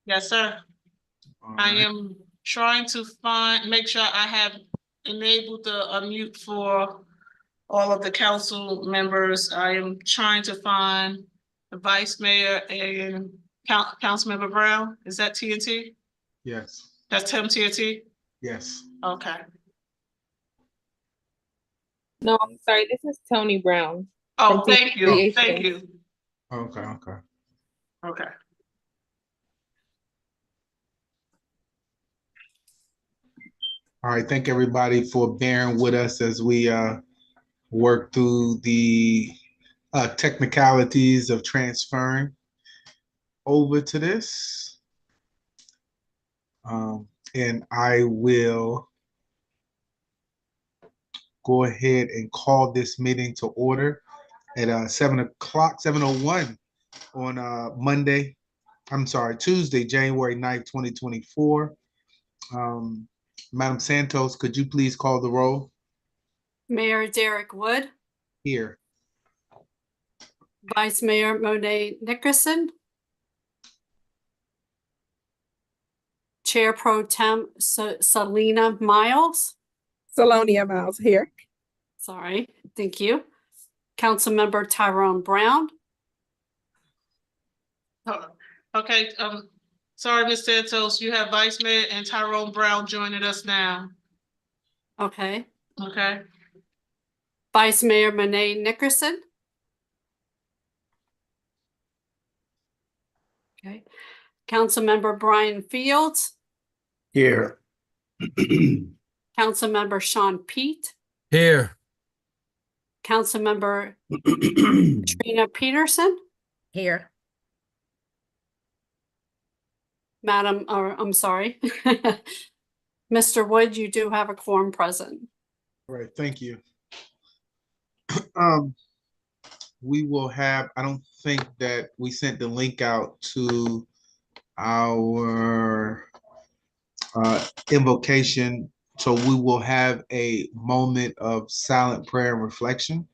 Yes, sir. All I right. am trying to make sure I have enabled the unmute for all of the council members. I am trying to find the vice mayor and Councilmember Brown. Is that TNT? Yes. That's Tim TNT? Yes. Okay. No, I'm sorry. This is Tony Brown. Oh, from thank you. Creations. Thank you. Okay. Okay. Okay. All right. Thank everybody for bearing with us as we work through the technicalities of transferring over to this. And I will go ahead and call this meeting to order at 7 o'clock, 7:01 on Monday. I'm sorry, Tuesday, January 9th, 2024. Madam Santos, could you please call the roll? Mayor Derek Wood, Here. Vice Mayor Monet Nickerson, Chair Pro Tem Selena Miles. Salonia Miles here. Sorry, thank you. Councilmember Tyrone Brown, Okay, sorry, Ms. Santos, you have Vice Mayor and Tyrone Brown joining us now. okay. Okay, Vice Mayor Monet Nickerson. Okay. Councilmember Brian Fields, Here. Councilmember Sean Pete, Here. Councilmember Trina Peterson, Here. Madam, or I'm sorry. Mr. Wood, you do have a quorum present. All right, thank you. We will have, I don't think that we sent the link out to our invocation, so we will have a moment of silent prayer and reflection.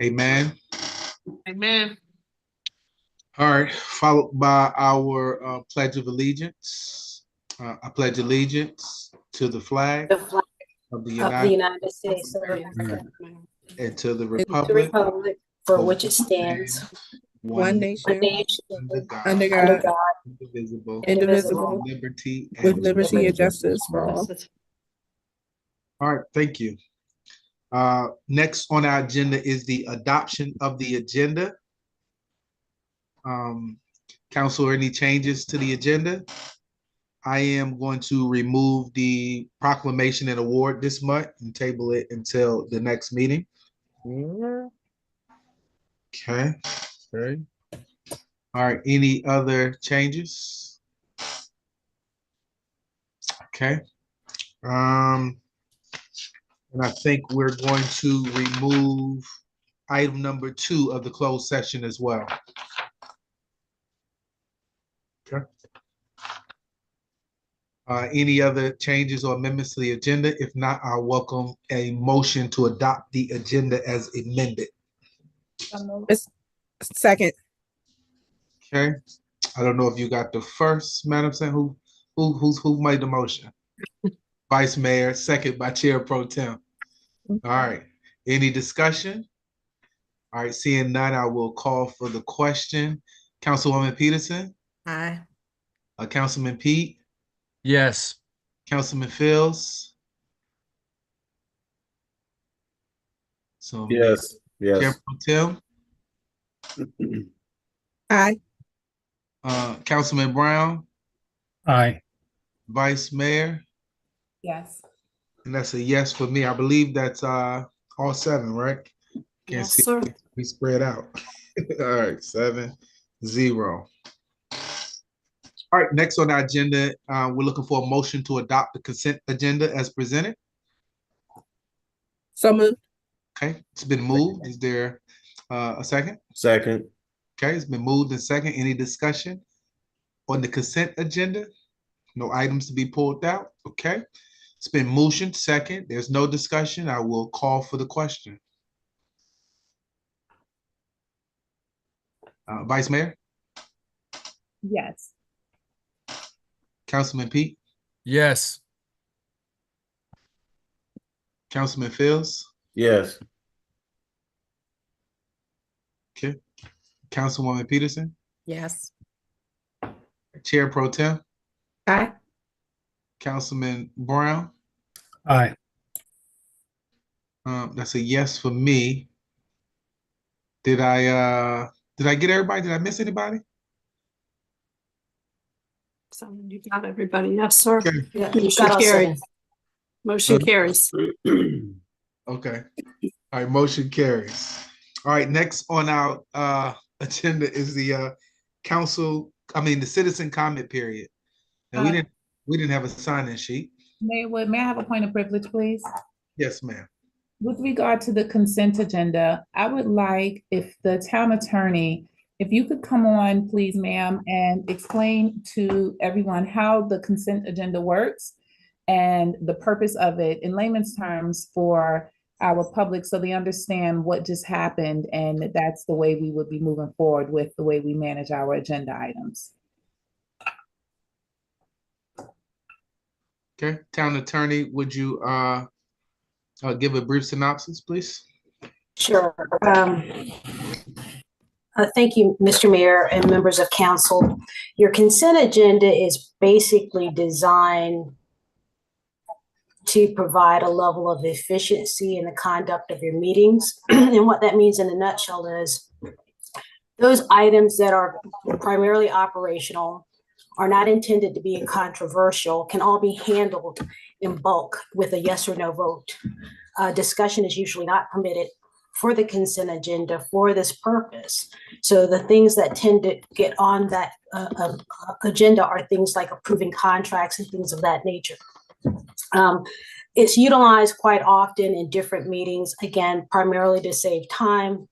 Amen. amen. All right, followed by our Pledge of Allegiance. I pledge allegiance to the flag The flag of the of the United United States of America, and to the the republic republic for which it stands, One one nation, nation, under God, under under God, God, indivisible, indivisible, with liberty with and liberty and justice for all. all right, thank you. Next on our agenda is the adoption of the agenda. Council, any changes to the agenda? I am going to remove the proclamation and award this month and table it until the next meeting. Okay. Okay. All right, any other changes? Okay. And I think we're going to remove item number 2 of the closed session as well. Okay. Any other changes or amendments to the agenda? If not, I'll welcome a motion to adopt the agenda as amended. Second. Okay. I don't know if you got the first, Madam Sen, who made the motion? Vice Mayor, second by Chair Pro Tem. All right. Any discussion? All right, seeing none, I will call for the question. Councilwoman Peterson? Aye. Councilman Pete? Yes. Councilman Fields? So Yes. Chair Yes. Pro Tem? Aye. Councilman Brown? Aye. Vice Mayor? yes. And that's a yes for me. I believe that's all 7, right? Can't Yes, see. sir. We spread out. All right, 7-0. All right, next on our agenda, we're looking for a motion to adopt the consent agenda as presented. So moved. Okay, it's been moved. Is there a second? Second. Okay, it's been moved and second. Any discussion on the consent agenda? No items to be pulled out. Okay, It's been motioned second. There's no discussion. I will call for the question. Vice Mayor, Yes. Councilman Pete, Yes. Councilman Fields, Yes. okay, Councilwoman Peterson, Yes. Chair Pro Tem, Aye. Councilman Brown. Aye. That's a yes for me. Did I get everybody? Did I miss anybody? So you got everybody. Yes, sir. Okay. Yeah, Motion you've got all carried. seven. Motion carries. Okay. All right, motion carries. All right, next on our agenda is the the citizen comment period. And we didn't have a sign-in sheet. Mayor Wood, may I have a point of privilege, please? Yes, ma'am. With regard to the consent agenda, I would like if the town attorney, if you could come on, please, ma'am, and explain to everyone how the consent agenda works and the purpose of it in layman's terms for our public so they understand what just happened and that that's the way we would be moving forward with the way we manage our agenda items. Okay, town attorney, would you give a brief synopsis, please? Sure. Thank you, Mr. Mayor and members of council. Your consent agenda is basically designed to provide a level of efficiency in the conduct of your meetings. And what that means in a nutshell is those items that are primarily operational, are not intended to be controversial, can all be handled in bulk with a yes or no vote. Discussion is usually not permitted for the consent agenda for this purpose. So the things that tend to get on that agenda are things like approving contracts and things of that nature. It's utilized quite often in different meetings, again, primarily to save time.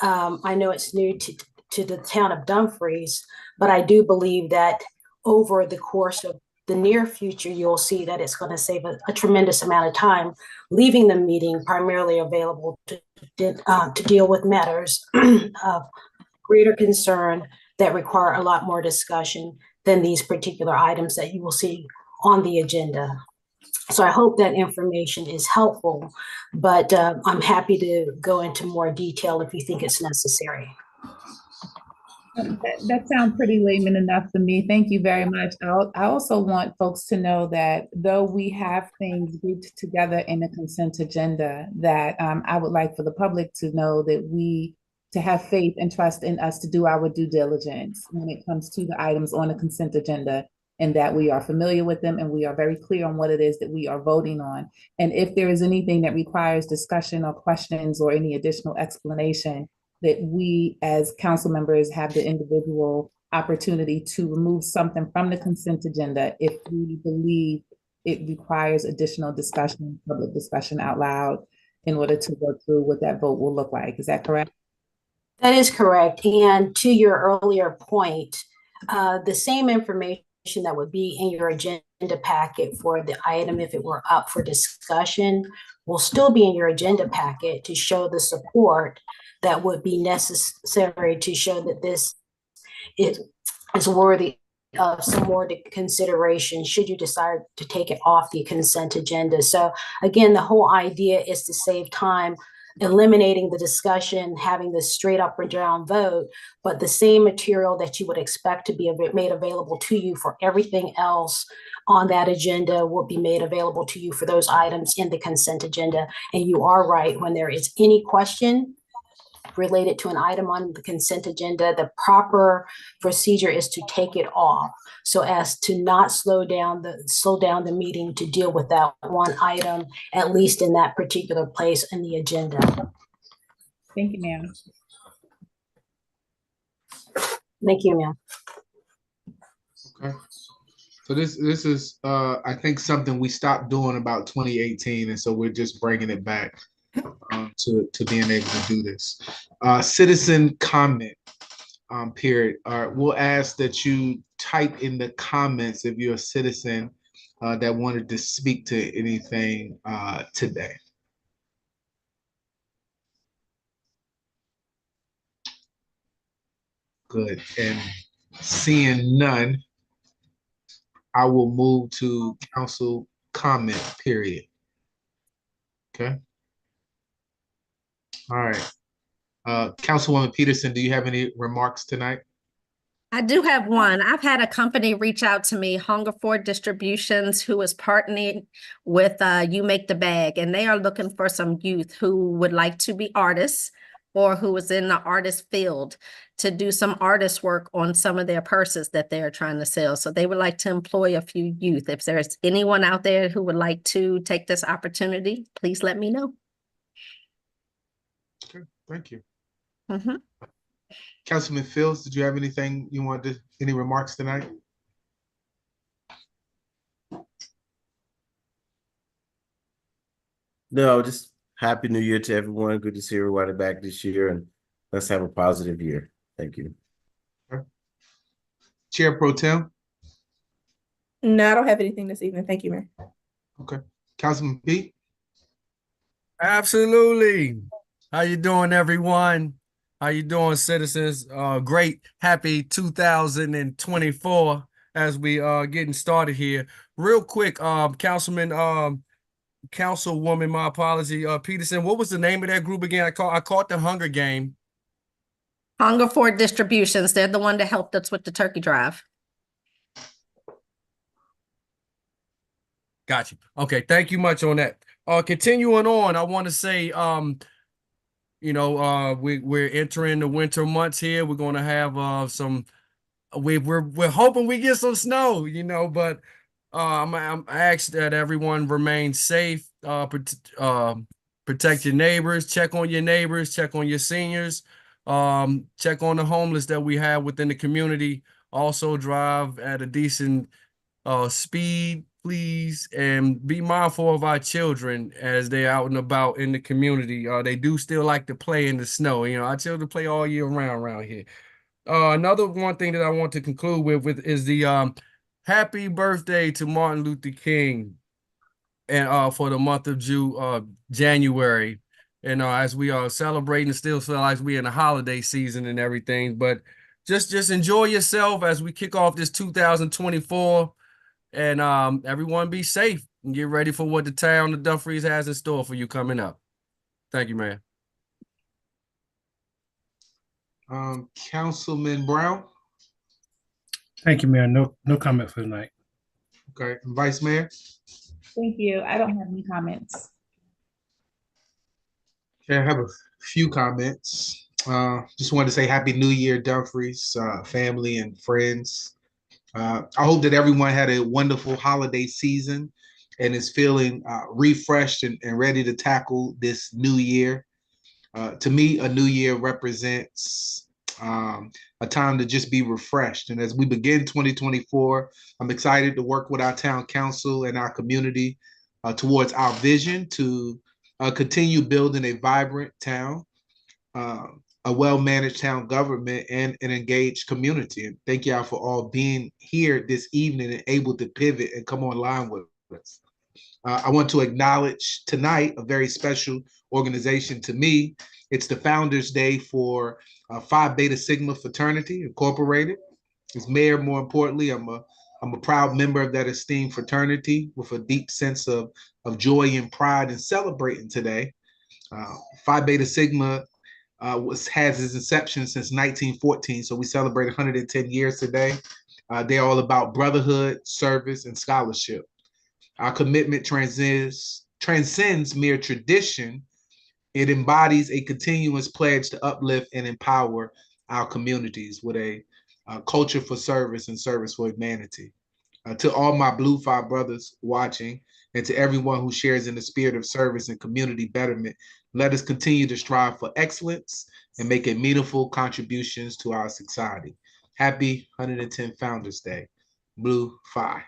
I know it's new to the town of Dumfries, but I do believe that over the course of the near future, you'll see that it's going to save a tremendous amount of time, leaving the meeting primarily available to deal with matters of greater concern that require a lot more discussion than these particular items that you will see on the agenda. So I hope that information is helpful, but I'm happy to go into more detail if you think it's necessary. That sounds pretty layman enough to me. Thank you very much. I also want folks to know that though we have things grouped together in the consent agenda, that I would like for the public to know that to have faith and trust in us to do our due diligence when it comes to the items on the consent agenda, and that we are familiar with them and we are very clear on what it is that we are voting on. And if there is anything that requires discussion or questions or any additional explanation, that we as council members have the individual opportunity to remove something from the consent agenda if we believe it requires additional discussion, public discussion out loud in order to work through what that vote will look like. Is that correct? That is correct. And to your earlier point, the same information that would be in your agenda packet for the item if it were up for discussion will still be in your agenda packet to show the support that would be necessary to show that this is worthy of some more consideration should you decide to take it off the consent agenda. So again, the whole idea is to save time, eliminating the discussion, having this straight up or down vote, but the same material that you would expect to be made available to you for everything else on that agenda will be made available to you for those items in the consent agenda. And you are right, when there is any question related to an item on the consent agenda, the proper procedure is to take it off so as to not slow down the meeting to deal with that one item, at least in that particular place in the agenda. Thank you, ma'am. Thank you, ma'am. Okay. So this is I think something we stopped doing about 2018, and so we're just bringing it back to being able to do this. Citizen comment period. We'll ask that you type in the comments if you're a citizen that wanted to speak to anything today? Good. And seeing none, I will move to council comment period. Okay. All right. Councilwoman Peterson, do you have any remarks tonight? I do have one. I've had a company reach out to me, Hungerford Distributions, who is partnering with You Make the Bag, and they are looking for some youth who would like to be artists or who is in the artist field to do some artist work on some of their purses that they're trying to sell. So they would like to employ a few youth. If there's anyone out there who would like to take this opportunity, please let me know. Okay, thank you. Mhm. Councilman Fields, did you have anything you wanted, any remarks tonight? No, just happy new year to everyone. Good to see everybody back this year, and let's have a positive year. Thank you. Chair Pro Tem? No, I don't have anything this evening. Thank you, Mayor. Okay. Councilman Pete? Absolutely. How you doing, everyone? How you doing, citizens? Great, happy 2024 as we getting started here. Real quick, Councilwoman, my apology, Peterson, what was the name of that group again? I caught the Hunger Game. Hungerford Distributions, they're the one that helped us with the turkey drive. Got you. Okay, thank you much on that. Continuing on, I want to say, we're entering the winter months here. We're going to have we're hoping we get some snow, but I'm asked that everyone remain safe, protect your neighbors, check on your neighbors, check on your seniors, check on the homeless that we have within the community. Also drive at a decent speed, please, and be mindful of our children as they're out and about in the community. They do still like to play in the snow. Our children play all year round around here. Another one thing that I want to conclude with is the happy birthday to Martin Luther King, and for the month of January. And as we are celebrating, still feel like we're in the holiday season and everything, but just enjoy yourself as we kick off this 2024. And everyone be safe and get ready for what the town of Dumfries has in store for you coming up. Thank you, man. Councilman Brown? Thank you, Mayor. No comment for tonight. Okay. Vice Mayor? Thank you. I don't have any comments. Okay, I have a few comments. Just wanted to say Happy New Year, Dumfries, family and friends. I hope that everyone had a wonderful holiday season and is feeling refreshed and ready to tackle this new year. To me, a new year represents a time to just be refreshed. And as we begin 2024, I'm excited to work with our town council and our community towards our vision to continue building a vibrant town, a well-managed town government, and an engaged community. And thank y'all for all being here this evening and able to pivot and come online with us. I want to acknowledge tonight a very special organization to me. It's the Founders Day for Phi Beta Sigma Fraternity Incorporated. As mayor, more importantly, I'm a proud member of that esteemed fraternity with a deep sense of joy and pride in celebrating today. Phi Beta Sigma has its inception since 1914, so we celebrate 110 years today. They're all about brotherhood, service, and scholarship. Our commitment transcends mere tradition. It embodies a continuous pledge to uplift and empower our communities with a culture for service and service for humanity. To all my Blue Phi brothers watching, and to everyone who shares in the spirit of service and community betterment, let us continue to strive for excellence and make a meaningful contributions to our society. Happy 110th Founders Day, Blue Phi.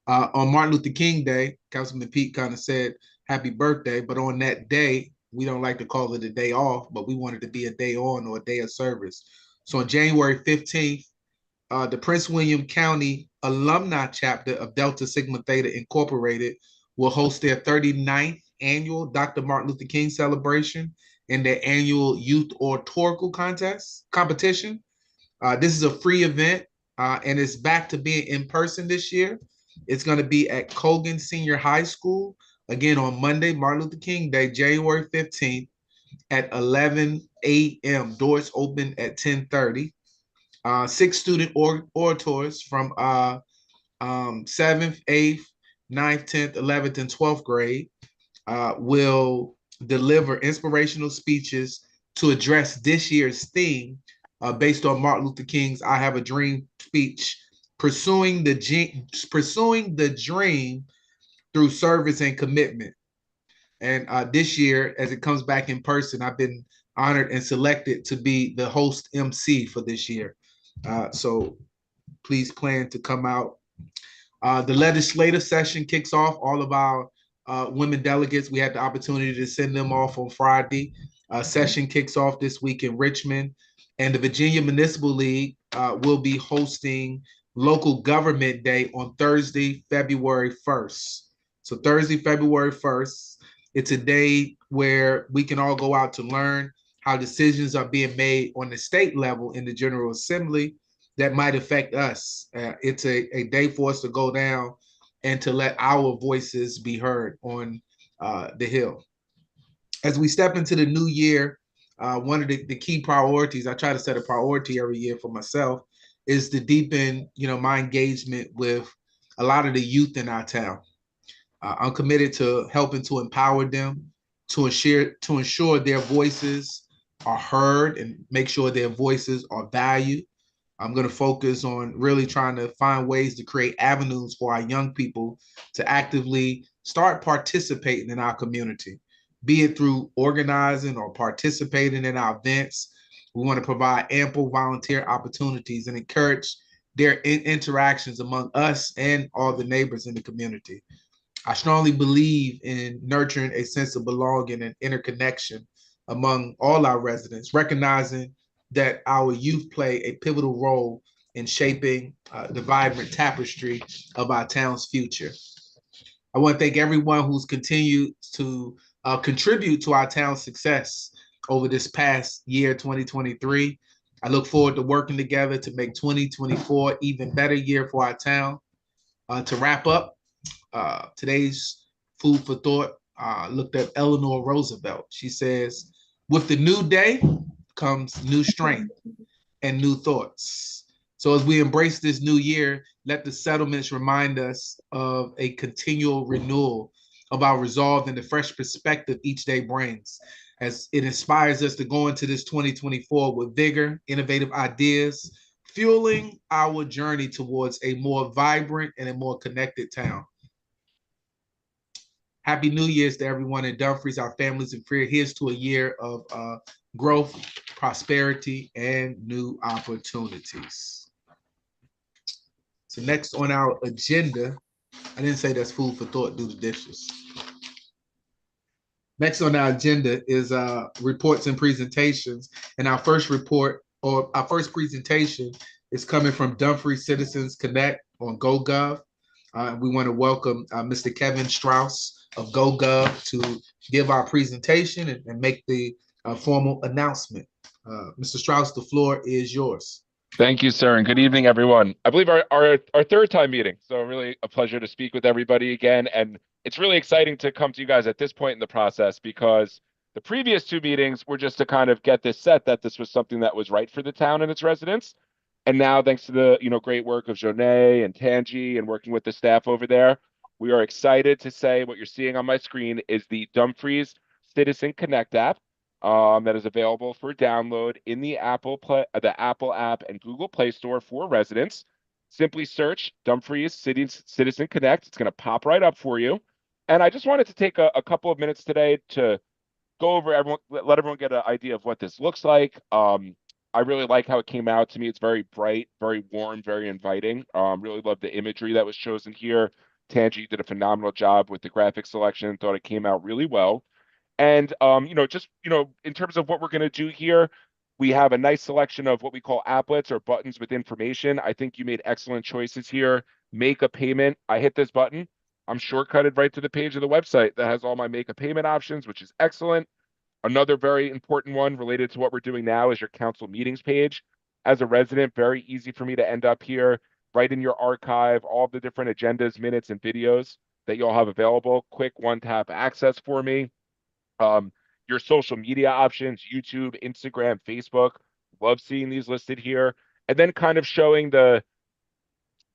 On Martin Luther King Day, Councilman Pete kind of said happy birthday, but on that day, we don't like to call it a day off, but we want it to be a day on or a day of service. So on January 15th, the Prince William County Alumni Chapter of Delta Sigma Theta Incorporated will host their 39th annual Dr. Martin Luther King celebration and their annual Youth Oratorical competition. This is a free event, and it's back to being in person this year. It's going to be at Colgan Senior High School, again on Monday, Martin Luther King Day, January 15th at 11 a.m. Doors open at 10:30. 6 student orators from 7th, 8th, 9th, 10th, 11th, and 12th grade will deliver inspirational speeches to address this year's theme based on Martin Luther King's I Have a Dream speech, pursuing the dream through service and commitment. And this year, as it comes back in person, I've been honored and selected to be the host MC for this year. So please plan to come out. The legislative session kicks off. All of our women delegates, we had the opportunity to send them off on Friday. Session kicks off this week in Richmond. And the Virginia Municipal League will be hosting Local Government Day on Thursday, February 1st. So Thursday, February 1st, it's a day where we can all go out to learn how decisions are being made on the state level in the General Assembly that might affect us. It's a day for us to go down and to let our voices be heard on the Hill. As we step into the new year, one of the key priorities, I try to set a priority every year for myself, is to deepen, my engagement with a lot of the youth in our town. I'm committed to helping to empower them, to ensure their voices are heard and make sure their voices are valued. I'm going to focus on really trying to find ways to create avenues for our young people to actively start participating in our community, be it through organizing or participating in our events. We want to provide ample volunteer opportunities and encourage their interactions among us and all the neighbors in the community. I strongly believe in nurturing a sense of belonging and interconnection among all our residents, recognizing that our youth play a pivotal role in shaping the vibrant tapestry of our town's future. I want to thank everyone who's continued to contribute to our town's success over this past year, 2023. I look forward to working together to make 2024 even better year for our town. To wrap up, today's food for thought looked at Eleanor Roosevelt. She says, with the new day comes new strength and new thoughts. So as we embrace this new year, let the settlements remind us of a continual renewal of our resolve and the fresh perspective each day brings, as it inspires us to go into this 2024 with vigor, innovative ideas, fueling our journey towards a more vibrant and a more connected town. Happy New Year's to everyone in Dumfries, our families, and prayer. Here's to a year of growth, prosperity, and new opportunities. So next on our agenda, I didn't say that's food for thought, do the dishes. Next on our agenda is reports and presentations. And our first report, or our first presentation, is coming from Dumfries Citizens Connect on GoGov. We want to welcome Mr. Kevin Strauss of GoGov to give our presentation and make the formal announcement. Mr. Strauss, the floor is yours. Thank you, sir, and good evening, everyone. I believe our third time meeting, so really a pleasure to speak with everybody again. And it's really exciting to come to you guys at this point in the process, because the previous two meetings were just to kind of get this set that this was something that was right for the town and its residents. And now, thanks to the great work of Jonet and Tangi and working with the staff over there, we are excited to say what you're seeing on my screen is the Dumfries Citizen Connect app. That is available for download in the Apple app and Google Play Store for residents. Simply search Dumfries Citizen Connect. It's going to pop right up for you. And I just wanted to take a couple of minutes today to go over let everyone get an idea of what this looks like. I really like how it came out. To me, it's very bright, very warm, very inviting. Really love the imagery that was chosen here. Tangi did a phenomenal job with the graphic selection. Thought it came out really well. And, in terms of what we're going to do here, We have a nice selection of what we call applets or buttons with information. I think you made excellent choices here. Make a payment. I hit this button. I'm shortcutted right to the page of the website that has all my make a payment options, which is excellent. Another very important one related to what we're doing now is your council meetings page. As a resident, very easy for me to end up here, right in your archive, all the different agendas, minutes, and videos that you'll have available. Quick one-tap access for me. Your social media options, YouTube, Instagram, Facebook. Love seeing these listed here. And then kind of showing the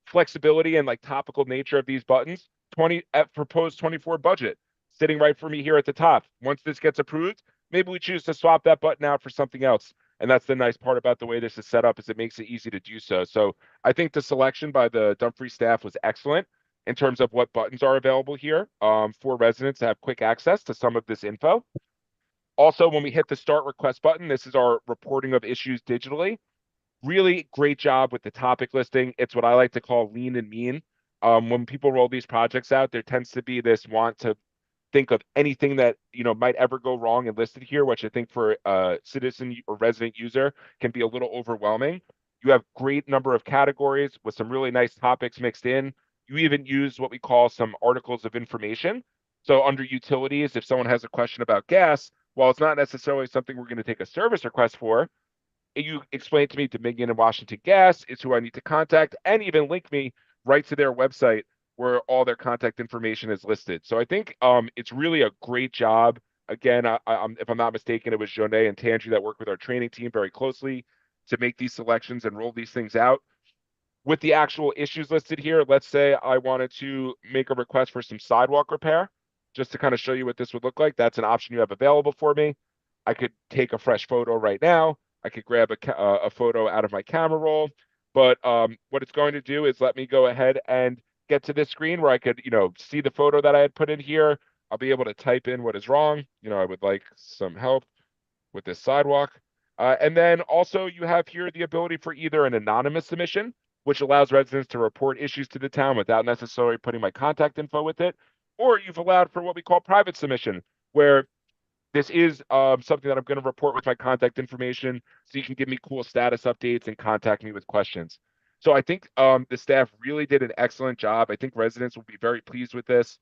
flexibility and like topical nature of these buttons. 20 at proposed 24 budget sitting right for me here at the top. Once this gets approved, maybe we choose to swap that button out for something else. And that's the nice part about the way this is set up is it makes it easy to do so. So I think the selection by the Dumfries staff was excellent in terms of what buttons are available here for residents to have quick access to some of this info. Also, when we hit the start request button, this is our reporting of issues digitally. Really great job with the topic listing. It's what I like to call lean and mean. When people roll these projects out, there tends to be this want to think of anything that might ever go wrong and listed here, which I think for a citizen or resident user can be a little overwhelming. You have great number of categories with some really nice topics mixed in. You even use what we call some articles of information. So under utilities, if someone has a question about gas, while it's not necessarily something we're going to take a service request for, you explain to me Dominion and Washington Gas is who I need to contact, and even link me right to their website where all their contact information is listed. So I think it's really a great job. Again, if I'm not mistaken, it was Jonet and Tangi that worked with our training team very closely to make these selections and roll these things out. With the actual issues listed here, let's say I wanted to make a request for some sidewalk repair, just to kind of show you what this would look like. That's an option you have available for me. I could take a fresh photo right now. I could grab a photo out of my camera roll, but what it's going to do is let me go ahead and get to this screen where I could, see the photo that I had put in here. I'll be able to type in what is wrong. I would like some help with this sidewalk. And then also you have here the ability for either an anonymous submission, which allows residents to report issues to the town without necessarily putting my contact info with it, or you've allowed for what we call private submission, where this is something that I'm going to report with my contact information, so you can give me cool status updates and contact me with questions. So I think the staff really did an excellent job. I think residents will be very pleased with this.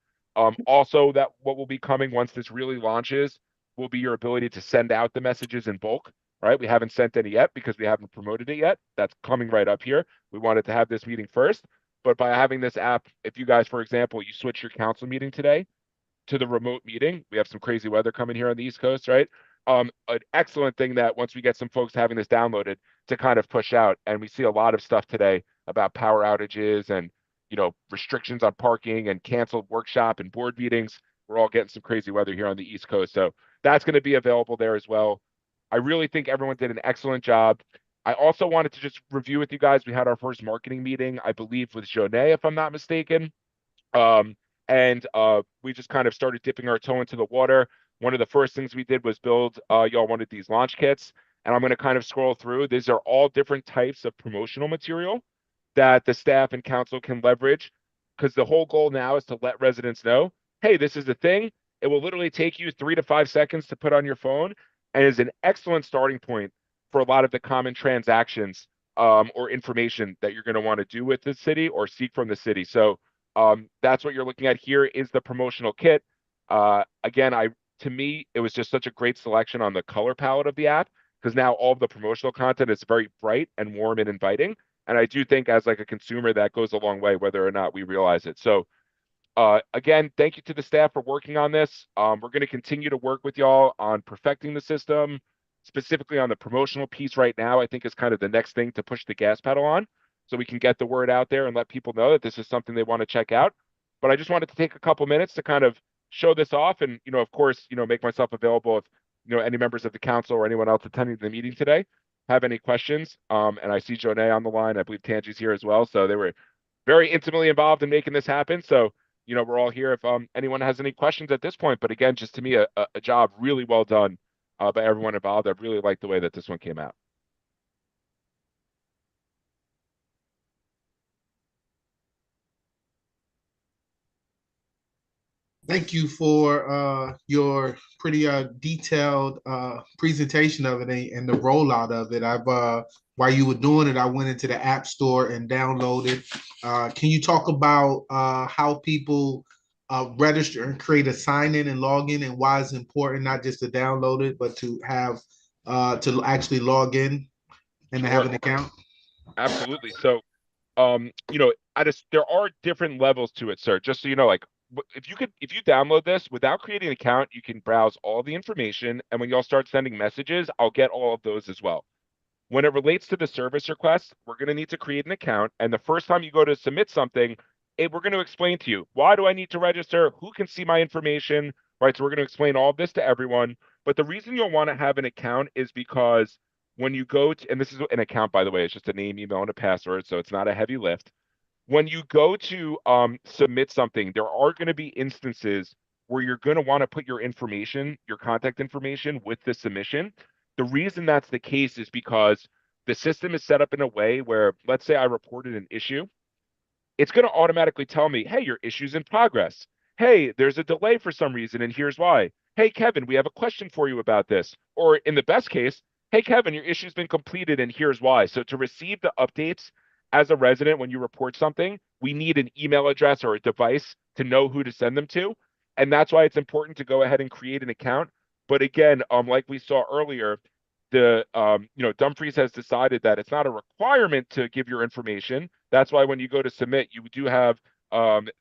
Also, that what will be coming once this really launches will be your ability to send out the messages in bulk, right? We haven't sent any yet because we haven't promoted it yet. That's coming right up here. We wanted to have this meeting first, but by having this app, if you guys, for example, you switch your council meeting today to the remote meeting. We have some crazy weather coming here on the East Coast, right? An excellent thing that once we get some folks having this downloaded to kind of push out, and we see a lot of stuff today about power outages and restrictions on parking and canceled workshop and board meetings. We're all getting some crazy weather here on the East Coast, so that's going to be available there as well. I really think everyone did an excellent job. I also wanted to just review with you guys. We had our first marketing meeting, I believe, with Jonet, if I'm not mistaken. And we just kind of started dipping our toe into the water. One of the first things we did was build, y'all wanted these launch kits, and I'm going to kind of scroll through. These are all different types of promotional material that the staff and council can leverage, because the whole goal now is to let residents know, hey, this is the thing. It will literally take you 3 to 5 seconds to put on your phone, and is an excellent starting point for a lot of the common transactions or information that you're going to want to do with the city or seek from the city. So that's what you're looking at here is the promotional kit. Again, to me, it was just such a great selection on the color palette of the app, because now all of the promotional content is very bright and warm and inviting. And I do think as like a consumer, that goes a long way, whether or not we realize it. So again, thank you to the staff for working on this. We're going to continue to work with y'all on perfecting the system, specifically on the promotional piece right now. I think is kind of the next thing to push the gas pedal on, so we can get the word out there and let people know that this is something they want to check out. But I just wanted to take a couple minutes to kind of show this off, and of course, make myself available if any members of the council or anyone else attending the meeting today have any questions. And I see Jonet on the line. I believe Tangi's here as well, so they were very intimately involved in making this happen. So we're all here if anyone has any questions at this point. But again, just to me, a job really well done by everyone involved. I really like the way that this one came out. Thank you for your pretty detailed presentation of it and the rollout of it. While you were doing it, I went into the App Store and downloaded. Can you talk about how people register and create a sign in and log in, and why it's important not just to download it, but to have to actually log in and to have an account? Absolutely. So, there are different levels to it, sir. Just so you know, like if you download this without creating an account, you can browse all the information, and when y'all start sending messages, I'll get all of those as well. When it relates to the service request, we're going to need to create an account, and the first time you go to submit something, we're going to explain to you, why do I need to register? Who can see my information? Right? So we're going to explain all of this to everyone. But the reason you'll want to have an account is because when you go to, and this is an account, by the way, it's just a name, email, and a password, so it's not a heavy lift. When you go to submit something, there are going to be instances where you're going to want to put your information, your contact information with the submission. The reason that's the case is because the system is set up in a way where, let's say I reported an issue, it's going to automatically tell me, hey, your issue's in progress. Hey, there's a delay for some reason, and here's why. Hey, Kevin, we have a question for you about this. Or in the best case, hey, Kevin, your issue's been completed, and here's why. So to receive the updates as a resident when you report something, we need an email address or a device to know who to send them to. And that's why it's important to go ahead and create an account. But again, like we saw earlier, Dumfries has decided that it's not a requirement to give your information. That's why when you go to submit, you do have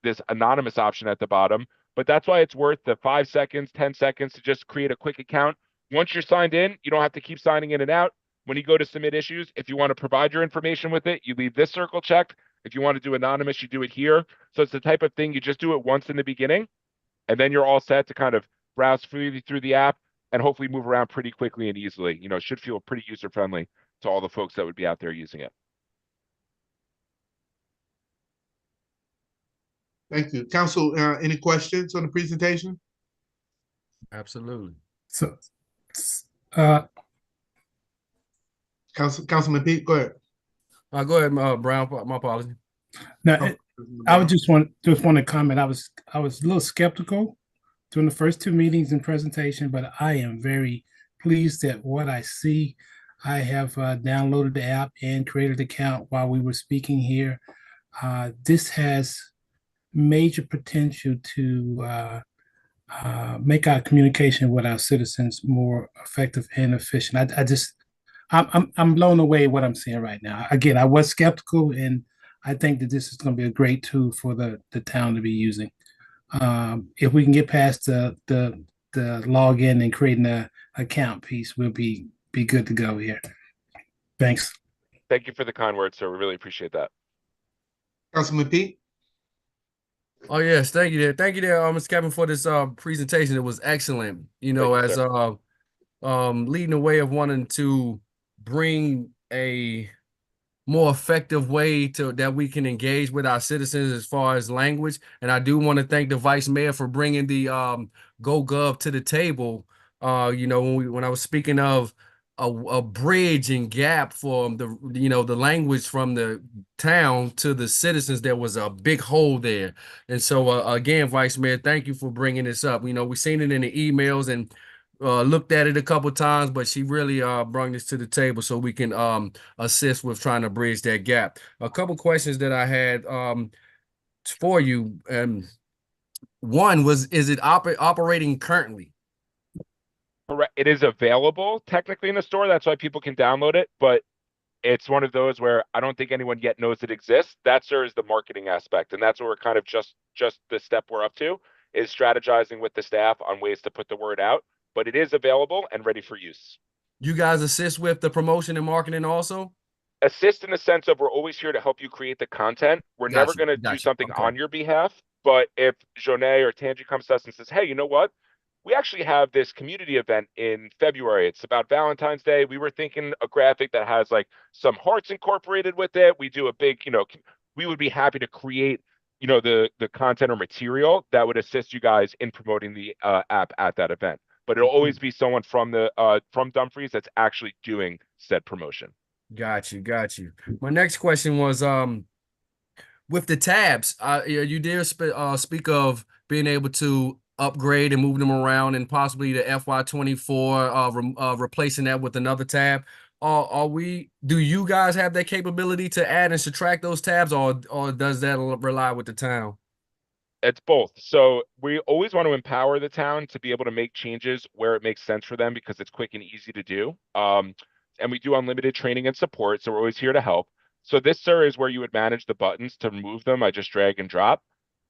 this anonymous option at the bottom. But that's why it's worth the 5 seconds, 10 seconds to just create a quick account. Once you're signed in, you don't have to keep signing in and out. When you go to submit issues, if you want to provide your information with it, you leave this circle checked. If you want to do anonymous, you do it here. So it's the type of thing you just do it once in the beginning, and then you're all set to kind of browse freely through the app and hopefully move around pretty quickly and easily. It should feel pretty user-friendly to all the folks that would be out there using it. Thank you. Council, any questions on the presentation? Absolutely. So, Councilman Pete, go ahead. Go ahead, Brown. My apology. now, I would just want to comment. I was a little skeptical during the first two meetings and presentation, but I am very pleased at what I see. I have downloaded the app and created an account while we were speaking here. This has major potential to make our communication with our citizens more effective and efficient. I'm blown away what I'm seeing right now. Again, I was skeptical, and I think that this is going to be a great tool for the town to be using. If we can get past the login and creating an account piece, we'll be good to go here. Thanks. Thank you for the kind words, sir. We really appreciate that. Councilman Pete? Oh yes, thank you there. Thank you there, Mr. Kevin, for this presentation. It was excellent. As leading the way of wanting to bring a more effective way that we can engage with our citizens as far as language. And I do want to thank the Vice Mayor for bringing the GoGov to the table. When I was speaking of a bridge and gap for the language from the town to the citizens, there was a big hole there. And so again, Vice Mayor, thank you for bringing this up. We've seen it in the emails and looked at it a couple times, but she really brought this to the table so we can assist with trying to bridge that gap. A couple questions that I had for you. One was, is it operating currently? Correct. It is available technically in the store. That's why people can download it, but it's one of those where I don't think anyone yet knows it exists. That, sir, is the marketing aspect. And that's what we're kind of just the step we're up to, is strategizing with the staff on ways to put the word out. But it is available and ready for use. You guys assist with the promotion and marketing also? Assist in the sense of we're always here to help you create the content. We're never going to do something on your behalf. But if Jonet or Tangi comes to us and says, hey, you know what? We actually have this community event in February. It's about Valentine's Day. We were thinking a graphic that has like some hearts incorporated with it. We do a big, we would be happy to create, the content or material that would assist you guys in promoting the app at that event. But it'll always be someone from Dumfries that's actually doing said promotion. Got you. My next question was, with the tabs, you did speak of being able to upgrade and move them around, and possibly the FY24 replacing that with another tab. Do you guys have that capability to add and subtract those tabs, or does that rely with the town? It's both. So we always want to empower the town to be able to make changes where it makes sense for them because it's quick and easy to do. And we do unlimited training and support, so we're always here to help. So this, sir, is where you would manage the buttons. To remove them, I just drag and drop.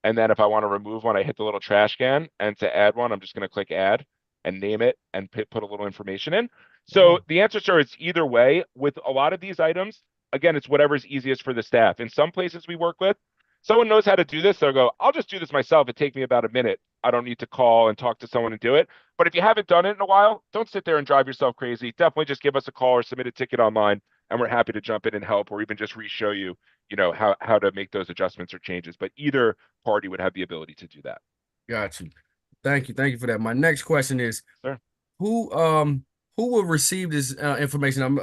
And then if I want to remove one, I hit the little trash can. And to add one, I'm just going to click add and name it and put a little information in. So the answer, sir, is either way. With a lot of these items, again, it's whatever's easiest for the staff. In some places we work with, someone knows how to do this. They'll go, I'll just do this myself. It take me about a minute. I don't need to call and talk to someone and do it. But if you haven't done it in a while, don't sit there and drive yourself crazy. Definitely just give us a call or submit a ticket online, and we're happy to jump in and help, or even just re-show you, how to make those adjustments or changes. But either party would have the ability to do that. Got you. Thank you for that. My next question is, Sure. Who will receive this information?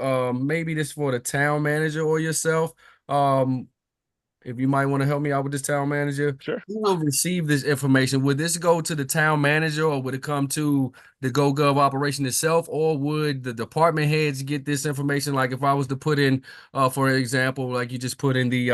Maybe this for the town manager or yourself. If you might want to help me out with this, town manager. Sure. Who will receive this information? Would this go to the town manager, or would it come to the GoGov operation itself, or would the department heads get this information? Like if I was to put in, for example, like you just put in the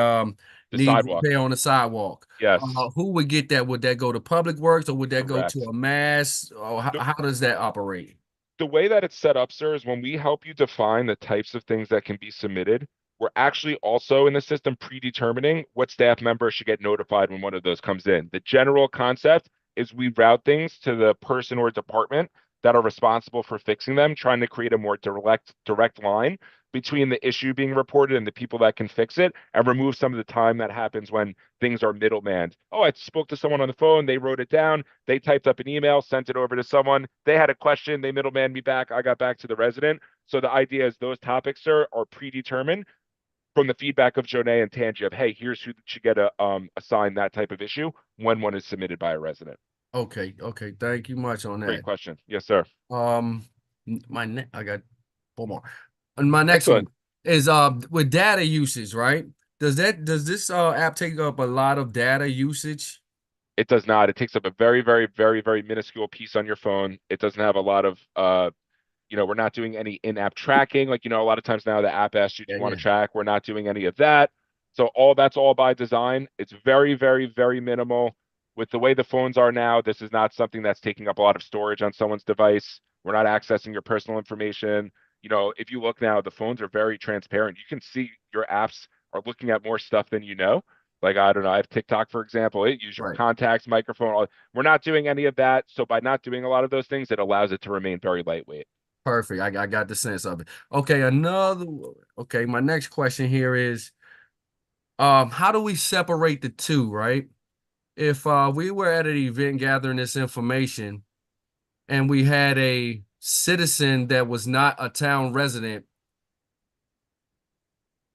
sidewalk. repair on the sidewalk. Yes. Who would get that? Would that go to Public Works, or would that Correct. go to a mass? Or how does that operate? The way that it's set up, sir, is when we help you define the types of things that can be submitted, we're actually also in the system predetermining what staff member should get notified when one of those comes in. The general concept is we route things to the person or department that are responsible for fixing them, trying to create a more direct line between the issue being reported and the people that can fix it, and remove some of the time that happens when things are middlemanned. Oh, I spoke to someone on the phone, they wrote it down, they typed up an email, sent it over to someone, they had a question, they middlemanned me back, I got back to the resident. So the idea is those topics, sir, are predetermined from the feedback of Jonay and Tangi of, hey, here's who should get assigned that type of issue when one is submitted by a resident. Okay. Thank you much on that. Great question. Yes, sir. I got four more. And my next one is with data usage, right? Does this app take up a lot of data usage? It does not. It takes up a very, very, very, very minuscule piece on your phone. It doesn't have a lot of we're not doing any in-app tracking. Like, a lot of times now the app asks you, do you want to track? We're not doing any of that. So that's all by design. It's very, very, very minimal. With the way the phones are now, this is not something that's taking up a lot of storage on someone's device. We're not accessing your personal information. If you look now, the phones are very transparent. You can see your apps are looking at more stuff than you know. Like, I don't know, I have TikTok, for example. It uses your contacts, microphone. We're not doing any of that. So by not doing a lot of those things, it allows it to remain very lightweight. Perfect. I got the sense of it. Okay, my next question here is, how do we separate the two, right? If we were at an event gathering this information and we had a citizen that was not a town resident,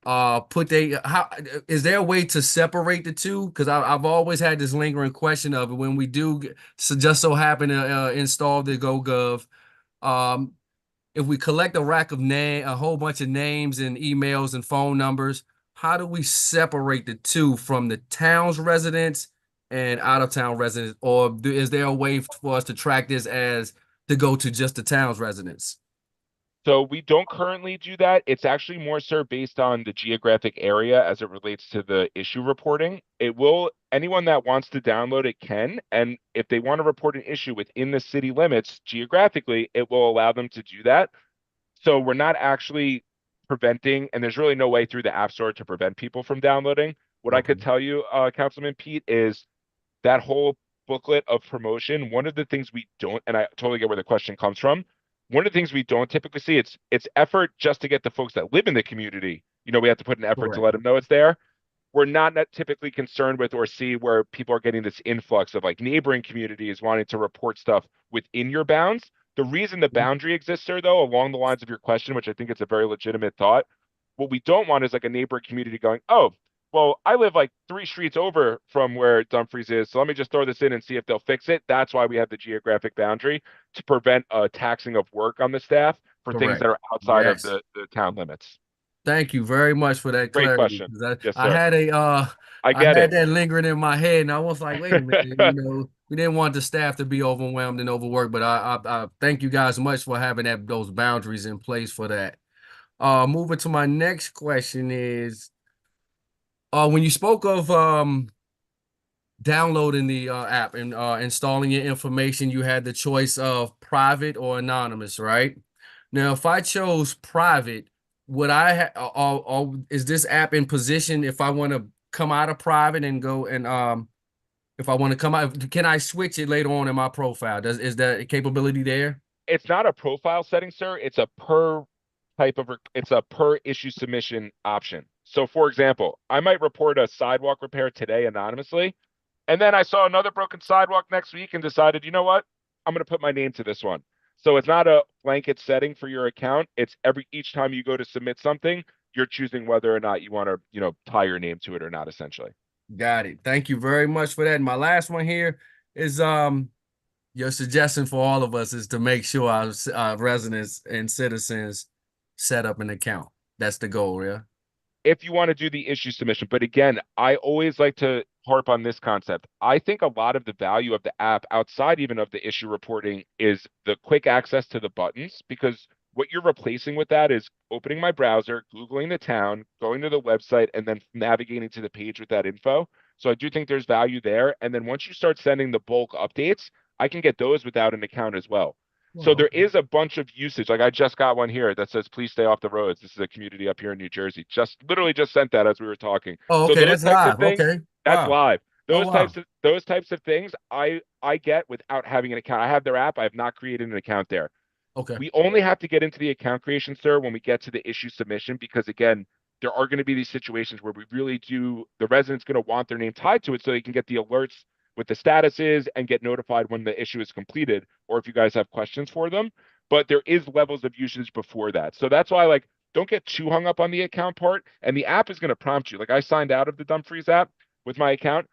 is there a way to separate the two? Because I've always had this lingering question of it when we do just so happen to install the GoGov. If we collect a whole bunch of names and emails and phone numbers, how do we separate the two from the town's residents and out of town residents? Or is there a way for us to track this as to go to just the town's residents? So we don't currently do that. It's actually more so based on the geographic area as it relates to the issue reporting. Anyone that wants to download it can, and if they want to report an issue within the city limits geographically, it will allow them to do that. So we're not actually preventing, and there's really no way through the App Store to prevent people from downloading. What I could tell you, Councilman Pete, is that whole booklet of promotion, one of the things we don't, and I totally get where the question comes from, one of the things we don't typically see, it's effort just to get the folks that live in the community. We have to put an effort to let them know it's there. We're not typically concerned with or see where people are getting this influx of like neighboring communities wanting to report stuff within your bounds. The reason the boundary exists there, though, along the lines of your question, which I think is a very legitimate thought, what we don't want is like a neighboring community going, oh, well, I live like 3 streets over from where Dumfries is, so let me just throw this in and see if they'll fix it. That's why we have the geographic boundary, to prevent taxing of work on the staff for things that are outside of the town limits. Thank you very much for that Great clarity. question. 'Cause Yes, I sir. had a I I get had it. that lingering in my head, and I was like, wait a minute, we didn't want the staff to be overwhelmed and overworked, but I thank you guys much for having those boundaries in place for that. Moving to my next question is, when you spoke of downloading the app and installing your information, you had the choice of private or anonymous, right? Now, if I chose private, would I or is this app in position if I want to come out of private and go and if I want to come out, can I switch it later on in my profile? Is that capability there? It's not a profile setting, sir. It's a per issue submission option. So for example, I might report a sidewalk repair today anonymously, and then I saw another broken sidewalk next week and decided, you know what? I'm going to put my name to this one. So it's not a blanket setting for your account. It's each time you go to submit something, you're choosing whether or not you want to, tie your name to it or not, essentially. Got it. Thank you very much for that. And my last one here is your suggestion for all of us is to make sure our residents and citizens set up an account. That's the goal, yeah. If you want to do the issue submission. But again, I always like to harp on this concept. I think a lot of the value of the app outside even of the issue reporting is the quick access to the buttons, because what you're replacing with that is opening my browser, Googling the town, going to the website, and then navigating to the page with that info. So I do think there's value there. And then once you start sending the bulk updates, I can get those without an account as well. So there is a bunch of usage. Like I just got one here that says, please stay off the roads. This is a community up here in New Jersey. Literally just sent that as we were talking. Oh, So okay, those that's types live. of things, Okay. that's Wow. live. Oh, Those types of things I get without having an account. I have their app. I have not created an account there. Okay. We only have to get into the account creation, sir, when we get to the issue submission, because again, there are going to be these situations where the resident's going to want their name tied to it so they can get the alerts with the statuses and get notified when the issue is completed, or if you guys have questions for them. But there is levels of usage before that. So that's why, don't get too hung up on the account part. And the app is going to prompt you. Like I signed out of the Dumfries app with my account.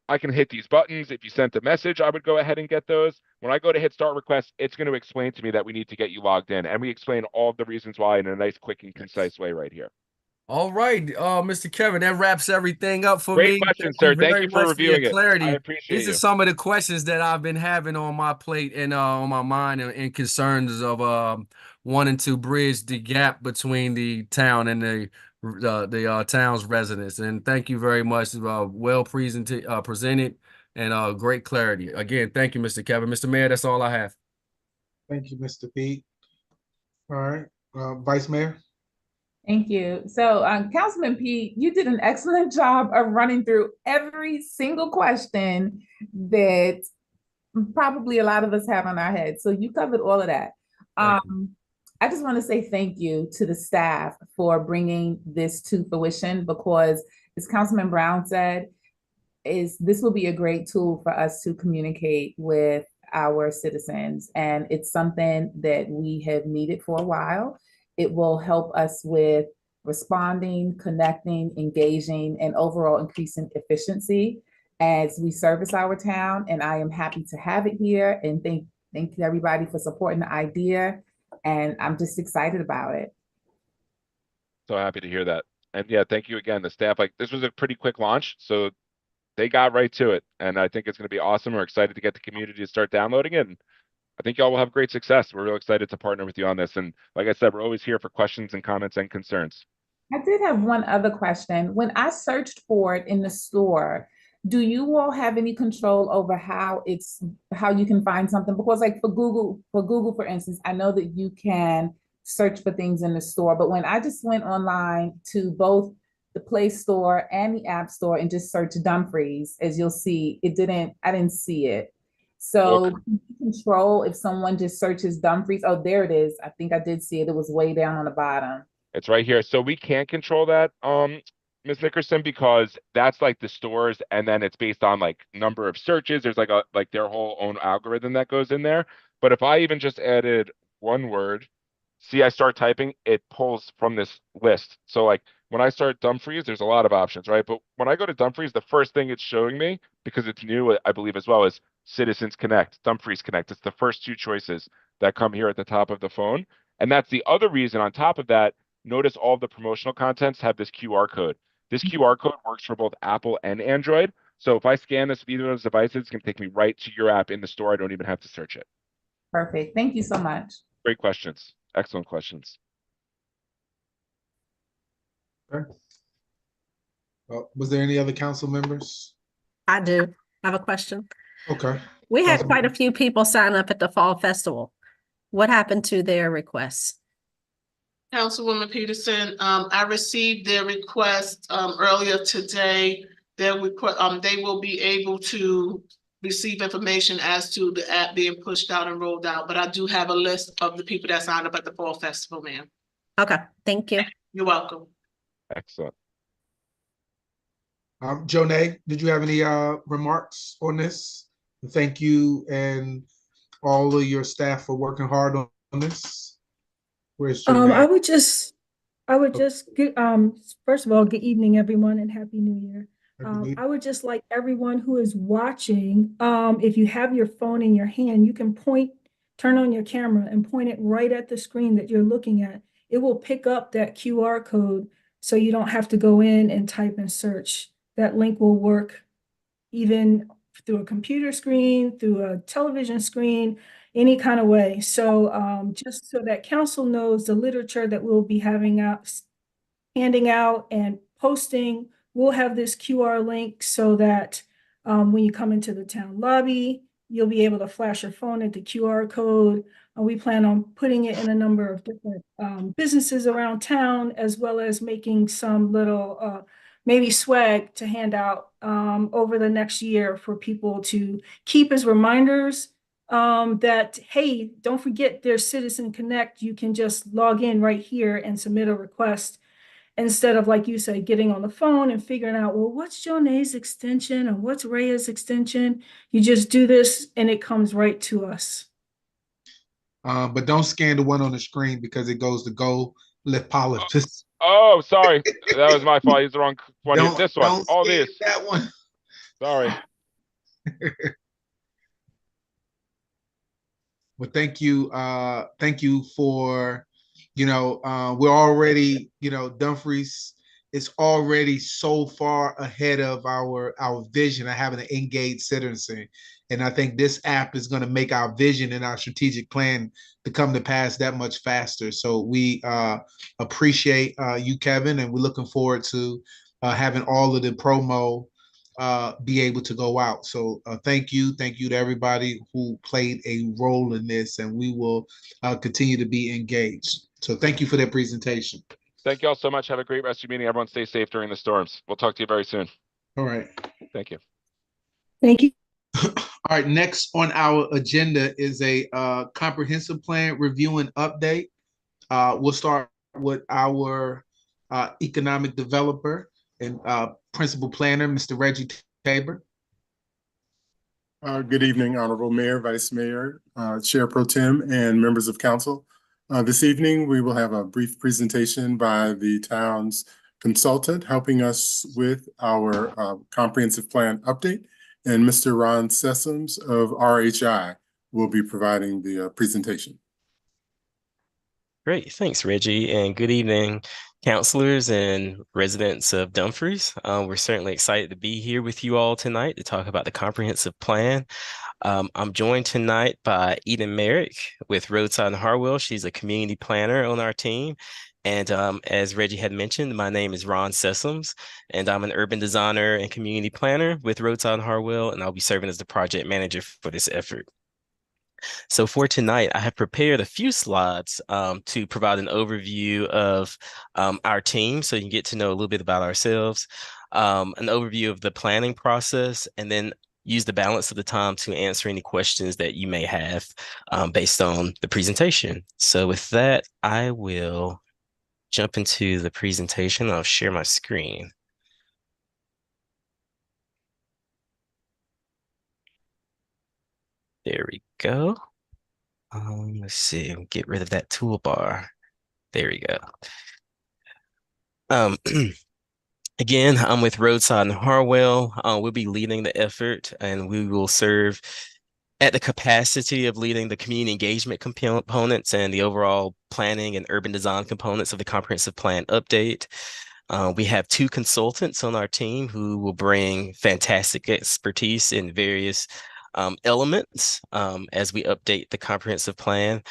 I can hit these buttons. If you sent a message, I would go ahead and get those. When I go to hit start request, it's going to explain to me that we need to get you logged in. And we explain all the reasons why in a nice, quick, and concise way right here. All right, Mr. Kevin, that wraps everything up for Great me. question, sir. Thank very you for much your reviewing it. clarity. I appreciate These you. are some of the questions that I've been having on my plate and on my mind and concerns of wanting to bridge the gap between the town and the town's residents. And thank you very much. Well presented and great clarity. Again, thank you, Mr. Kevin. Mr. Mayor, that's all I have. Thank you, Mr. Pete. All right, Vice Mayor. Thank you. So, Councilman Pete, you did an excellent job of running through every single question that probably a lot of us have on our heads. So you covered all of that. I just want to say thank you to the staff for bringing this to fruition, because as Councilman Brown said, this will be a great tool for us to communicate with our citizens. And it's something that we have needed for a while. It will help us with responding, connecting, engaging, and overall increasing efficiency as we service our town. And I am happy to have it here. And thank you everybody for supporting the idea. And I'm just excited about it. So happy to hear that. And yeah, thank you again. The staff, this was a pretty quick launch, so they got right to it. And I think it's going to be awesome. We're excited to get the community to start downloading it. And I think y'all will have great success. We're real excited to partner with you on this. And like I said, we're always here for questions and comments and concerns. I did have one other question. When I searched for it in the store, do you all have any control over how you can find something? Because for Google, for instance, I know that you can search for things in the store, but when I just went online to both the Play Store and the App Store and just searched Dumfries, as you'll see, I didn't see it. So can you control if someone just searches Dumfries? Oh, there it is. I think I did see it. It was way down on the bottom. It's right here. So we can't control that, Ms. Nickerson, because that's the stores, and then it's based on number of searches. There's their whole own algorithm that goes in there. But if I even just added one word, see, I start typing, it pulls from this list. So when I start Dumfries, there's a lot of options, right? But when I go to Dumfries, the first thing it's showing me, because it's new, I believe as well, is Citizens Connect, Dumfries Connect. It's the first two choices that come here at the top of the phone. And that's the other reason on top of that, notice all of the promotional contents have this QR code. This QR code works for both Apple and Android. So if I scan this with either of those devices, it's going to take me right to your app in the store. I don't even have to search it. Perfect. Thank you so much. Great questions. Excellent questions. Okay. Was there any other council members? I do have a question. Okay. We had Councilmember. quite a few people sign up at the Fall Festival. What happened to their requests? Councilwoman Peterson, I received their request, earlier today. They will be able to receive information as to the app being pushed out and rolled out, but I do have a list of the people that signed up at the Fall Festival, ma'am. Okay, thank you. You're welcome. Excellent. Jonay, did you have any remarks on this? Thank you and all of your staff for working hard on this. Where's Jonay? I would just first of all, good evening, everyone, and Happy New Year. I would just like everyone who is watching, if you have your phone in your hand, you can turn on your camera and point it right at the screen that you're looking at. It will pick up that QR code so you don't have to go in and type and search. That link will work even through a computer screen, through a television screen, any kind of way. So just so that council knows the literature that we'll be handing out and posting, we'll have this QR link so that when you come into the town lobby, you'll be able to flash your phone at the QR code. We plan on putting it in a number of different businesses around town, as well as making some little maybe swag to hand out over the next year for people to keep as reminders that, hey, don't forget there's Citizen Connect. You can just log in right here and submit a request instead of, like you say, getting on the phone and figuring out, well, what's Jonay's extension or what's Rhea's extension? You just do this and it comes right to us. But don't scan the one on the screen because it goes to Go Lift Politics. Oh, sorry. That was my fault. He's the wrong one. Don't- This one. don't All scan this. that one. Sorry. Well, thank you. Thank you for, we're already, Dumfries is already so far ahead of our vision of having an engaged citizen. And I think this app is going to make our vision and our strategic plan to come to pass that much faster. So we appreciate you, Kevin, and we're looking forward to having all of the promo be able to go out. So thank you to everybody who played a role in this, and we will continue to be engaged. So thank you for that presentation. Thank you all so much. Have a great rest of your meeting. Everyone stay safe during the storms. We'll talk to you very soon. All right. Thank you. Thank you. All right, next on our agenda is a comprehensive plan review and update. We'll start with our economic developer and principal planner, Mr. Reggie Tabor. Good evening, Honorable Mayor, Vice Mayor, Chair Pro Tem, and members of council. This evening, we will have a brief presentation by the town's consultant helping us with our comprehensive plan update. And Mr. Ron Sessoms of RHI will be providing the presentation. Great, thanks, Reggie, and good evening, councilors and residents of Dumfries. We're certainly excited to be here with you all tonight to talk about the comprehensive plan. I'm joined tonight by Eden Merrick with Roadside and Harwell. She's a community planner on our team. And as Reggie had mentioned, my name is Ron Sessoms, and I'm an urban designer and community planner with Roadside and Harwell, and I'll be serving as the project manager for this effort. So for tonight, I have prepared a few slides to provide an overview of our team so you can get to know a little bit about ourselves, an overview of the planning process, and then use the balance of the time to answer any questions that you may have based on the presentation. So with that, I will jump into the presentation. I'll share my screen. There we go. Let's see, get rid of that toolbar. There we go. Again, I'm with Roadside and Harwell. We'll be leading the effort, and we will serve at the capacity of leading the community engagement components and the overall planning and urban design components of the comprehensive plan update. We have 2 consultants on our team who will bring fantastic expertise in various elements as we update the comprehensive plan.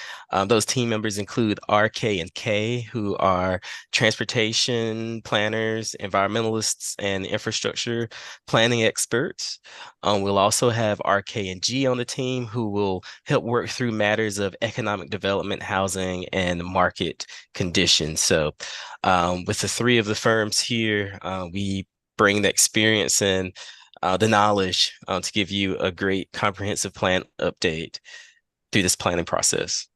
Those team members include RK and K, who are transportation planners, environmentalists, and infrastructure planning experts. We'll also have RK and G on the team, who will help work through matters of economic development, housing, and market conditions. So with the 3 of the firms here, we bring the experience and the knowledge to give you a great comprehensive plan update through this planning process.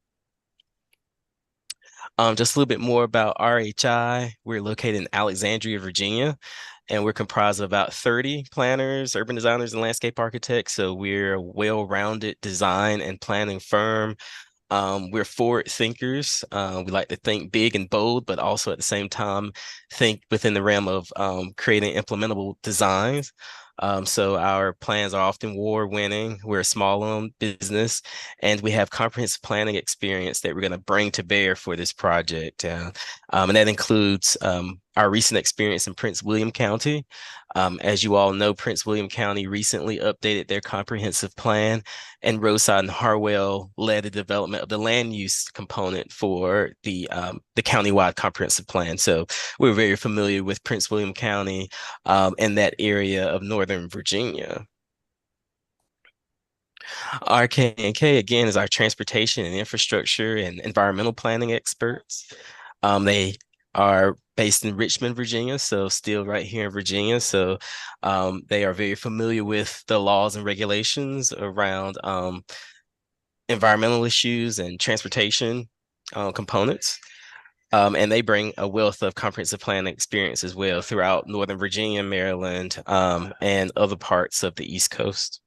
Just a little bit more about RHI. We're located in Alexandria, Virginia, and we're comprised of about 30 planners, urban designers, and landscape architects. So we're a well-rounded design and planning firm. We're forward thinkers. We like to think big and bold, but also at the same time, think within the realm of creating implementable designs. So our plans are often award-winning. We're a small-owned business, and we have comprehensive planning experience that we're going to bring to bear for this project. And that includes our recent experience in Prince William County. As you all know, Prince William County recently updated their comprehensive plan, and Roadside and Harwell led the development of the land use component for the countywide comprehensive plan. So we're very familiar with Prince William County and that area of Northern Virginia. RK&K, again, is our transportation and infrastructure and environmental planning experts. They are based in Richmond, Virginia, so still right here in Virginia. So they are very familiar with the laws and regulations around environmental issues and transportation components. And they bring a wealth of comprehensive planning experience as well throughout Northern Virginia, Maryland, and other parts of the East Coast.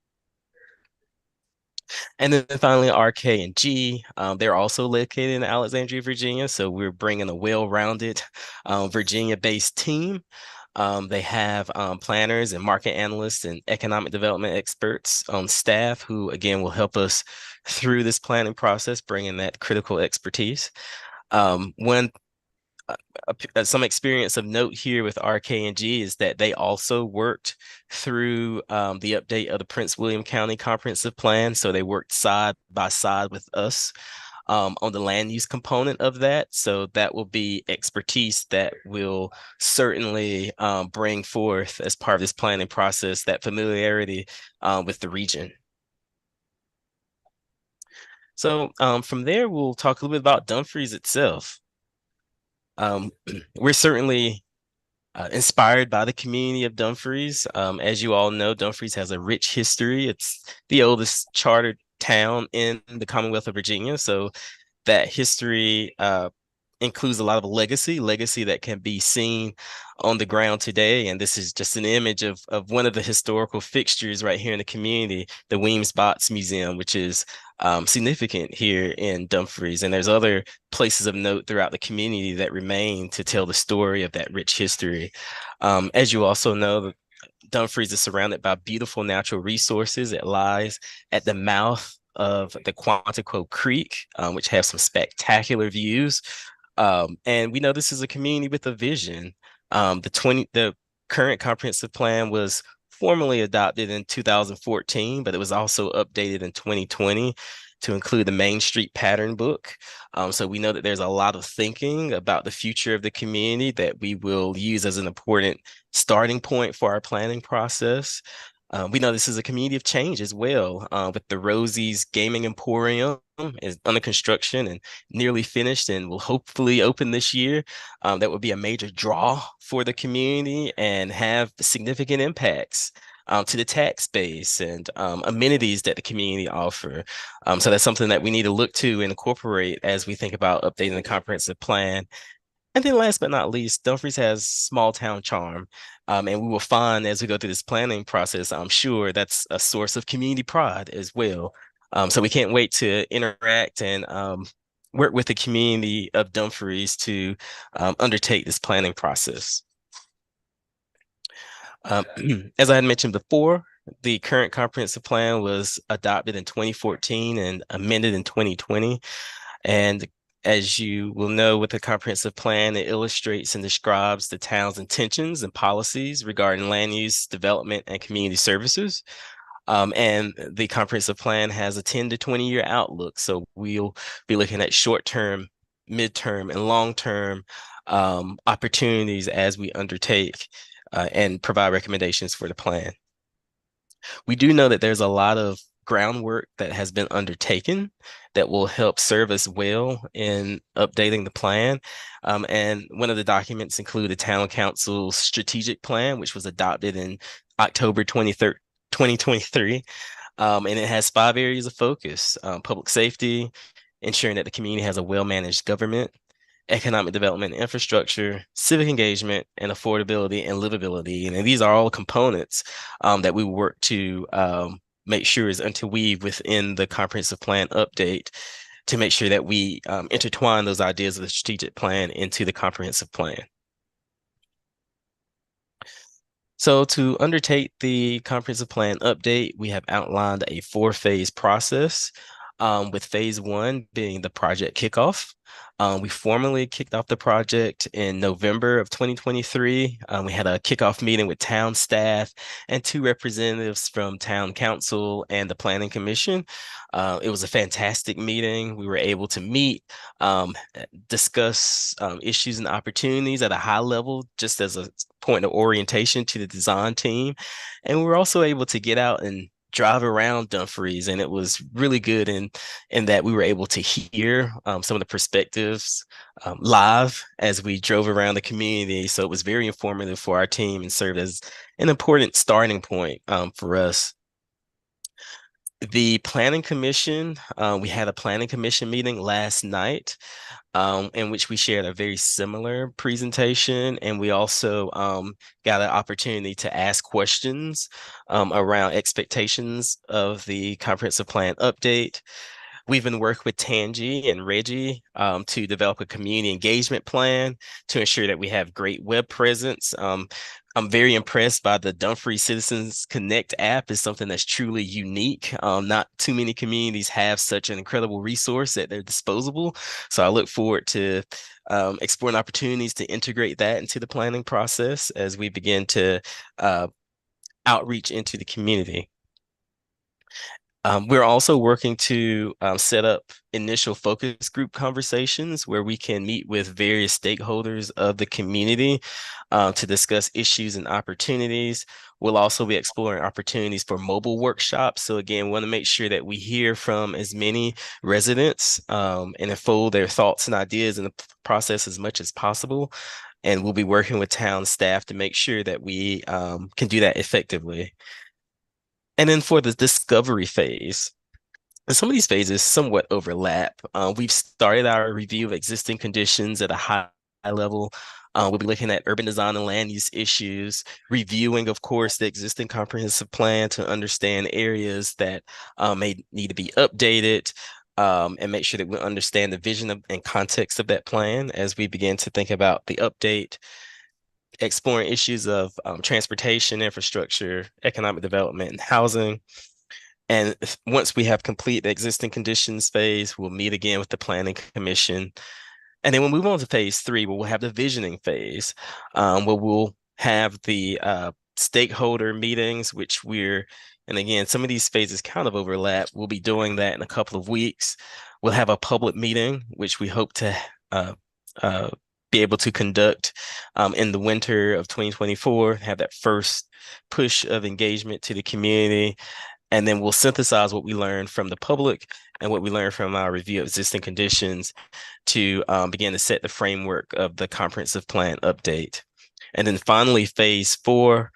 And then finally, RK and G, they're also located in Alexandria, Virginia. So we're bringing a well-rounded Virginia-based team. They have planners and market analysts and economic development experts on staff who, again, will help us through this planning process, bringing that critical expertise. Some experience of note here with RK&G is that they also worked through the update of the Prince William County Comprehensive Plan. So they worked side by side with us on the land use component of that. So that will be expertise that will certainly bring forth as part of this planning process, that familiarity with the region. So from there, we'll talk a little bit about Dumfries itself. We're certainly inspired by the community of Dumfries. As you all know, Dumfries has a rich history. It's the oldest chartered town in the Commonwealth of Virginia. So that history includes a lot of legacy that can be seen on the ground today. And this is just an image of one of the historical fixtures right here in the community, the Weems Botts Museum, which is significant here in Dumfries. And there's other places of note throughout the community that remain to tell the story of that rich history. As you also know, Dumfries is surrounded by beautiful natural resources. It lies at the mouth of the Quantico Creek, which has some spectacular views. And we know this is a community with a vision. The current comprehensive plan was formally adopted in 2014, but it was also updated in 2020 to include the Main Street Pattern Book. So we know that there's a lot of thinking about the future of the community that we will use as an important starting point for our planning process. We know this is a community of change as well, with the Rosie's Gaming Emporium is under construction and nearly finished and will hopefully open this year. That would be a major draw for the community and have significant impacts to the tax base and amenities that the community offer. So that's something that we need to look to and incorporate as we think about updating the comprehensive plan. And then last but not least, Dumfries has small town charm. And we will find as we go through this planning process, I'm sure that's a source of community pride as well. So we can't wait to interact and work with the community of Dumfries to undertake this planning process. As I had mentioned before, The current comprehensive plan was adopted in 2014 and amended in 2020. And as you will know, with the comprehensive plan, it illustrates and describes the town's intentions and policies regarding land use, development, and community services. And the comprehensive plan has a 10 to 20-year outlook. So we'll be looking at short-term, midterm, and long-term opportunities as we undertake and provide recommendations for the plan. We do know that there's a lot of groundwork that has been undertaken that will help serve us well in updating the plan. And one of the documents include the Town Council's strategic plan, which was adopted in October 2023. And it has 5 areas of focus: public safety, ensuring that the community has a well-managed government, economic development and infrastructure, civic engagement, and affordability and livability. And these are all components that we work to make sure is interweaved within the comprehensive plan update to make sure that we intertwine those ideas of the strategic plan into the comprehensive plan. So to undertake the comprehensive plan update, we have outlined a 4-phase process, with phase 1 being the project kickoff. We formally kicked off the project in November of 2023. We had a kickoff meeting with town staff and 2 representatives from town council and the planning commission. It was a fantastic meeting. We were able to meet, discuss issues and opportunities at a high level, just as a point of orientation to the design team. And we were also able to get out and drive around Dumfries, and it was really good in that we were able to hear some of the perspectives live as we drove around the community. So it was very informative for our team and served as an important starting point for us. The planning commission, we had a planning commission meeting last night in which we shared a very similar presentation, and we also got an opportunity to ask questions around expectations of the comprehensive plan update. We've been working with Tangi and Reggie to develop a community engagement plan to ensure that we have great web presence. I'm very impressed by the Dumfries Citizens Connect app. It's something that's truly unique. Not too many communities have such an incredible resource at their disposal. So I look forward to exploring opportunities to integrate that into the planning process as we begin to outreach into the community. We're also working to set up initial focus group conversations where we can meet with various stakeholders of the community to discuss issues and opportunities. We'll also be exploring opportunities for mobile workshops. So again, we want to make sure that we hear from as many residents and unfold their thoughts and ideas in the process as much as possible. And we'll be working with town staff to make sure that we can do that effectively. And then for the discovery phase, and some of these phases somewhat overlap. We've started our review of existing conditions at a high level. We'll be looking at urban design and land use issues, reviewing, of course, the existing comprehensive plan to understand areas that may need to be updated, and make sure that we understand the vision and context of that plan as we begin to think about the update. Exploring issues of transportation, infrastructure, economic development, and housing. And once we have complete the existing conditions phase, we'll meet again with the planning commission. And then we'll move on to phase 3, where we'll have the visioning phase, where we'll have the stakeholder meetings, and again, some of these phases kind of overlap. We'll be doing that in a couple of weeks. We'll have a public meeting, which we hope to be able to conduct in the winter of 2024, have that first push of engagement to the community. And then we'll synthesize what we learned from the public and what we learned from our review of existing conditions to begin to set the framework of the comprehensive plan update. And then finally, phase 4,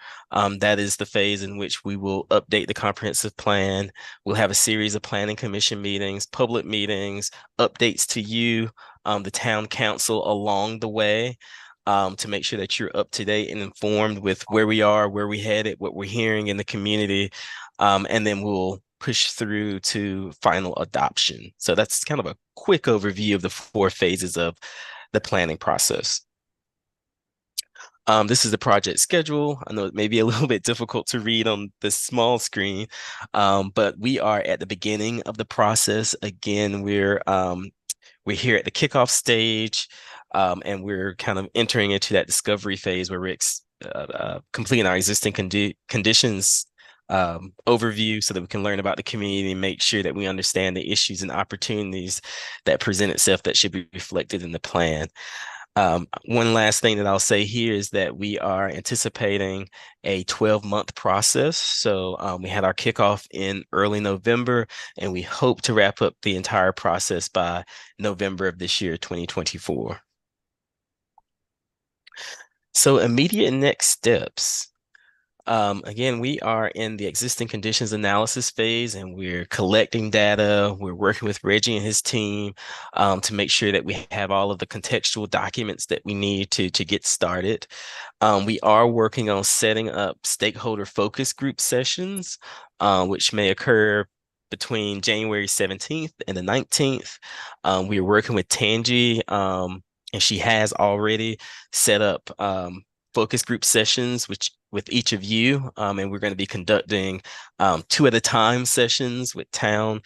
that is the phase in which we will update the comprehensive plan. We'll have a series of planning commission meetings, public meetings, updates to you, the town council along the way, to make sure that you're up to date and informed with where we are, where we're headed, what we're hearing in the community. And then we'll push through to final adoption. So that's kind of a quick overview of the 4 phases of the planning process. This is the project schedule. I know it may be a little bit difficult to read on the small screen, but we are at the beginning of the process. Again, we're here at the kickoff stage, and we're kind of entering into that discovery phase where we're completing our existing conditions overview so that we can learn about the community and make sure that we understand the issues and opportunities that present itself that should be reflected in the plan. One last thing that I'll say here is that we are anticipating a 12-month process. So we had our kickoff in early November, and we hope to wrap up the entire process by November of this year, 2024. So immediate next steps. Again, we are in the existing conditions analysis phase, and we're collecting data. We're working with Reggie and his team to make sure that we have all of the contextual documents that we need to get started. We are working on setting up stakeholder focus group sessions, which may occur between January 17th and the 19th. We are working with Tangi, and she has already set up focus group sessions with each of you, and we're going to be conducting 2 at a time sessions with town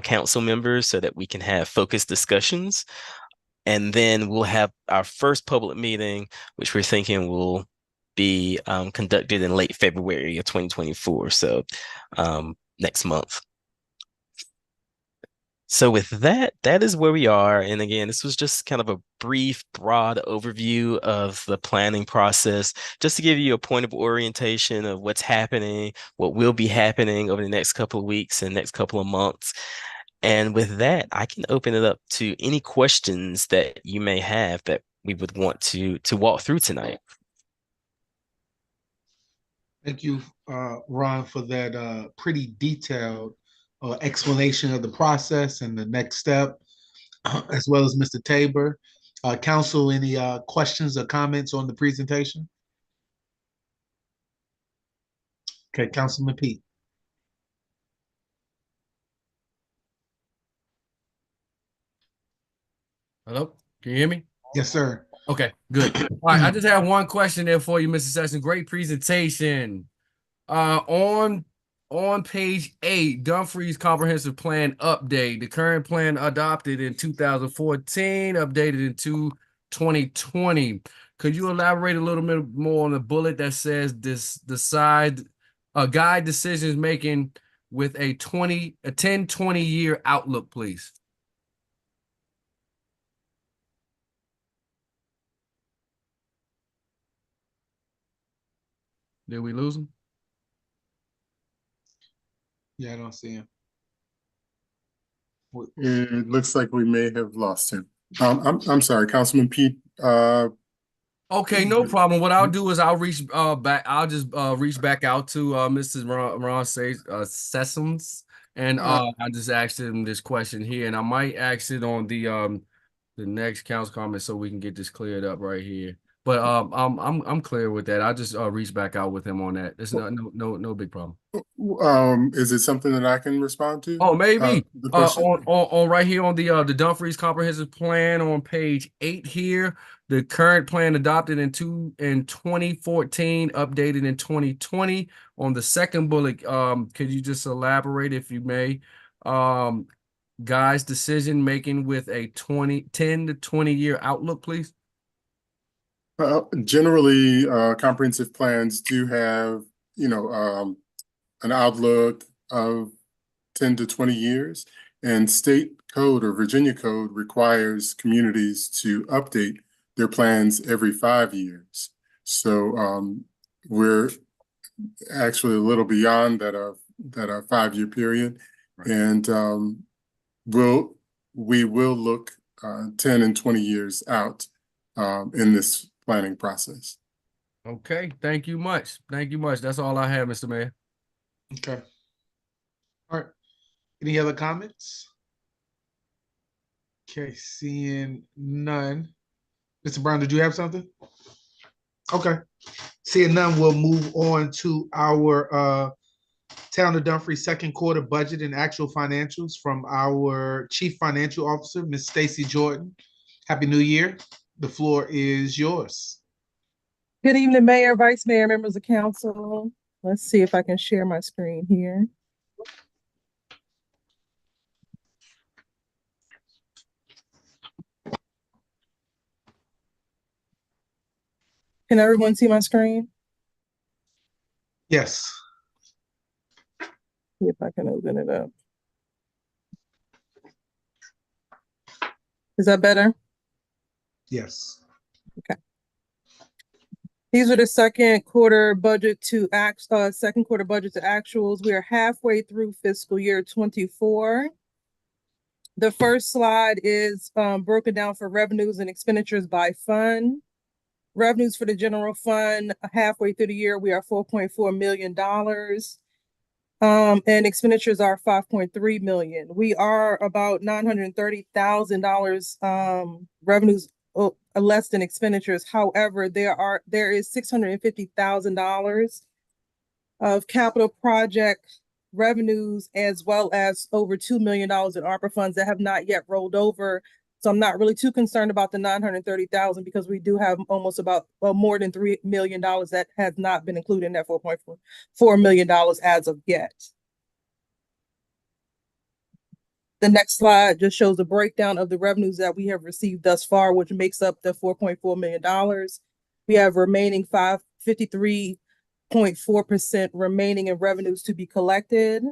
council members so that we can have focused discussions. And then we'll have our first public meeting, which we're thinking will be conducted in late February of 2024, so next month. So with that is where we are. And again, this was just kind of a brief, broad overview of the planning process, just to give you a point of orientation of what's happening, what will be happening over the next couple of weeks and next couple of months. And with that, I can open it up to any questions that you may have that we would want to walk through tonight. Thank you, Ron, for that pretty detailed explanation of the process and the next step, as well as Mr. Tabor. Council, any questions or comments on the presentation? Okay, Councilman Pete. Hello, can you hear me? Yes, sir. Okay, good. All right, I just have one question there for you, Mr. Sessions. Great presentation. On page 8, Dumfries Comprehensive Plan update. The current plan adopted in 2014, updated in 2020. Could you elaborate a little bit more on the bullet that says guide decisions making with a 10-20 year outlook, please? Did we lose him? Yeah, I don't see him. It looks like we may have lost him. I'm sorry, Councilman Pete. Okay, no problem. What I'll do is I'll reach back. I'll just reach back out to Mr. Ron Sessions, and I just asked him this question here, and I might ask it on the next council comment so we can get this cleared up right here. But I'm clear with that. I just reach back out with him on that. It's no big problem. Is it something that I can respond to? Oh, maybe. The question? On right here on the Dumfries Comprehensive Plan on page 8 here, the current plan adopted in 2014, updated in 2020. On the second bullet, could you just elaborate, if you may? Guys, decision making with a 10-20 year outlook, please. Generally, comprehensive plans do have, an outlook of 10 to 20 years, and state code or Virginia code requires communities to update their plans every 5 years. So we're actually a little beyond that 5-year period, right. And we will look 10 and 20 years out in this planning process. Okay, thank you much. Thank you much. That's all I have, Mr. Mayor. Okay. All right. Any other comments? Okay, seeing none. Mr. Brown, did you have something? Okay. Seeing none, we'll move on to our Town of Dumfries second quarter budget and actual financials from our Chief Financial Officer, Ms. Stacy Jordan. Happy New Year. The floor is yours. Good evening, Mayor, Vice Mayor, members of council. Let's see if I can share my screen here. Can everyone see my screen? Yes. See if I can open it up. Is that better? Yes. Okay. These are the second quarter budget to actuals. We are halfway through fiscal year 24. The first slide is broken down for revenues and expenditures by fund. Revenues for the general fund, halfway through the year, we are $4.4 million. And expenditures are 5.3 million. We are about $930,000 revenues less than expenditures. However, there is $650,000 of capital project revenues, as well as over $2 million in ARPA funds that have not yet rolled over. So I'm not really too concerned about the 930,000 because we do have almost about more than $3 million that has not been included in that $4.4 million as of yet. The next slide just shows a breakdown of the revenues that we have received thus far, which makes up the $4.4 million. We have remaining 53.4% remaining in revenues to be collected.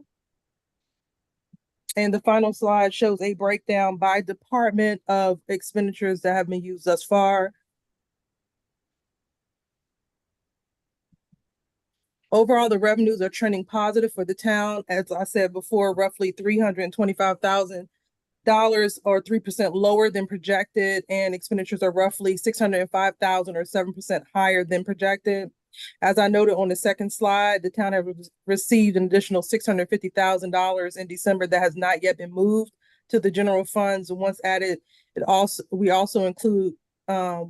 And the final slide shows a breakdown by department of expenditures that have been used thus far. Overall, the revenues are trending positive for the town. As I said before, roughly $325,000 or 3% lower than projected, and expenditures are roughly $605,000 or 7% higher than projected. As I noted on the second slide, the town has received an additional $650,000 in December that has not yet been moved to the general funds. Once added, we also include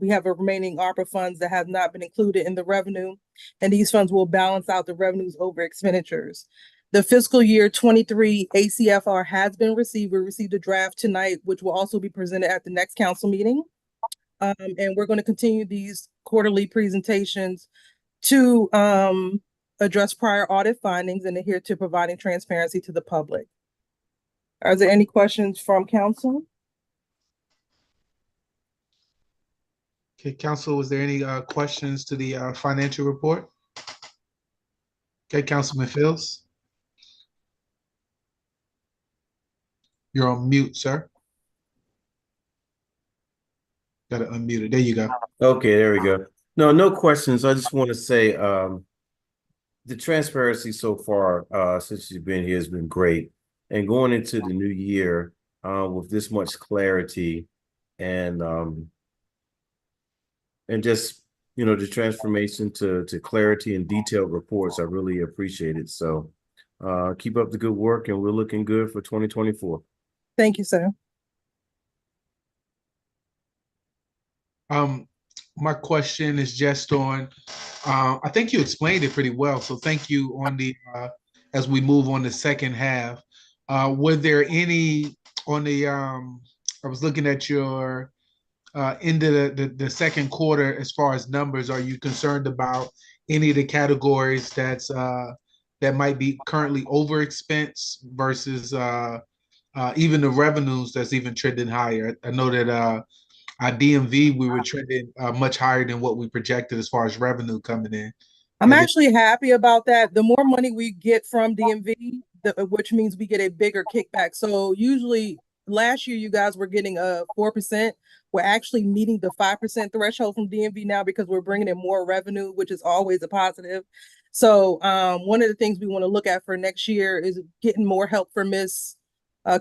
we have a remaining ARPA funds that have not been included in the revenue, and these funds will balance out the revenues over expenditures. The fiscal year 23 ACFR has been received. We received a draft tonight, which will also be presented at the next council meeting. And we're going to continue these quarterly presentations to address prior audit findings and adhere to providing transparency to the public. Are there any questions from council? Okay, council, was there any questions to the financial report? Okay, Councilman Fields. You're on mute, sir. Got to unmute it. There you go. Okay, there we go. No questions. I just want to say the transparency so far since you've been here has been great. And going into the new year with this much clarity and just, you know, the transformation to clarity and detailed reports, I really appreciate it. So keep up the good work, and we're looking good for 2024. Thank you, sir. My question is just on, I think you explained it pretty well. So thank you on the, as we move on the second half. Were there any on the, I was looking at your into the second quarter as far as numbers, are you concerned about any of the categories that's that might be currently over expense versus even the revenues that's even trending higher? I know that our DMV, we were trending much higher than what we projected as far as revenue coming in. I'm actually happy about that. The more money we get from DMV, which means we get a bigger kickback. So usually last year, you guys were getting 4%. We're actually meeting the 5% threshold from DMV now because we're bringing in more revenue, which is always a positive. So one of the things we want to look at for next year is getting more help for Miss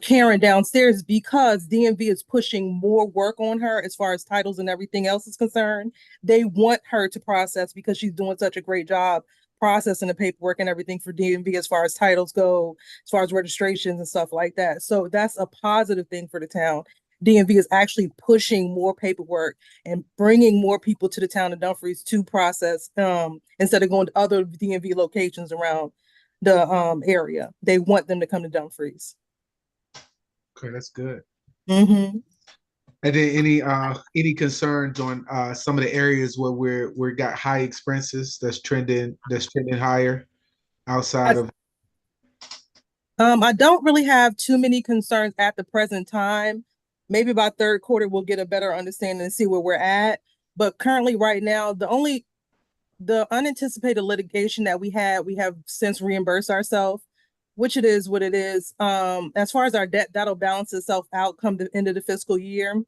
Karen downstairs, because DMV is pushing more work on her as far as titles and everything else is concerned. They want her to process because she's doing such a great job processing the paperwork and everything for DMV as far as titles go, as far as registrations and stuff like that. So that's a positive thing for the town. DMV is actually pushing more paperwork and bringing more people to the town of Dumfries to process instead of going to other DMV locations around the area. They want them to come to Dumfries. Okay, that's good. Mm-hmm. And then any concerns on some of the areas where we're got high expenses that's trending higher outside of. I don't really have too many concerns at the present time. Maybe by third quarter, we'll get a better understanding and see where we're at. But currently, right now, the unanticipated litigation that we have since reimbursed ourselves, which it is what it is. As far as our debt, that'll balance itself out come the end of the fiscal year.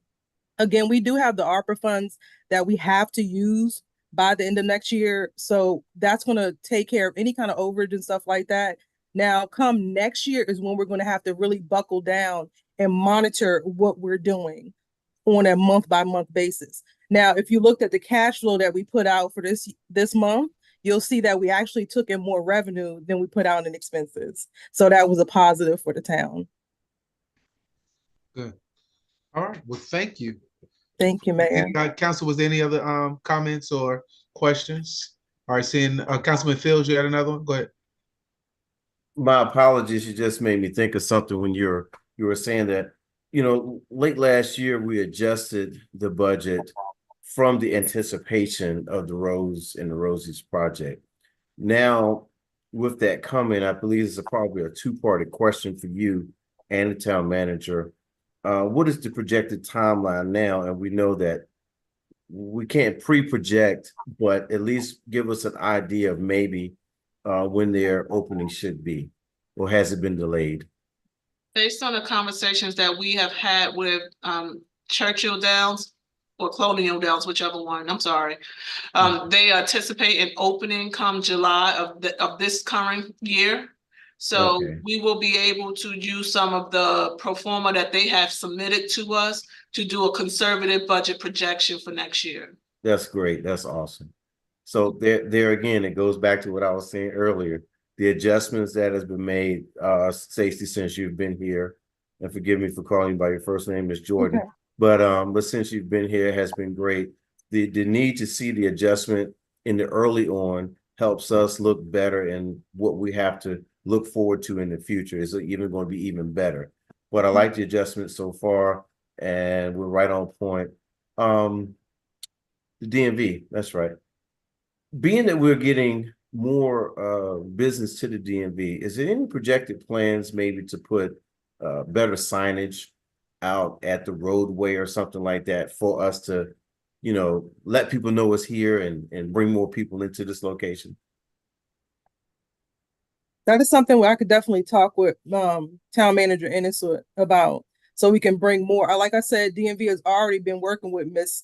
Again, we do have the ARPA funds that we have to use by the end of next year. So that's going to take care of any kind of overage and stuff like that. Now, come next year is when we're going to have to really buckle down and monitor what we're doing on a month-by-month basis. Now, if you looked at the cash flow that we put out for this month, you'll see that we actually took in more revenue than we put out in expenses. So that was a positive for the town. Good. All right. Well, thank you. Thank you, Mayor. Council, was there any other comments or questions? All right, seeing Councilman Fields, you had another one? Go ahead. My apologies. You just made me think of something when you were saying that, late last year we adjusted the budget from the anticipation of the Rose and the Rosies project. Now, with that coming, I believe it's probably a two-parted question for you and the town manager. What is the projected timeline now? And we know that we can't pre-project, but at least give us an idea of maybe when their opening should be, or has it been delayed? Based on the conversations that we have had with Churchill Downs or Colonial Downs, whichever one, I'm sorry. They anticipate an opening come July of this current year. So we will be able to use some of the pro forma that they have submitted to us to do a conservative budget projection for next year. That's great. That's awesome. So there again, it goes back to what I was saying earlier. The adjustments that has been made, Stacey, since you've been here, and forgive me for calling you by your first name, Ms. Jordan. Okay. But since you've been here, has been great. The need to see the adjustment in the early on helps us look better, and what we have to look forward to in the future is even going to be even better. But I like the adjustment so far, and we're right on point. The DMV, that's right. Being that we're getting more business to the DMV, is there any projected plans maybe to put better signage out at the roadway or something like that for us to, let people know it's here and bring more people into this location? That is something where I could definitely talk with town manager Ennis about, so we can bring more. Like I said, DMV has already been working with Miss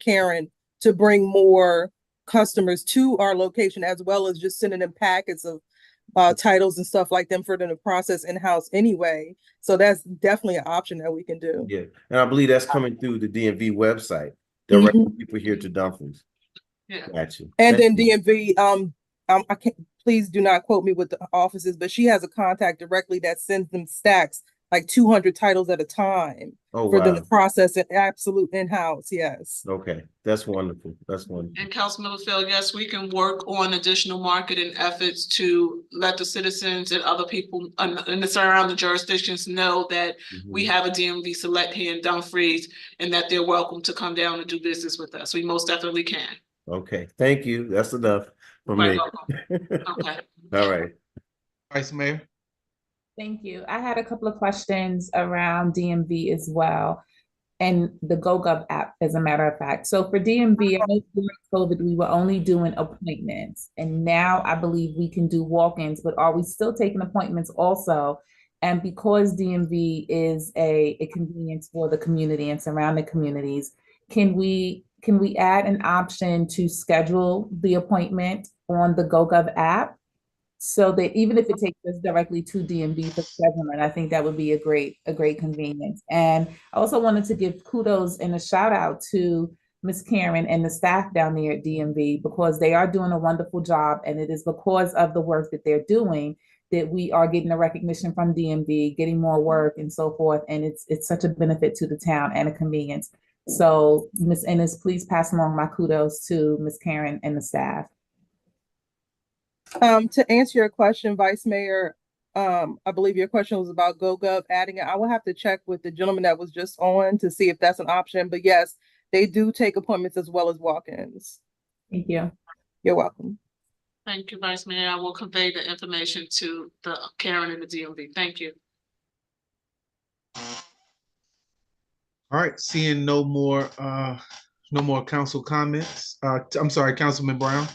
Karen to bring more customers to our location, as well as just sending them packets of titles and stuff like them for them to process in-house anyway. So that's definitely an option that we can do. Yeah, and I believe that's coming through the DMV website, directing people here to Dumfries. Yeah. Gotcha. And then DMV, I can't, please do not quote me with the offices, but she has a contact directly that sends them stacks, like 200 titles at a time for them to process it absolute in-house. Yes. Okay, that's wonderful. That's wonderful. And Councilman Littlefield, yes, we can work on additional marketing efforts to let the citizens and other people in the surrounding jurisdictions know that we have a DMV Select here in Dumfries and that they're welcome to come down and do business with us. We most definitely can. Okay, thank you. That's enough for me. Okay. All right. Vice Mayor. Thank you. I had a couple of questions around DMV as well, and the GoGov app, as a matter of fact. So for DMV, I know during COVID, we were only doing appointments, and now I believe we can do walk-ins, but are we still taking appointments also? And because DMV is a convenience for the community and surrounding communities, can we add an option to schedule the appointment on the GoGov app, so that even if it takes us directly to DMV for scheduling, I think that would be a great convenience. And I also wanted to give kudos and a shout out to Ms. Karen and the staff down there at DMV, because they are doing a wonderful job, and it is because of the work that they're doing that we are getting the recognition from DMV, getting more work and so forth. And it's such a benefit to the town and a convenience. So Ms. Ennis, please pass along my kudos to Ms. Karen and the staff. To answer your question, Vice Mayor, I believe your question was about GoGov adding it. I will have to check with the gentleman that was just on to see if that's an option, but yes, they do take appointments as well as walk-ins. Thank you. You're welcome. Thank you, Vice Mayor. I will convey the information to the Karen and the DMV. Thank you. All right, seeing no more council comments. I'm sorry, Councilman Brown.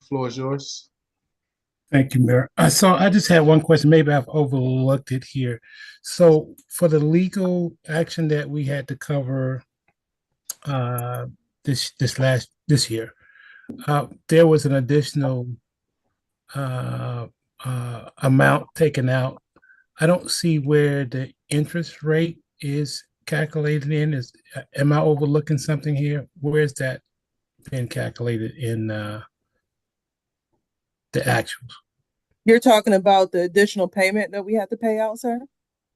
Floor is yours. Thank you, Mayor. So I just had one question. Maybe I've overlooked it here. So for the legal action that we had to cover this year, there was an additional amount taken out. I don't see where the interest rate is calculated in. Am I overlooking something here? Where is that being calculated in the actuals? You're talking about the additional payment that we have to pay out, sir?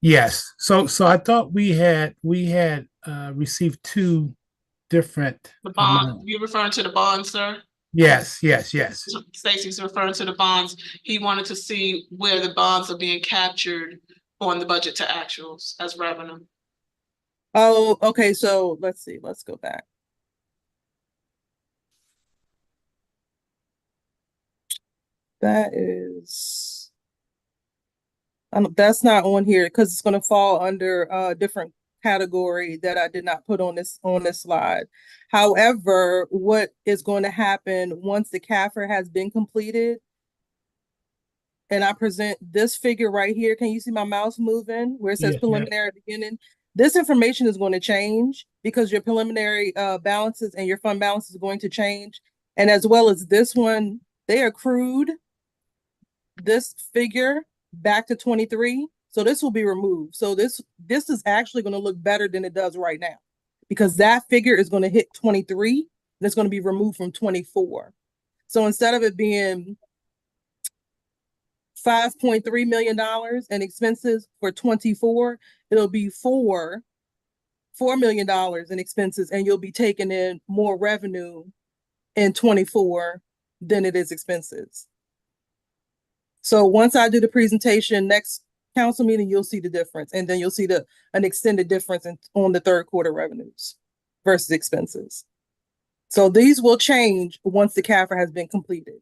Yes. So I thought we had received two different The bond, amounts. you're referring to the bond, sir? Yes. Stacy's referring to the bonds. He wanted to see where the bonds are being captured on the budget to actuals as revenue. Oh, okay, so let's see, let's go back. That is, that's not on here because it's going to fall under a different category that I did not put on this slide. However, what is going to happen once the CAFR has been completed, and I present this figure right here. Can you see my mouse moving where it says preliminary beginning? This information is going to change because your preliminary balances and your fund balance is going to change. And as well as this one, they accrued this figure back to 23. So this will be removed. So this is actually going to look better than it does right now because that figure is going to hit 23 and it's going to be removed from 24. So instead of it being $5.3 million in expenses for 24, it'll be $4 million in expenses, and you'll be taking in more revenue in 24 than it is expenses. So once I do the presentation next council meeting, you'll see the difference, and then you'll see an extended difference on the third quarter revenues versus expenses. So these will change once the CAFR has been completed.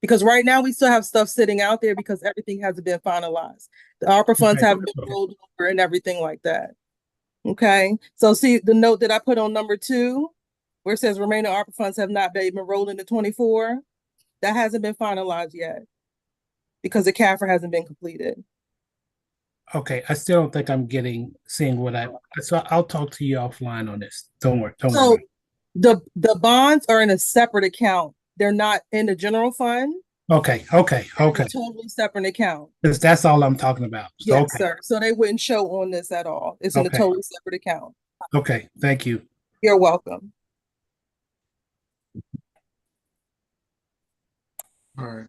Because right now we still have stuff sitting out there because everything hasn't been finalized. The ARPA funds haven't been rolled over and everything like that. Okay, so see the note that I put on number 2, where it says remaining ARPA funds have not been rolled into 24. That hasn't been finalized yet because the CAFR hasn't been completed. Okay, I still don't think I'm seeing what so I'll talk to you offline on this. Don't worry. So the bonds are in a separate account. They're not in the general fund. Okay. Totally separate account. Because that's all I'm talking about. So, Yes, sir. So they wouldn't show on this at all. It's in a totally separate account. Okay, thank you. You're welcome. All right.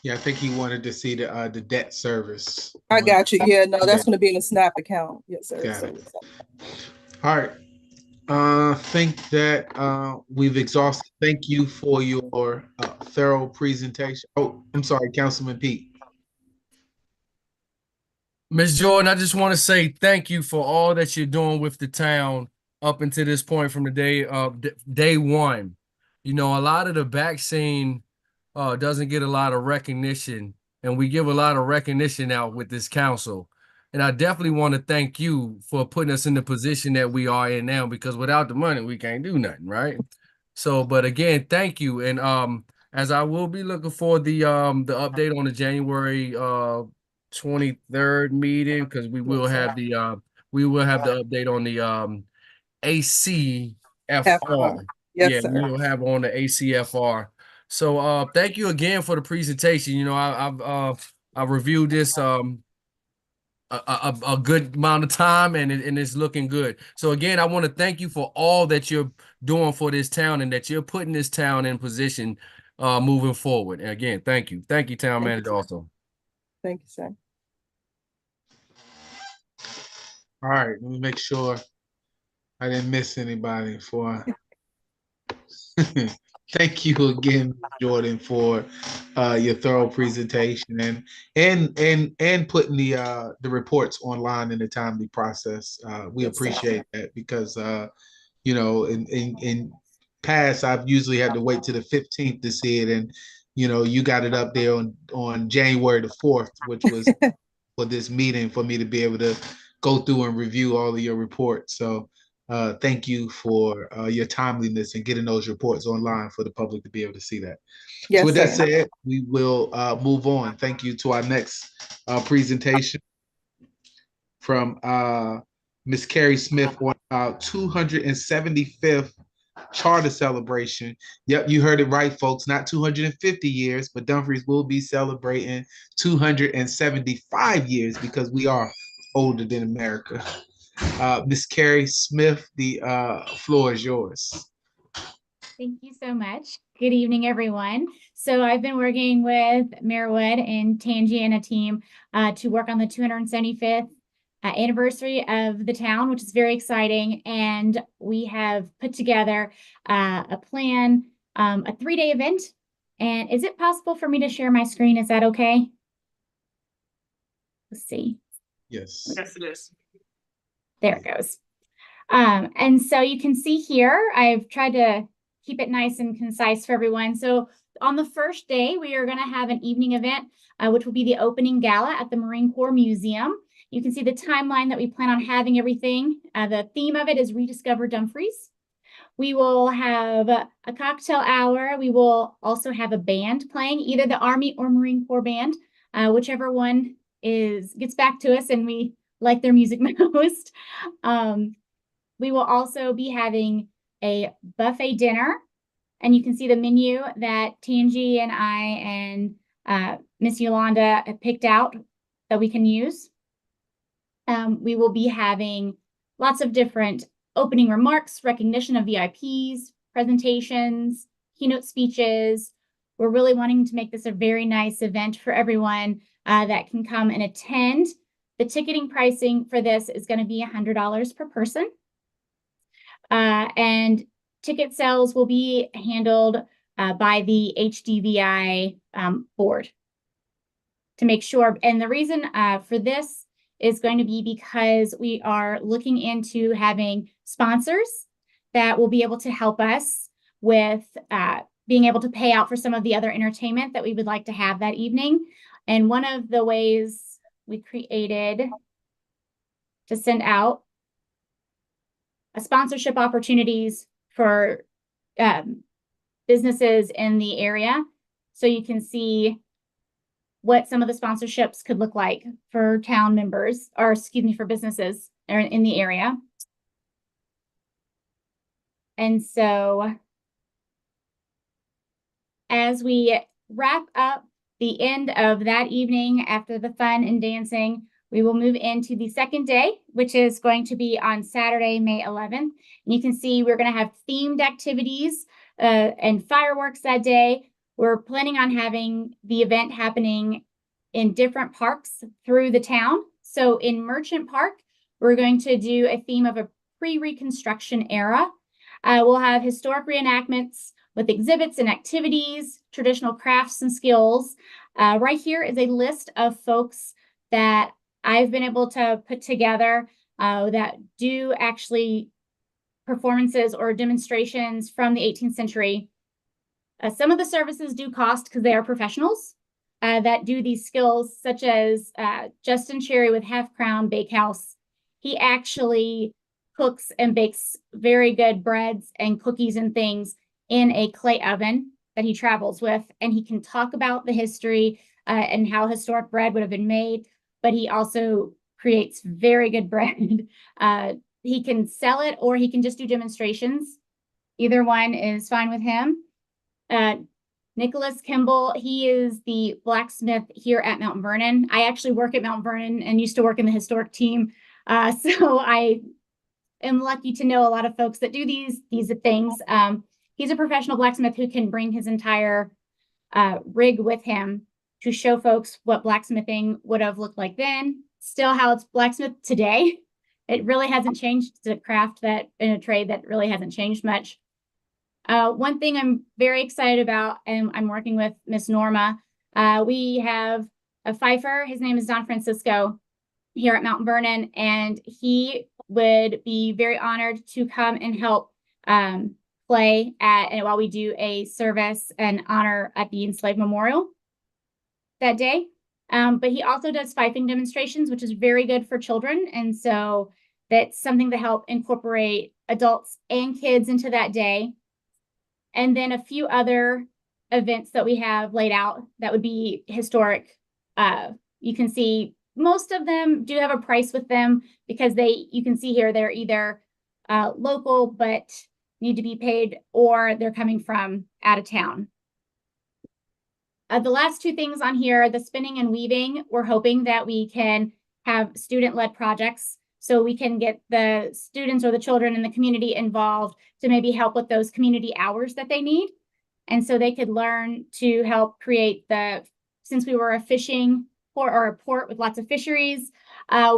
Yeah, I think he wanted to see the debt service. I got you. Yeah, no, that's going to be in a SNAP account. Yes, sir. Got it. All right. I think that we've exhausted. Thank you for your thorough presentation. Oh, I'm sorry, Councilman Pete. Ms. Jordan, I just want to say thank you for all that you're doing with the town up until this point from the day one. You know, a lot of the back scene doesn't get a lot of recognition, and we give a lot of recognition out with this council. And I definitely want to thank you for putting us in the position that we are in now, because without the money, we can't do nothing, right? So, but again, thank you. And as I will be looking for the update on the January 23rd meeting, because we will have the update on the ACFR. Yes, sir. We will have on the ACFR. So thank you again for the presentation. You know, I've reviewed this a good amount of time, and it's looking good. So again, I want to thank you for all that you're doing for this town and that you're putting this town in position moving forward. And again, thank you, town manager. Also, thank you, sir. All right, let me make sure I didn't miss anybody for Thank you again, Jordan, for your thorough presentation and putting the reports online in a timely process. We Yes, sir. appreciate that because you know, in past I've usually had to wait to the 15th to see it, and you know, you got it up there on January the 4th, which was for this meeting for me to be able to go through and review all of your reports. So thank you for your timeliness and getting those reports online for the public to be able to see that. Yes, So with that sir. said, we will move on. Thank you to our next presentation from Ms. Carrie Smith on our 275th charter celebration. Yep, you heard it right, folks. Not 250 years, but Dumfries will be celebrating 275 years because we are older than America. Ms. Carrie Smith, the floor is yours. Thank you so much. Good evening, everyone. So I've been working with Mayor Wood and Tangi and a team to work on the 275th anniversary of the town, which is very exciting. And we have put together a plan, a 3-day event. And is it possible for me to share my screen? Is that okay? Let's see. Yes. Yes, it is. There it goes. And so you can see here, I've tried to keep it nice and concise for everyone. So on the first day, we are going to have an evening event, which will be the opening gala at the Marine Corps Museum. You can see the timeline that we plan on having everything. The theme of it is Rediscover Dumfries. We will have a cocktail hour. We will also have a band playing, either the Army or Marine Corps band, whichever one gets back to us and we like their music most. We will also be having a buffet dinner, and you can see the menu that Tangi and I and Miss Yolanda have picked out that we can use. We will be having lots of different opening remarks, recognition of VIPs, presentations, keynote speeches. We're really wanting to make this a very nice event for everyone that can come and attend. The ticketing pricing for this is going to be $100 per person. And ticket sales will be handled by the HDVI board to make sure. And the reason for this is going to be because we are looking into having sponsors that will be able to help us with being able to pay out for some of the other entertainment that we would like to have that evening. And one of the ways we created to send out sponsorship opportunities for businesses in the area. So you can see what some of the sponsorships could look like for town members, or excuse me, for businesses in the area. And so as we wrap up the end of that evening after the fun and dancing, we will move into the second day, which is going to be on Saturday, May 11th. And you can see we're going to have themed activities and fireworks that day. We're planning on having the event happening in different parks through the town. So in Merchant Park, we're going to do a theme of a pre-Reconstruction era. We'll have historic reenactments with exhibits and activities, traditional crafts and skills. Right here is a list of folks that I've been able to put together that do actually performances or demonstrations from the 18th century. Some of the services do cost because they are professionals that do these skills, such as Justin Cherry with Half Crown Bakehouse. He actually cooks and bakes very good breads and cookies and things in a clay oven that he travels with. And he can talk about the history and how historic bread would have been made, but he also creates very good bread. He can sell it or he can just do demonstrations. Either one is fine with him. Nicholas Kimball, he is the blacksmith here at Mount Vernon. I actually work at Mount Vernon and used to work in the historic team. So I am lucky to know a lot of folks that do these things. He's a professional blacksmith who can bring his entire rig with him to show folks what blacksmithing would have looked like then, still how it's blacksmith today. It really hasn't changed. It's a craft that in a trade that really hasn't changed much. One thing I'm very excited about, and I'm working with Miss Norma, we have a Pfeiffer. His name is Don Francisco here at Mount Vernon, and he would be very honored to come and help play and while we do a service and honor at the Enslaved Memorial that day. But he also does fifing demonstrations, which is very good for children. And so that's something to help incorporate adults and kids into that day. And then a few other events that we have laid out that would be historic. You can see most of them do have a price with them because you can see here, they're either local but need to be paid, or they're coming from out of town. The last two things on here, the spinning and weaving, we're hoping that we can have student-led projects so we can get the students or the children in the community involved to maybe help with those community hours that they need. And so they could learn to help create since we were a fishing port or a port with lots of fisheries,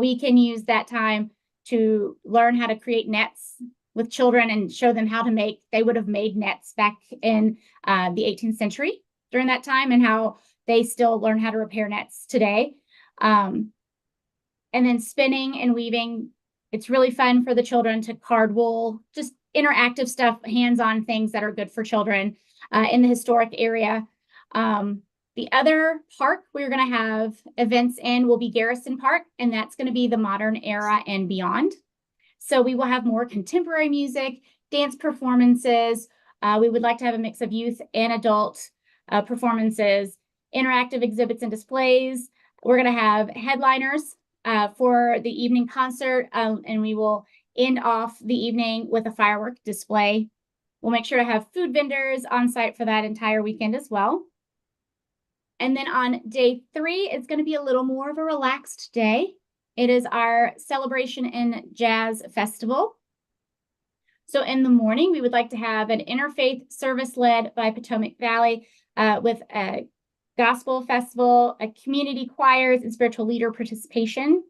we can use that time to learn how to create nets with children and show them how to they would have made nets back in the 18th century during that time, and how they still learn how to repair nets today. And then spinning and weaving, it's really fun for the children to card wool, just interactive stuff, hands-on things that are good for children in the historic area. The other park we're going to have events in will be Garrison Park, and that's going to be the modern era and beyond. So we will have more contemporary music, dance performances. We would like to have a mix of youth and adult performances, interactive exhibits and displays. We're going to have headliners for the evening concert, and we will end off the evening with a firework display. We'll make sure to have food vendors on site for that entire weekend as well. And then on day 3, it's going to be a little more of a relaxed day. It is our Celebration and Jazz Festival. So in the morning, we would like to have an interfaith service led by Potomac Valley with a gospel festival, a community choirs, and spiritual leader participation.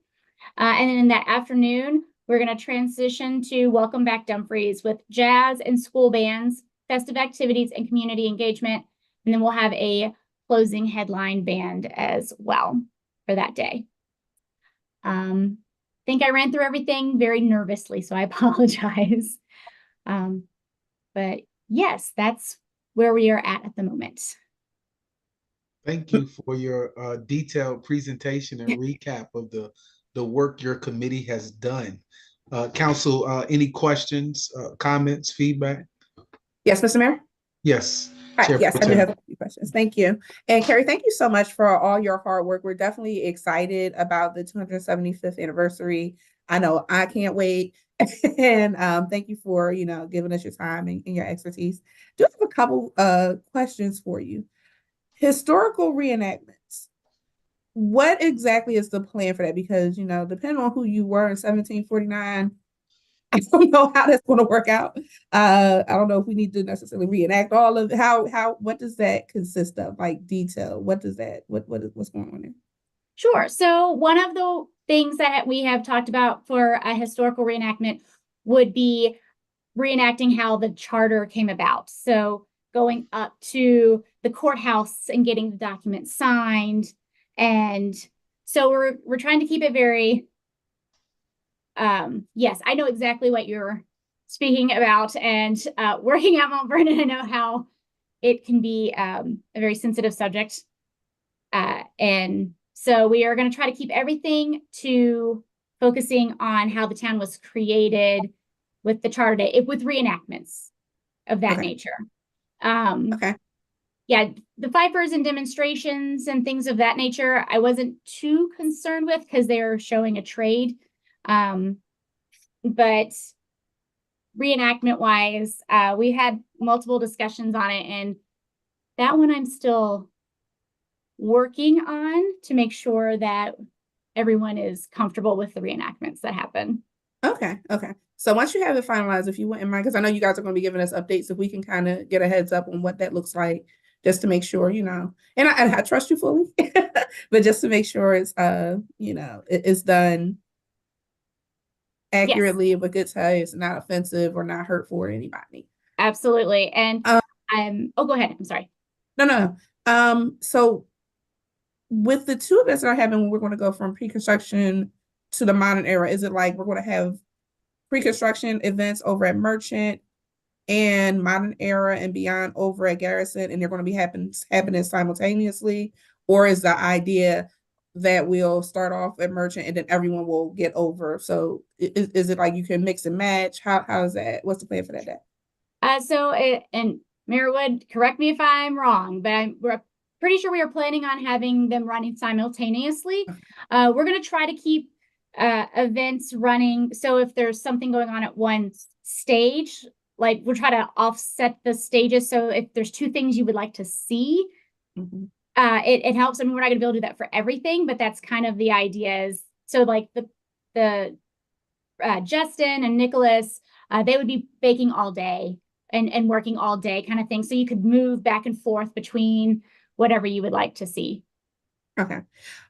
And then in that afternoon, we're going to transition to Welcome Back Dumfries with jazz and school bands, festive activities, and community engagement. And then we'll have a closing headline band as well for that day. I think I ran through everything very nervously, so I apologize. But yes, that's where we are at the moment. Thank you for your detailed presentation and recap of the work your committee has done. Council, any questions, comments, feedback? Yes, Mr. Mayor? Yes. Hi, yes, I do have a few questions. Thank you. And Carrie, thank you so much for all your hard work. We're definitely excited about the 275th anniversary. I know I can't wait. And thank you for, giving us your time and your expertise. Do have a couple questions for you. Historical reenactments. What exactly is the plan for that? Because, depending on who you were in 1749, I don't know how that's going to work out. I don't know if we need to necessarily reenact all of what does that consist of? Like detail. What's going on there? Sure. So one of the things that we have talked about for a historical reenactment would be reenacting how the charter came about. So going up to the courthouse and getting the document signed. And so we're trying to keep it very yes, I know exactly what you're speaking about, and working at Mount Vernon, I know how it can be a very sensitive subject. And so we are going to try to keep everything to focusing on how the town was created with the charter day, with reenactments of that nature. Okay. Yeah, the Pfeiffers and demonstrations and things of that nature, I wasn't too concerned with because they're showing a trade. But reenactment wise, we had multiple discussions on it, and that one I'm still working on to make sure that everyone is comfortable with the reenactments that happen. Okay. So once you have it finalized, if you wouldn't mind, because I know you guys are going to be giving us updates, if we can kind of get a heads up on what that looks like, just to make sure, and I trust you fully, but just to make sure it's, it's done accurately, but good taste, not offensive or not hurtful to anybody. Absolutely. And oh, go ahead. I'm sorry. No. So with the two events that are happening, we're going to go from pre-construction to the modern era. Is it like we're going to have pre-construction events over at Merchant and modern era and beyond over at Garrison, and they're going to be happening simultaneously? Or is the idea that we'll start off at Merchant and then everyone will get over? So is it like you can mix and match? How is that? What's the plan for that day? And Mayor Wood, correct me if I'm wrong, but we're pretty sure we are planning on having them running simultaneously. We're going to try to keep events running. So if there's something going on at one stage, like we'll try to offset the stages. So if there's two things you would like to see, it helps. I mean, we're not going to be able to do that for everything, but that's kind of the idea. Is so like the Justin and Nicholas, they would be baking all day and working all day kind of thing. So you could move back and forth between whatever you would like to see. Okay.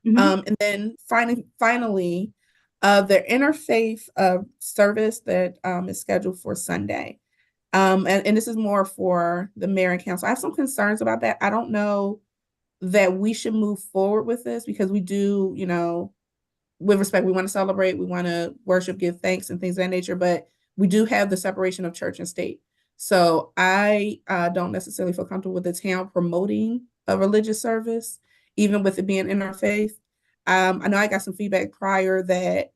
And then finally, the interfaith service that is scheduled for Sunday. And this is more for the mayor and council. I have some concerns about that. I don't know that we should move forward with this because we do, with respect, we want to celebrate, we want to worship, give thanks and things of that nature, but we do have the separation of church and state. So I don't necessarily feel comfortable with the town promoting a religious service, even with it being interfaith. I know I got some feedback prior that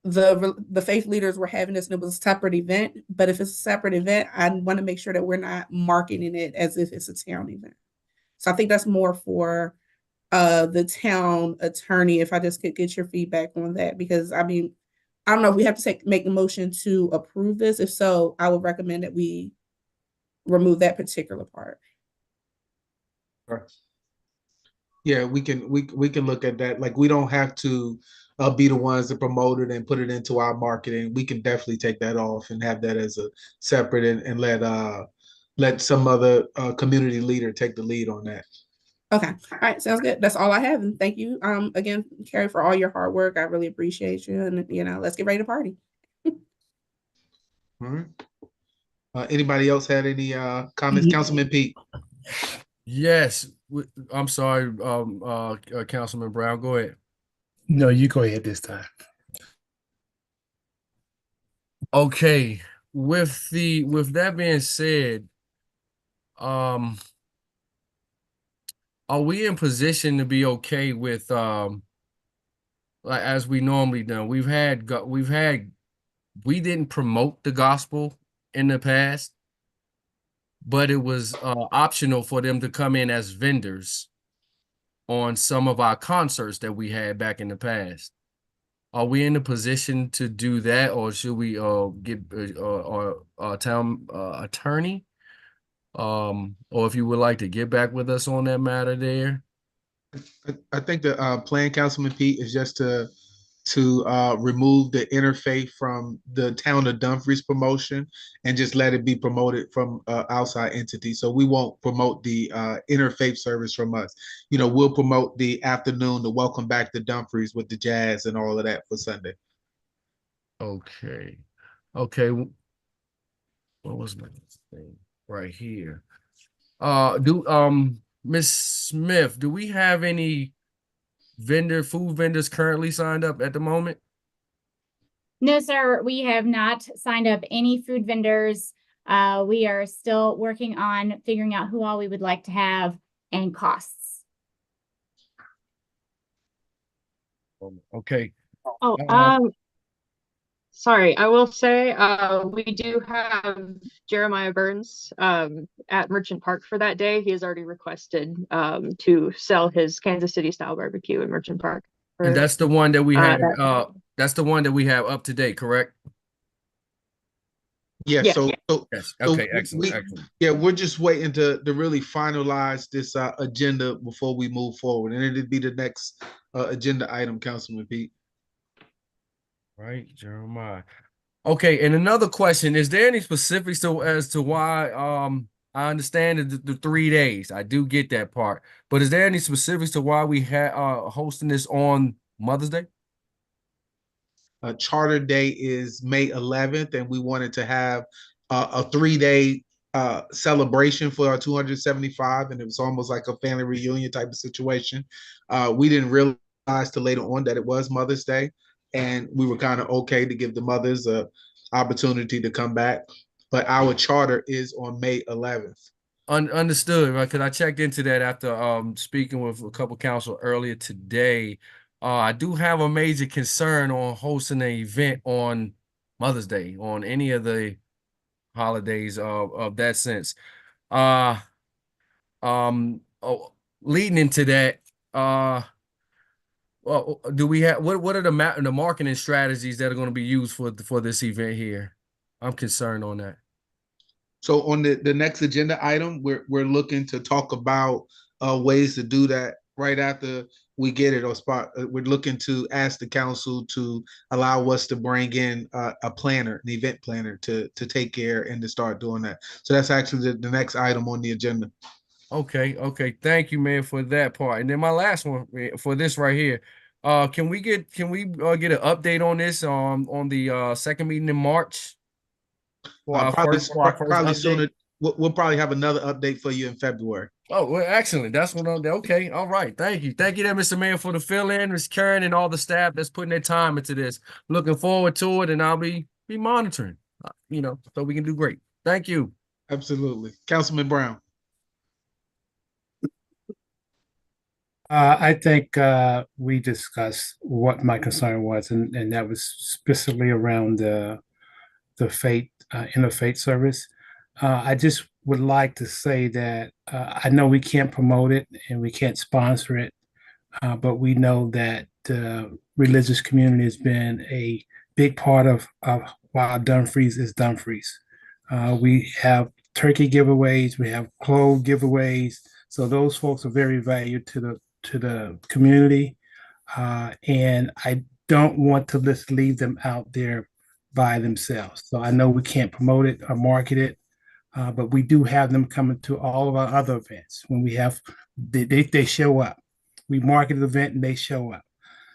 the faith leaders were having this and it was a separate event, but if it's a separate event, I want to make sure that we're not marketing it as if it's a town event. So I think that's more for the town attorney, if I just could get your feedback on that, because I mean, I don't know if we have to make a motion to approve this. If so, I would recommend that we remove that particular part. Yeah, we can look at that. Like, we don't have to be the ones that promote it and put it into our marketing. We can definitely take that off and have that as a separate and let some other community leader take the lead on that. Okay. All right. Sounds good. That's all I have. And thank you again, Carrie, for all your hard work. I really appreciate you. And let's get ready to party. All right. Anybody else had any comments? Councilman Pete. Yes. I'm sorry, Councilman Brown, go ahead. No, you go ahead this time. Okay. With that being said, are we in position to be okay with like as we normally do? We didn't promote the gospel in the past, but it was optional for them to come in as vendors on some of our concerts that we had back in the past. Are we in a position to do that, or should we get our town attorney? Or if you would like to get back with us on that matter there. I think the plan, Councilman Pete, is just to remove the interfaith from the town of Dumfries promotion and just let it be promoted from outside entities. So we won't promote the interfaith service from us. We'll promote the afternoon, the welcome back to Dumfries with the jazz and all of that for Sunday. Okay. What was my thing right here? Ms. Smith, do we have any food vendors currently signed up at the moment? No, sir, we have not signed up any food vendors. We are still working on figuring out who all we would like to have and costs. Okay. Sorry, I will say we do have Jeremiah Burns at Merchant Park for that day. He has already requested to sell his Kansas City style barbecue in Merchant Park. And that's the one that we have. That's the one that we have up to date, correct? Yeah. Yes. So yes. Okay. Excellent. Yeah, we're just waiting to really finalize this agenda before we move forward, and it'd be the next agenda item, Councilman Pete. Right, Jeremiah. Okay, and another question: is there any specifics as to why? I understand the 3 days. I do get that part, but is there any specifics to why we hosting this on Mother's Day? Charter Day is May 11th, and we wanted to have a 3-day celebration for our 275, and it was almost like a family reunion type of situation. We didn't realize till later on that it was Mother's Day, and we were kind of okay to give the mothers a opportunity to come back. But our charter is on May 11th. Understood, right? Because I checked into that after speaking with a couple council earlier today. I do have a major concern on hosting an event on Mother's Day, on any of the holidays of that sense. Leading into that, well, do we have what are the marketing strategies that are going to be used for this event here? I'm concerned on that. So on the next agenda item, we're looking to talk about ways to do that right after we get it or spot. We're looking to ask the council to allow us to bring in a planner, an event planner to take care and to start doing that. So that's actually the next item on the agenda. Okay. Thank you, man, for that part. And then my last one for this right here. Can we get an update on this on the second meeting in March? Probably sooner. We'll probably have another update for you in February. Oh, well, excellent. That's what I'm okay. All right. Thank you. Thank you there, Mr. Mayor, for the fill-in, Ms. Karen, and all the staff that's putting their time into this. Looking forward to it, and I'll be monitoring, so we can do great. Thank you. Absolutely. Councilman Brown. I think we discussed what my concern was, and that was specifically around the faith, interfaith service. I just would like to say that I know we can't promote it and we can't sponsor it, but we know that the religious community has been a big part of why Dumfries is Dumfries. We have turkey giveaways, we have clothes giveaways, so those folks are very valued to the community, and I don't want to just leave them out there by themselves. So I know we can't promote it or market it, but we do have them coming to all of our other events. When we have, they show up. We market an event and they show up.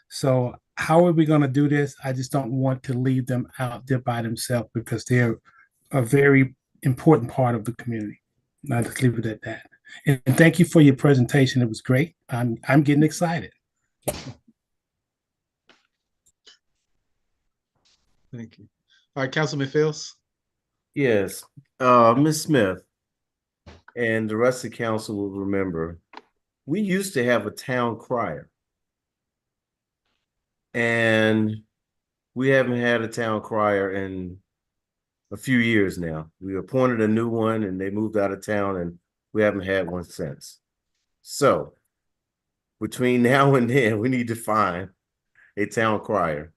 So how are we going to do this? I just don't want to leave them out there by themselves because they're a very important part of the community. I'll just leave it at that. And thank you for your presentation. It was great. I'm getting excited. Thank you. All right, Councilman Fields. Yes, Ms. Smith and the rest of the council will remember, we used to have a town crier. And we haven't had a town crier in a few years now. We appointed a new one and they moved out of town and we haven't had one since. So between now and then, we need to find a town crier.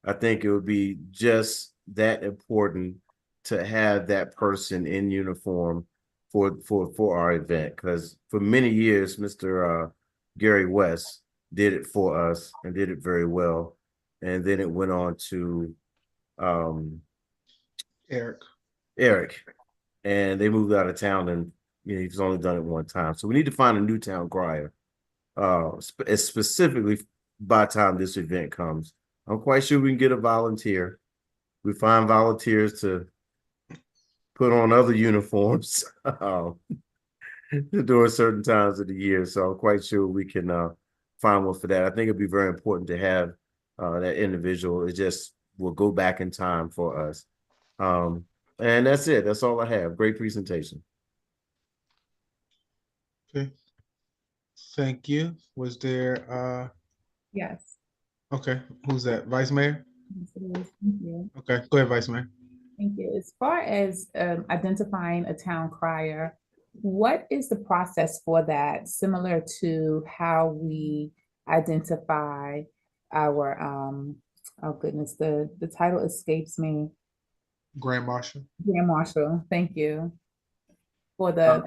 I think it would be just that important to have that person in uniform for our event, because for many years, Mr. Gary West did it for us and did it very well. And then it went on to Eric, and they moved out of town, and he's only done it one time. So we need to find a new town crier, specifically by the time this event comes. I'm quite sure we can get a volunteer. We find volunteers to put on other uniforms during certain times of the year. So I'm quite sure we can find one for that. I think it'd be very important to have that individual. It just will go back in time for us. And that's it. That's all I have. Great presentation. Okay. Thank you. Was there Yes. Okay, who's that? Vice Mayor? Yes, it is. Thank you. Okay, go ahead, Vice Mayor. Thank you. As far as identifying a town crier, what is the process for that? Similar to how we identify our oh goodness, the title escapes me. Grand Marshal. Grand Marshal, thank you. For the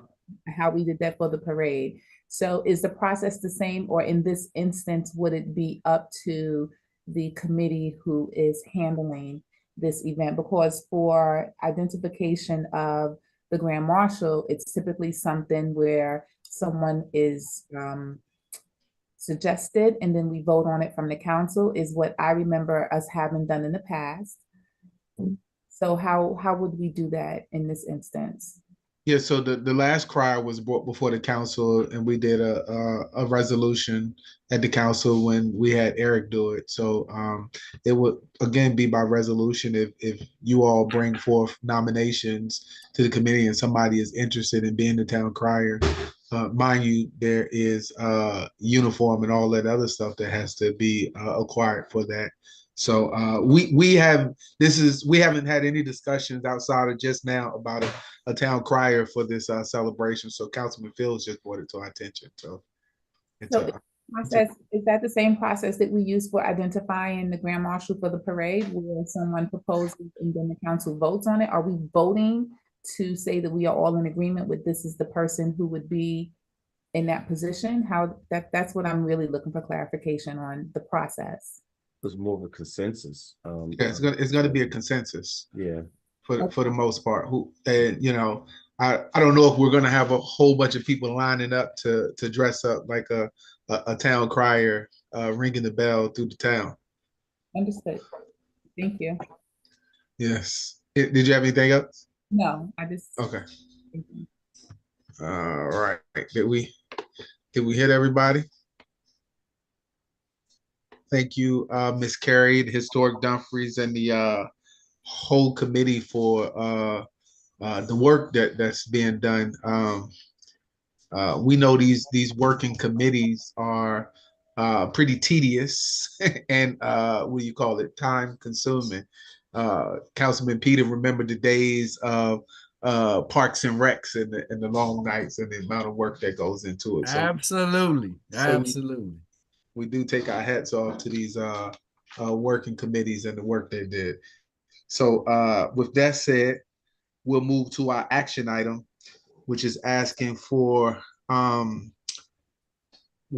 how we did that for the parade. So is the process the same, or in this instance, would it be up to the committee who is handling this event? Because for identification of the Grand Marshal, it's typically something where someone is suggested and then we vote on it from the council, is what I remember us having done in the past. So how would we do that in this instance? Yeah, so the last crier was brought before the council, and we did a resolution at the council when we had Eric do it. So it would again be by resolution if you all bring forth nominations to the committee and somebody is interested in being the town crier. Mind you, there is uniform and all that other stuff that has to be acquired for that. So we haven't had any discussions outside of just now about a town crier for this celebration. So Councilman Fields just brought it to our attention. So it's Is that the same process that we use for identifying the grand marshal for the parade, where someone proposes and then the council votes on it? Are we voting to say that we are all in agreement with this is the person who would be in that position? That's what I'm really looking for clarification on the process. It's more of a consensus. Yeah, it's gonna be a consensus. Yeah. For the most part. I don't know if we're gonna have a whole bunch of people lining up to dress up like a town crier, ringing the bell through the town. Understood. Thank you. Yes. Did you have anything else? No, I just. Okay. All right. Did we hit everybody? Thank you, Ms. Carey, the Historic Dumfries, and the whole committee for the work that's being done. We know these working committees are pretty tedious and what you call it, time consuming. Councilman Peter remembered the days of Parks and Recs and the long nights and the amount of work that goes into it. So, Absolutely. We do take our hats off to these working committees and the work they did. So with that said, we'll move to our action item, which is asking for, we're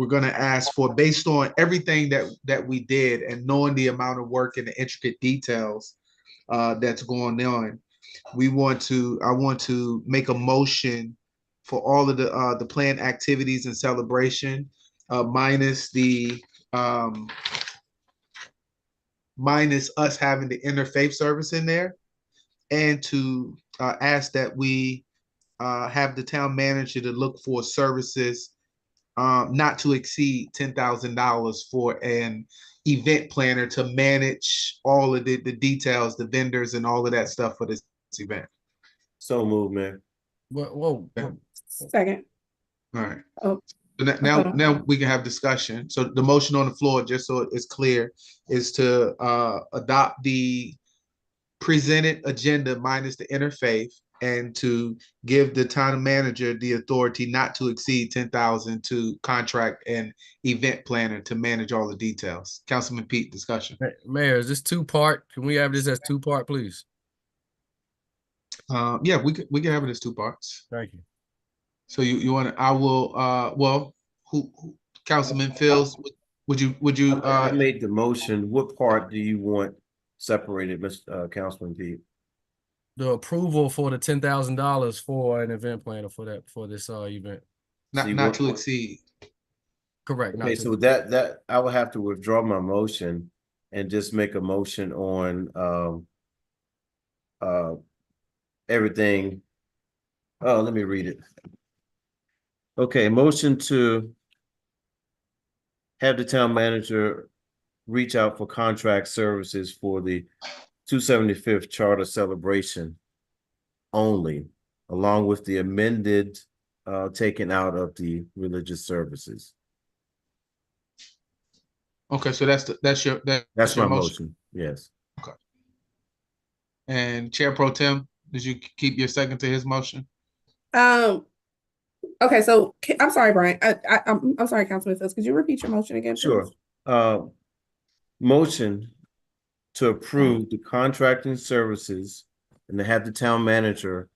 gonna ask for, based on everything that we did and knowing the amount of work and the intricate details that's going on, I want to make a motion for all of the planned activities and celebration, minus us having the interfaith service in there, and to ask that we have the town manager to look for services not to exceed $10,000 for an event planner to manage all of the details, the vendors, and all of that stuff for this event. So moved, man. Whoa. Second. All right. Oh. So now we can have discussion. So the motion on the floor, just so it's clear, is to adopt the presented agenda minus the interfaith, and to give the town manager the authority not to exceed 10,000 to contract an event planner to manage all the details. Councilman Pete, discussion. Mayor, is this two-part? Can we have this as two-part, please? Yeah, we can have it as two parts. Thank you. So you want to? I will. Well, who Councilman Fields? Would you? I made the motion. What part do you want separated, Mr. Councilman Pete? The approval for the $10,000 for an event planner for this event. Not to exceed. Correct. Okay, so that I will have to withdraw my motion and just make a motion on everything. Oh, let me read it. Okay, motion to have the town manager reach out for contract services for the 275th Charter celebration only, along with the amended taken out of the religious services. Okay, so that's my motion. Yes. Okay. And Chair Pro Tem, did you keep your second to his motion? Okay, so I'm sorry, Brian. I'm sorry, Councilman Fields. Could you repeat your motion again? Sure. Motion to approve the contracting services and to have the town manager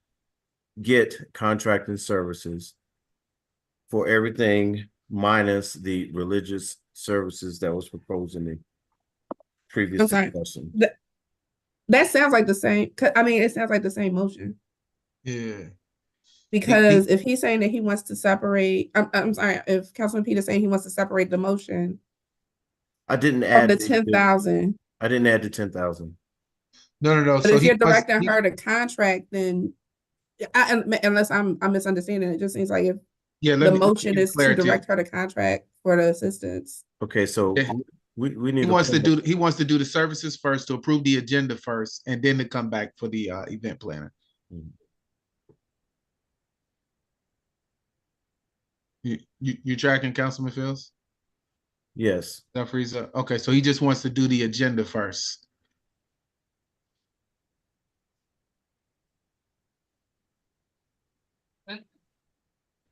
get contracting services for everything minus the religious services that was proposed in the previous discussion. That sounds like the same. I mean, it sounds like the same motion. Yeah. Because if he's saying that he wants to separate, I'm sorry, if Councilman Peter saying he wants to separate the motion, I didn't add the 10,000. I didn't add the 10,000. No. But So if he you're wants, directing her to contract, then unless I'm misunderstanding, it just seems like if yeah, the let me motion get is to clarity. direct her to contract for the assistance. Okay, so Yeah. we need He wants to do the services first, to approve the agenda first, and then to come back for the event planner. You tracking, Councilman Fields? Yes. Dumfries, okay, so he just wants to do the agenda first.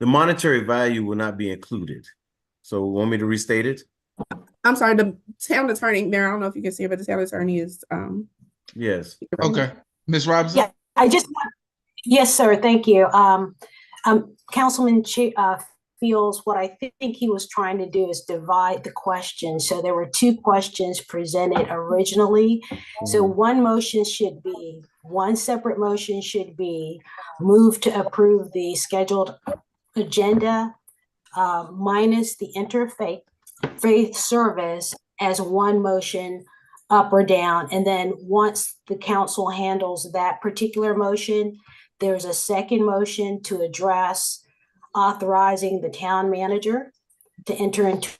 The monetary value will not be included. So want me to restate it? I'm sorry, the town attorney, Mayor, I don't know if you can see it, but the town attorney is Yes. Okay. Ms. Robinson? Yeah, yes, sir, thank you. Councilman Fields, what I think he was trying to do is divide the question. So there were two questions presented originally. So one separate motion should be move to approve the scheduled agenda minus the interfaith service as one motion, up or down. And then once the council handles that particular motion, there's a second motion to address authorizing the town manager to enter into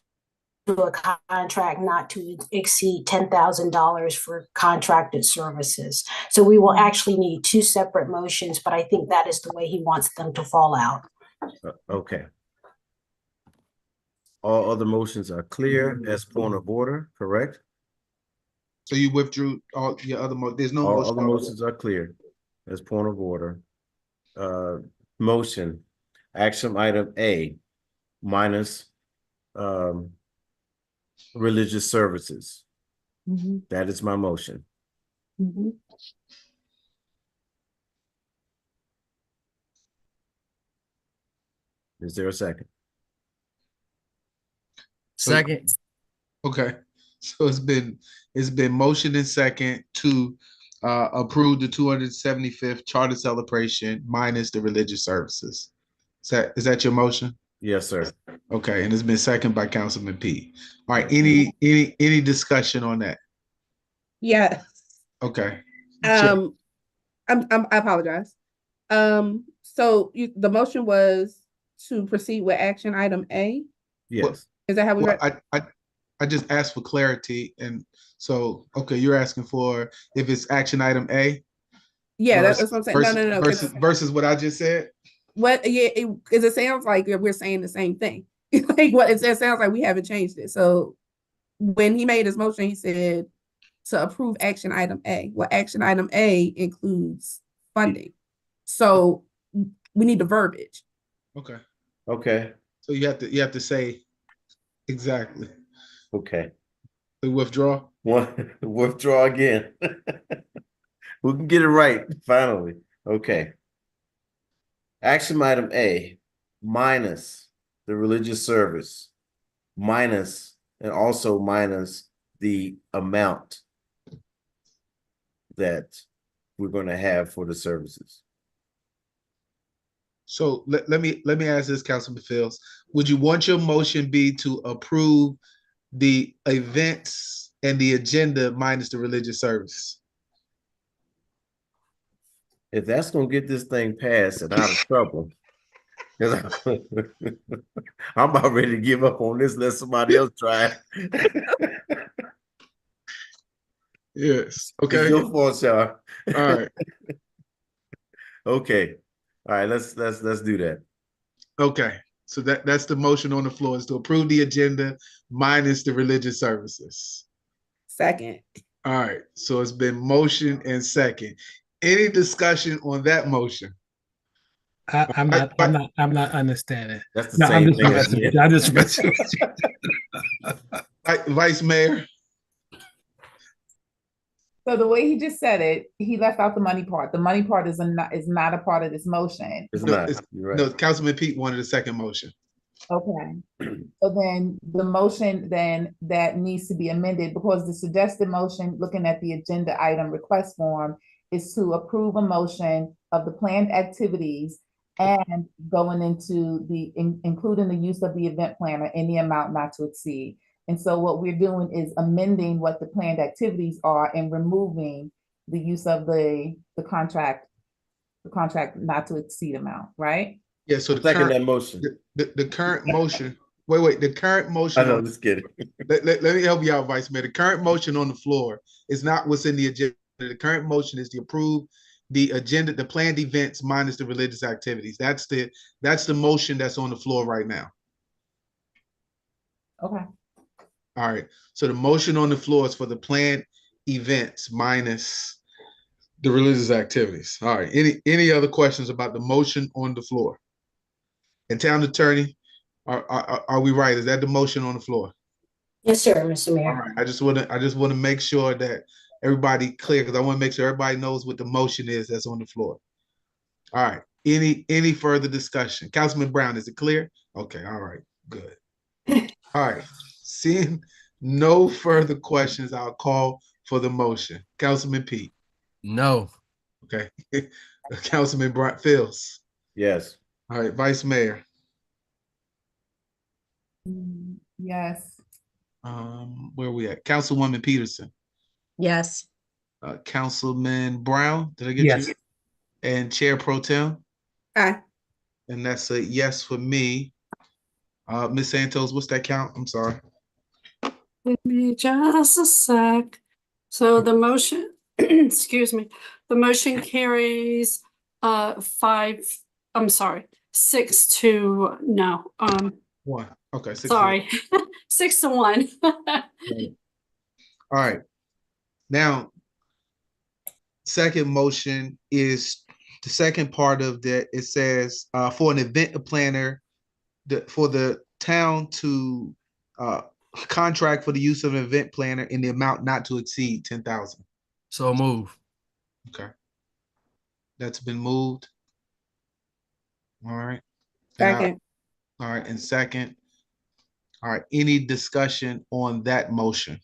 a contract not to exceed $10,000 for contracted services. So we will actually need two separate motions, but I think that is the way he wants them to fall out. Okay. All other motions are clear as point of order, correct? So you withdrew all your other there's no All motion. other motions are clear as point of order. Motion, action item A, minus religious services. That is my motion. Is there a second? Second. Okay, so it's been motioned and second to approve the 275th charter celebration minus the religious services. Is that your motion? Yes, sir. Okay, and it's been seconded by Councilman P. All right, any discussion on that? Yes. Okay. I apologize. So the motion was to proceed with action item A? Yes. Is that how we read? I just asked for clarity, and so, okay, you're asking for if it's action item A? Yeah, that's what I'm saying. No. Versus what I just said? Because it sounds like we're saying the same thing. Like what it sounds like we haven't changed it. So when he made his motion, he said to approve action item A. Well, action item A includes funding. So we need the verbiage. Okay. Okay. So you have to say exactly. Okay. The withdraw? Withdraw again. We can get it right, finally. Okay. Action item A, minus the religious service, minus the amount that we're going to have for the services. So let me ask this, Councilman Fields. Would you want your motion be to approve the events and the agenda minus the religious service? If that's gonna get this thing passed and out of trouble, I'm about ready to give up on this. Let somebody else try. Yes. Okay. It's your fault, Sean. All right. Okay. All right. Let's do that. Okay. So that's the motion on the floor, is to approve the agenda minus the religious services. Second. All right. So it's been motion and second. Any discussion on that motion? I'm not understanding. That's the same thing. I just Vice Mayor. So the way he just said it, he left out the money part. The money part is not a part of this motion. It's not. You're right. No, Councilman Pete wanted a second motion. Okay. So then the motion that needs to be amended, because the suggested motion, looking at the agenda item request form, is to approve a motion of the planned activities and going into including the use of the event planner in the amount not to exceed. And so what we're doing is amending what the planned activities are and removing the use of the contract not to exceed amount, right? Yeah, so the Second current, that motion. the current motion, wait, the current I motion, know, on- just kidding. let me help you out, Vice Mayor. The current motion on the floor is not what's in the agenda. The current motion is to approve the agenda, the planned events minus the religious activities. That's the motion that's on the floor right now. Okay. All right, so the motion on the floor is for the planned events minus the religious activities. All right, any other questions about the motion on the floor? And Town Attorney, are we right? Is that the motion on the floor? Yes, sir, Mr. All Mayor. right, I just want to make sure that everybody clear, because I want to make sure everybody knows what the motion is that's on the floor. All right, any further discussion? Councilman Brown, is it clear? Okay, all right, good. All right, seeing no further questions, I'll call for the motion. Councilman Pete. No. Okay. Councilman Fields. Yes. All right, Vice Mayor. Yes. Where are we at? Councilwoman Peterson. Yes. Councilman Brown, did I get Yes. you? And Chair Pro Tem, Aye. and that's a yes for me. Ms. Santos, what's that count? I'm sorry. Give me just a sec. So the motion, excuse me, the motion carries 6 to no. 1. Okay, 6 to 1. Sorry, 6 to 1. All right. Now, second motion is the second part of that. It says for an event planner, for the town to contract for the use of an event planner in the amount not to exceed 10,000. So move. Okay. That's been moved. All right. Second. All right, and second. All right, any discussion on that motion?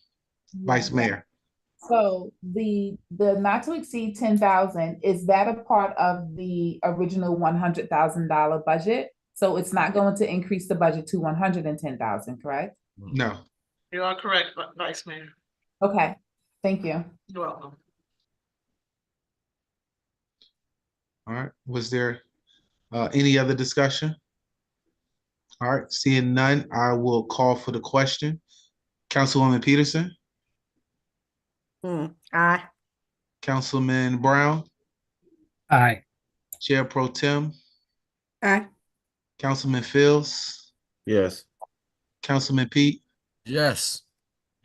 Vice Mayor. So the not to exceed 10,000, is that a part of the original $100,000 budget? So it's not going to increase the budget to 110,000, correct? No. You are correct, Vice Mayor. Okay, thank you. You're welcome. All right, was there any other discussion? All right, seeing none, I will call for the question. Councilwoman Peterson? Aye. Councilman Brown? Aye. Chair Pro Tem? Aye. Councilman Fields? Yes. Councilman Pete? Yes.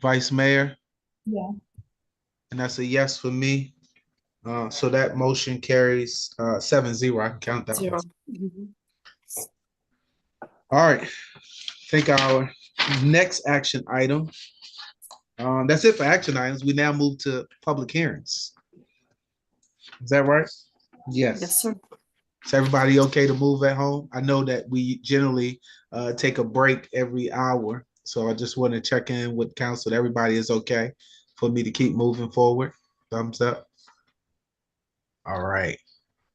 Vice Mayor? Yeah. And that's a yes for me. So that motion carries 7-0. I can count that. 0. All right. I think our next action item. That's it for action items. We now move to public hearings. Is that right? Yes. Yes, sir. Is everybody okay to move at home? I know that we generally take a break every hour. So I just want to check in with council that everybody is okay for me to keep moving forward. Thumbs up. All right,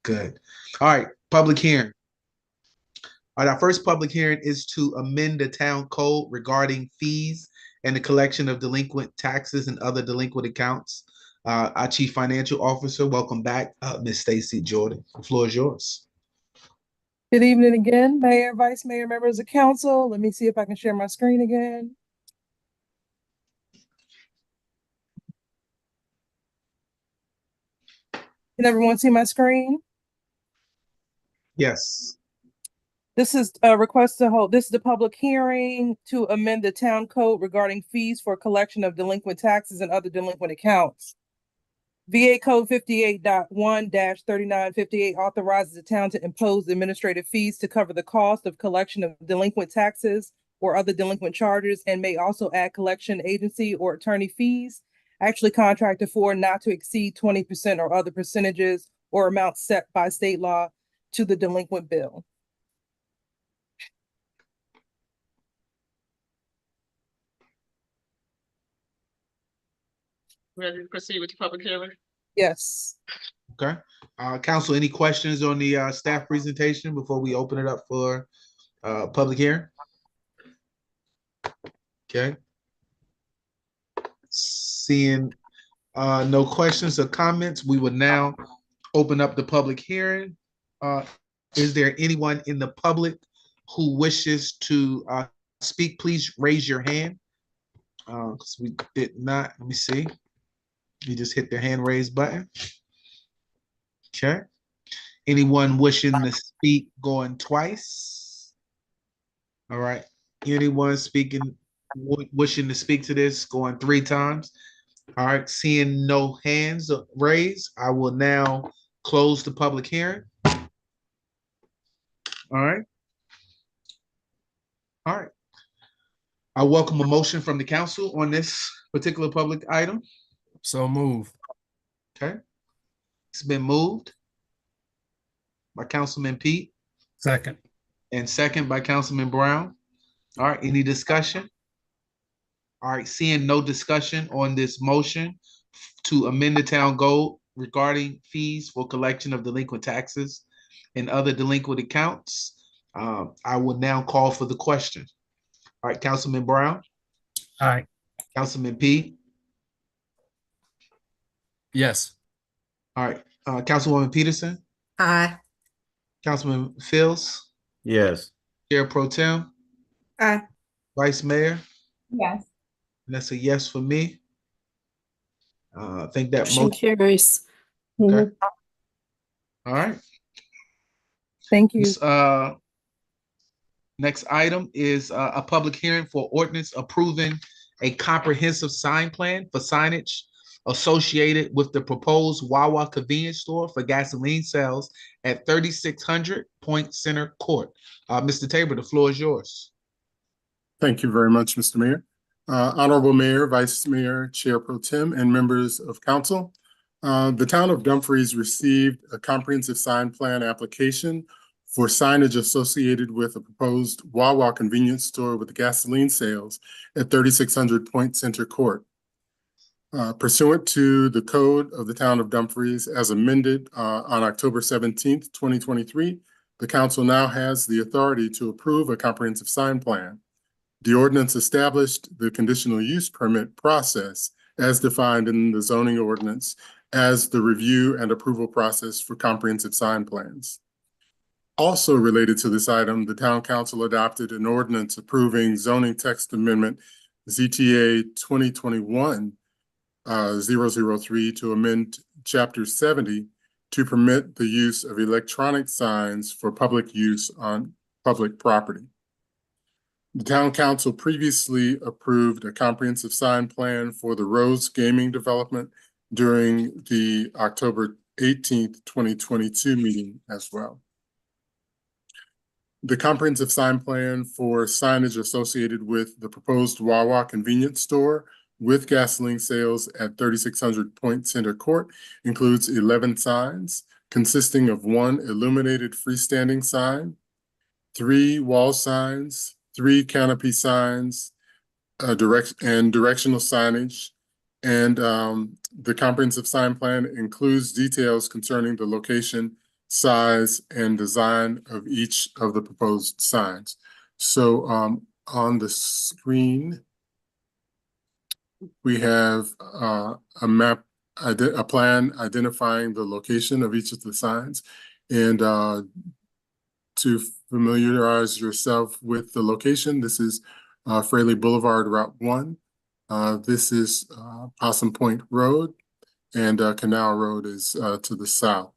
good. All right, public hearing. All right, our first public hearing is to amend the town code regarding fees and the collection of delinquent taxes and other delinquent accounts. Our Chief Financial Officer, welcome back, Ms. Stacy Jordan. The floor is yours. Good evening again, Mayor, Vice Mayor, members of council. Let me see if I can share my screen again. Can everyone see my screen? Yes. This is a request to hold, this is the public hearing to amend the town code regarding fees for collection of delinquent taxes and other delinquent accounts. VA Code 58.1-3958 authorizes the town to impose administrative fees to cover the cost of collection of delinquent taxes or other delinquent charges, and may also add collection agency or attorney fees actually contracted for not to exceed 20% or other percentages or amounts set by state law to the delinquent bill. Ready to proceed with the public hearing? Yes. Okay. Council, any questions on the staff presentation before we open it up for public hearing? Okay. Seeing No questions or comments. We will now open up the public hearing. Is there anyone in the public who wishes to speak? Please raise your hand. Because we did not, let me see. You just hit the hand raise button. Okay. Anyone wishing to speak going twice? All right. Anyone wishing to speak to this going 3 times? All right. Seeing no hands raised, I will now close the public hearing. All right. All right. I welcome a motion from the council on this particular public item. So move. Okay. It's been moved by Councilman Pete. Second. And second by Councilman Brown. All right, any discussion? All right, seeing no discussion on this motion to amend the town code regarding fees for collection of delinquent taxes and other delinquent accounts, I will now call for the question. All right, Councilman Brown. Aye. Councilman Pete. Yes. All right, Councilwoman Peterson. Aye. Councilman Fields. Yes. Chair Pro Tem. Aye. Vice Mayor. Yes. And that's a yes for me. I think that Motion carries. Okay. All right. Thank you. Next item is a public hearing for ordinance approving a comprehensive sign plan for signage associated with the proposed Wawa convenience store for gasoline sales at 3600 Point Center Court. Mr. Tabor, the floor is yours. Thank you very much, Mr. Mayor. Honorable Mayor, Vice Mayor, Chair Pro Tem, and members of council. The town of Dumfries received a comprehensive sign plan application for signage associated with a proposed Wawa convenience store with gasoline sales at 3600 Point Center Court. Pursuant to the code of the town of Dumfries as amended on October 17th, 2023, the council now has the authority to approve a comprehensive sign plan. The ordinance established the conditional use permit process as defined in the zoning ordinance as the review and approval process for comprehensive sign plans. Also related to this item, the town council adopted an ordinance approving zoning text amendment ZTA 2021-003 to amend Chapter 70 to permit the use of electronic signs for public use on public property. The town council previously approved a comprehensive sign plan for the Rose Gaming development during the October 18th, 2022 meeting as well. The comprehensive sign plan for signage associated with the proposed Wawa convenience store with gasoline sales at 3600 Point Center Court includes 11 signs consisting of 1 illuminated freestanding sign, 3 wall signs, 3 canopy signs, directional signage, and the comprehensive sign plan includes details concerning the location, size, and design of each of the proposed signs. So on the screen, we have a map, a plan identifying the location of each of the signs, and to familiarize yourself with the location, this is Fraley Boulevard, Route 1. This is Possum Point Road, and Canal Road is to the south.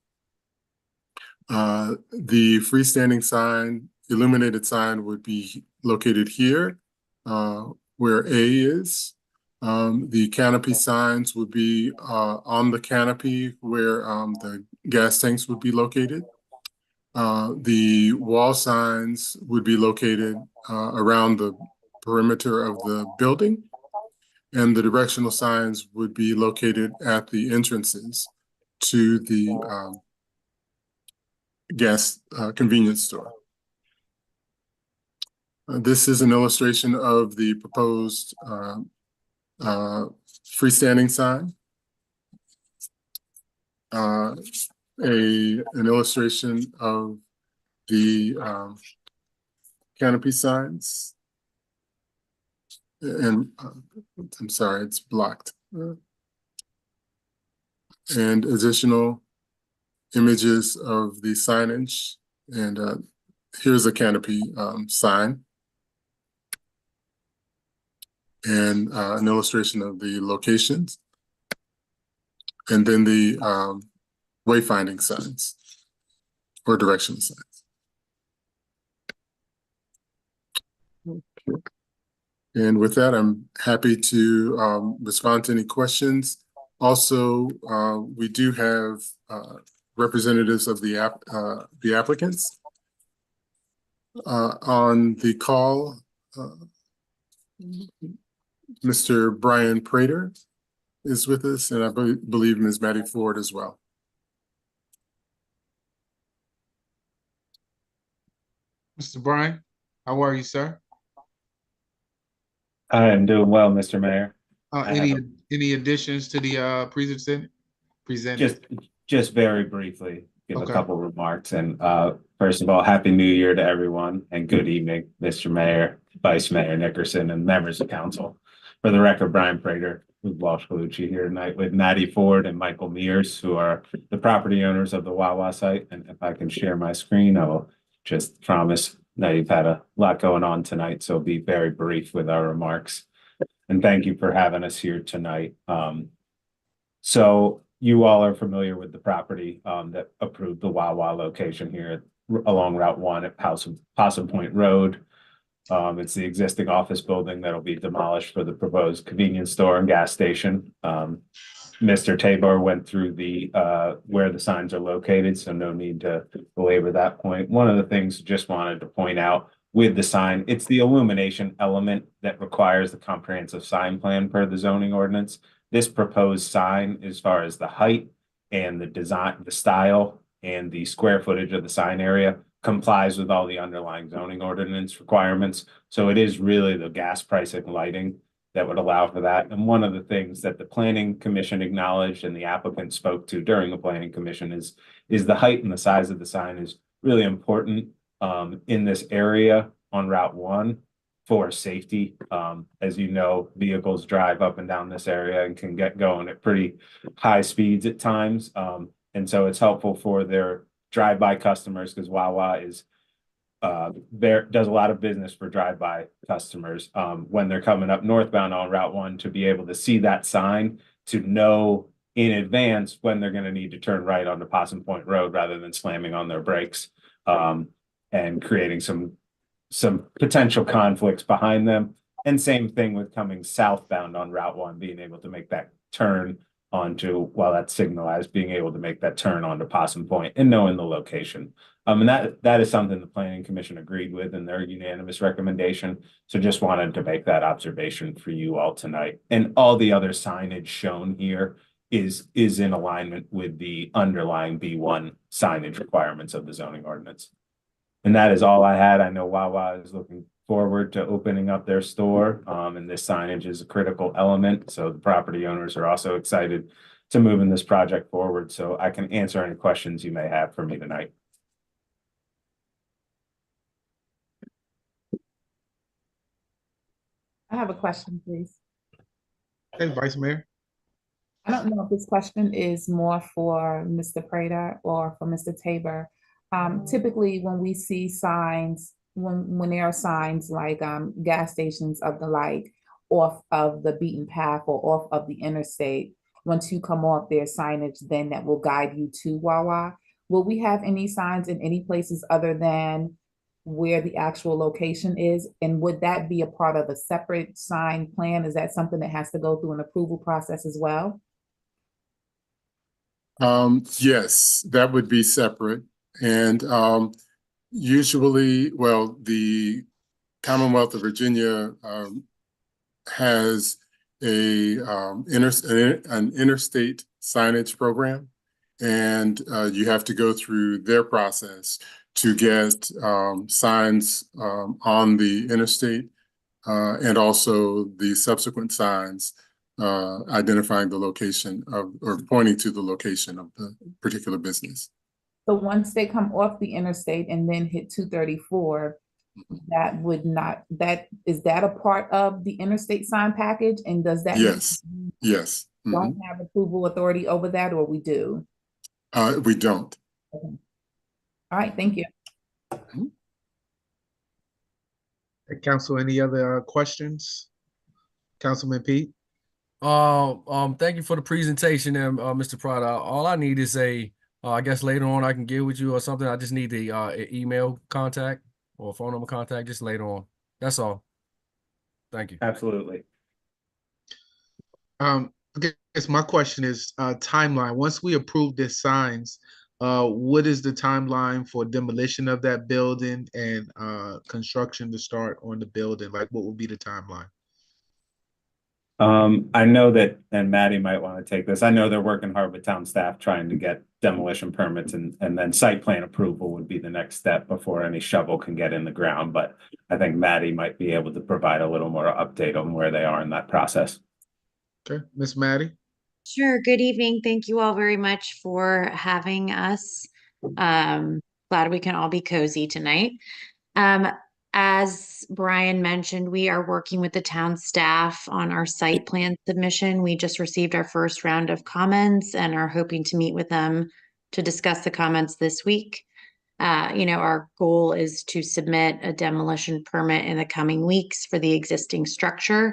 The freestanding sign, illuminated sign would be located here, where A is. The canopy signs would be on the canopy where the gas tanks would be located. The wall signs would be located around the perimeter of the building, and the directional signs would be located at the entrances to the gas convenience store. This is an illustration of the proposed freestanding sign. An illustration of the canopy signs. And I'm sorry, it's blocked. and additional images of the signage. And here's a canopy sign and an illustration of the locations. And then the wayfinding signs or direction signs. Okay. And with that, I'm happy to respond to any questions. Also, we do have representatives of the applicants on the call. Mr. Brian Prater is with us, and I believe Ms. Maddie Ford as well. Mr. Brian, how are you, sir? I am doing well, Mr. Mayor. Any additions to the presented? Just very briefly, give Okay. a couple remarks. And first of all, Happy New Year to everyone, and good evening, Mr. Mayor, Vice Mayor Nickerson, and members of council. For the record, Brian Prater with Walsh Colucci here tonight with Maddie Ford and Michael Mears, who are the property owners of the Wawa site. And if I can share my screen, I will just promise. Now you've had a lot going on tonight, so be very brief with our remarks. And thank you for having us here tonight. So you all are familiar with the property that approved the Wawa location here along Route 1 at Possum Point Road. It's the existing office building that'll be demolished for the proposed convenience store and gas station. Mr. Tabor went through the where the signs are located, so no need to belabor that point. One of the things just wanted to point out with the sign, it's the illumination element that requires the comprehensive sign plan per the zoning ordinance. This proposed sign, as far as the height and the design, the style and the square footage of the sign area, complies with all the underlying zoning ordinance requirements. So it is really the gas pricing lighting that would allow for that. And one of the things that the Planning Commission acknowledged and the applicant spoke to during the Planning Commission is the height and the size of the sign is really important in this area on Route 1 for safety. As you know, vehicles drive up and down this area and can get going at pretty high speeds at times. And so it's helpful for their drive-by customers because Wawa is does a lot of business for drive-by customers when they're coming up northbound on Route 1 to be able to see that sign, to know in advance when they're going to need to turn right onto Possum Point Road rather than slamming on their brakes and creating some potential conflicts behind them. And same thing with coming southbound on Route 1, being able to make that turn onto, while that's signalized, being able to make that turn onto Possum Point and knowing the location. And that is something the Planning Commission agreed with in their unanimous recommendation. So just wanted to make that observation for you all tonight. And all the other signage shown here is in alignment with the underlying B1 signage requirements of the zoning ordinance. And that is all I had. I know Wawa is looking forward to opening up their store, and this signage is a critical element. So the property owners are also excited to moving this project forward. So I can answer any questions you may have for me tonight. I have a question, please. Hey, Vice Mayor. I don't know if this question is more for Mr. Prater or for Mr. Tabor. Typically, when we see signs, when there are signs like gas stations of the like off of the beaten path or off of the interstate, once you come off, there's signage then that will guide you to Wawa. Will we have any signs in any places other than where the actual location is? And would that be a part of a separate sign plan? Is that something that has to go through an approval process as well? Yes, that would be separate. And usually, well, the Commonwealth of Virginia has an interstate signage program, and you have to go through their process to get signs on the interstate and also the subsequent signs identifying the location of, or pointing to the location of the particular business. So once they come off the interstate and then hit 234, that would not, is that a part of the interstate sign package? And does that? Yes, yes. don't have approval authority over that, or we do? We don't. Okay. All right, thank you. Council, any other questions? Councilman Pete? Thank you for the presentation, Mr. Prada. All I need is I guess later on I can get with you or something. I just need the email contact or phone number contact just later on. That's all. Thank you. Absolutely. I guess my question is timeline. Once we approve this signs, what is the timeline for demolition of that building and construction to start on the building? Like, what would be the timeline? I know that, and Maddie might want to take this. I know they're working hard with town staff trying to get demolition permits, and then site plan approval would be the next step before any shovel can get in the ground. But I think Maddie might be able to provide a little more update on where they are in that process. Okay, Miss Maddie. Sure. Good evening. Thank you all very much for having us. Glad we can all be cozy tonight. As Brian mentioned, we are working with the town staff on our site plan submission. We just received our first round of comments and are hoping to meet with them to discuss the comments this week. Our goal is to submit a demolition permit in the coming weeks for the existing structure.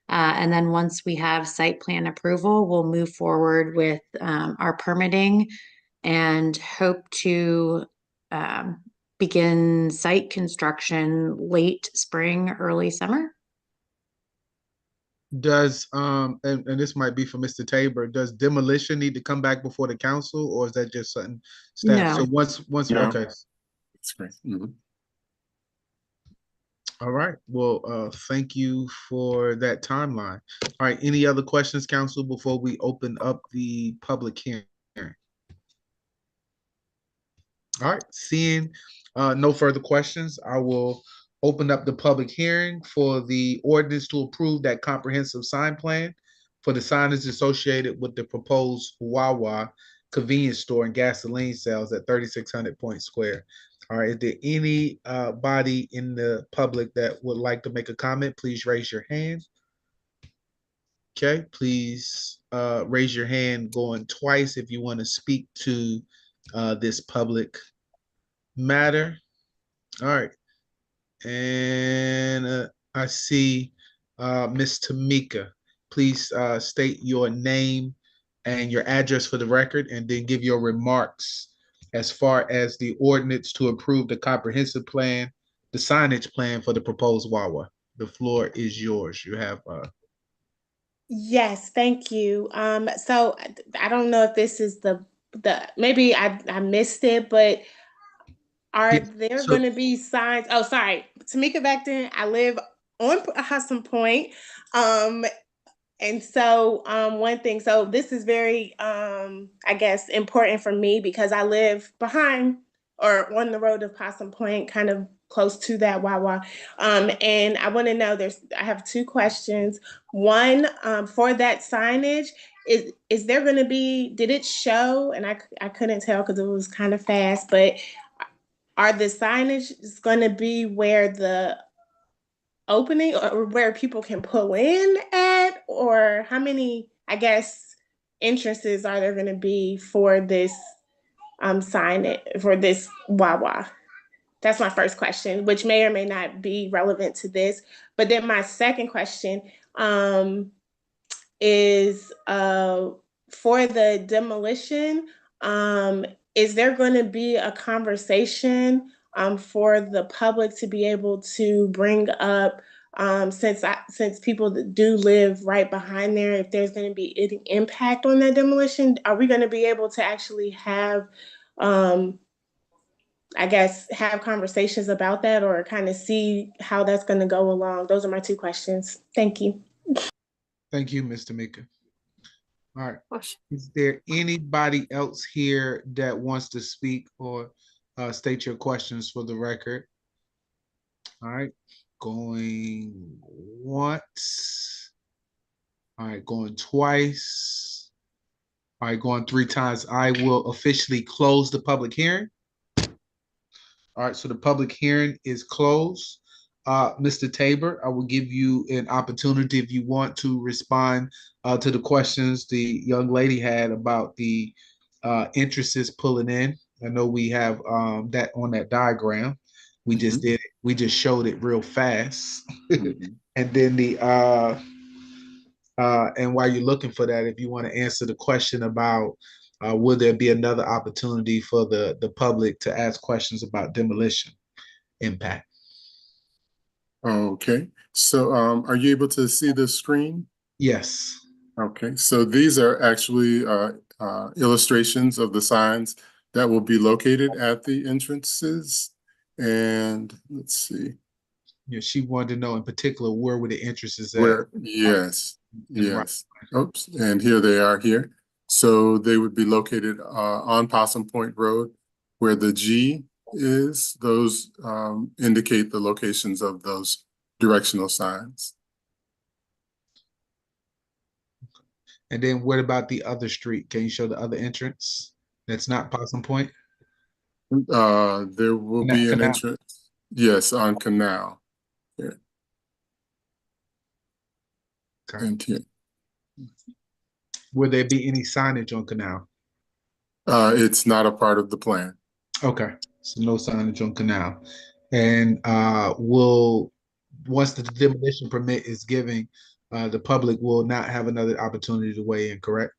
And then once we have site plan approval, we'll move forward with our permitting and hope to begin site construction late spring, early summer. Does and this might be for Mr. Tabor, does demolition need to come back before the council, or is that just something staff? No. So once No. okay. That's great. Mhm. All right. Well, thank you for that timeline. All right. Any other questions, council, before we open up the public hearing? All right. Seeing no further questions, I will open up the public hearing for the ordinance to approve that comprehensive sign plan for the signage associated with the proposed Wawa convenience store and gasoline sales at 3600 Point Square. All right, is there any body in the public that would like to make a comment? Please raise your hand. Okay, please raise your hand going twice if you want to speak to this public matter. All right. And I see Miss Tamika. Please state your name and your address for the record, and then give your remarks as far as the ordinance to approve the comprehensive plan, the signage plan for the proposed Wawa. The floor is yours. You have Yes, thank you. So I don't know if this is the maybe I missed it, but are there going to be signs? Oh, sorry, Tamika Becton. I live on Hudson Point. And so one thing, so this is very, I guess, important for me because I live behind or on the road of Possum Point, kind of close to that Wawa. And I want to know, I have two questions. One, for that signage, is there going to be, did it show, and I couldn't tell because it was kind of fast, but are the signage going to be where the opening or where people can pull in at, or how many, I guess, entrances are there going to be for this sign for this Wawa? That's my first question, which may or may not be relevant to this. But then my second question is for the demolition, is there going to be a conversation for the public to be able to bring up, since people do live right behind there, if there's going to be any impact on that demolition? Are we going to be able to actually have, I guess, have conversations about that, or kind of see how that's going to go along? Those are my two questions. Thank you. Thank you, Ms. Tamika. All right. Is there anybody else here that wants to speak or state your questions for the record? All right. Going once. All right. Going twice. All right. Going three times. I will officially close the public hearing. All right. So the public hearing is closed. Mr. Tabor, I will give you an opportunity if you want to respond to the questions the young lady had about the interests pulling in. I know we have that on that diagram. We just did it. We just showed it real fast. And then and while you're looking for that, if you want to answer the question about will there be another opportunity for the public to ask questions about demolition impact? Okay, so are you able to see the screen? Yes. Okay, so these are actually illustrations of the signs that will be located at the entrances. And let's see. Yeah, she wanted to know in particular where were the entrances at? Where, yes, yes. Oops, and here they are here. So they would be located on Possum Point Road, where the G is. Those indicate the locations of those directional signs. And then what about the other street? Can you show the other entrance? That's not Possum Point? There will be an entrance. Yes, on Canal. Yeah. Okay. And here. Will there be any signage on Canal? It's not a part of the plan. Okay, so no signage on Canal. And once the demolition permit is given, the public will not have another opportunity to weigh in, correct?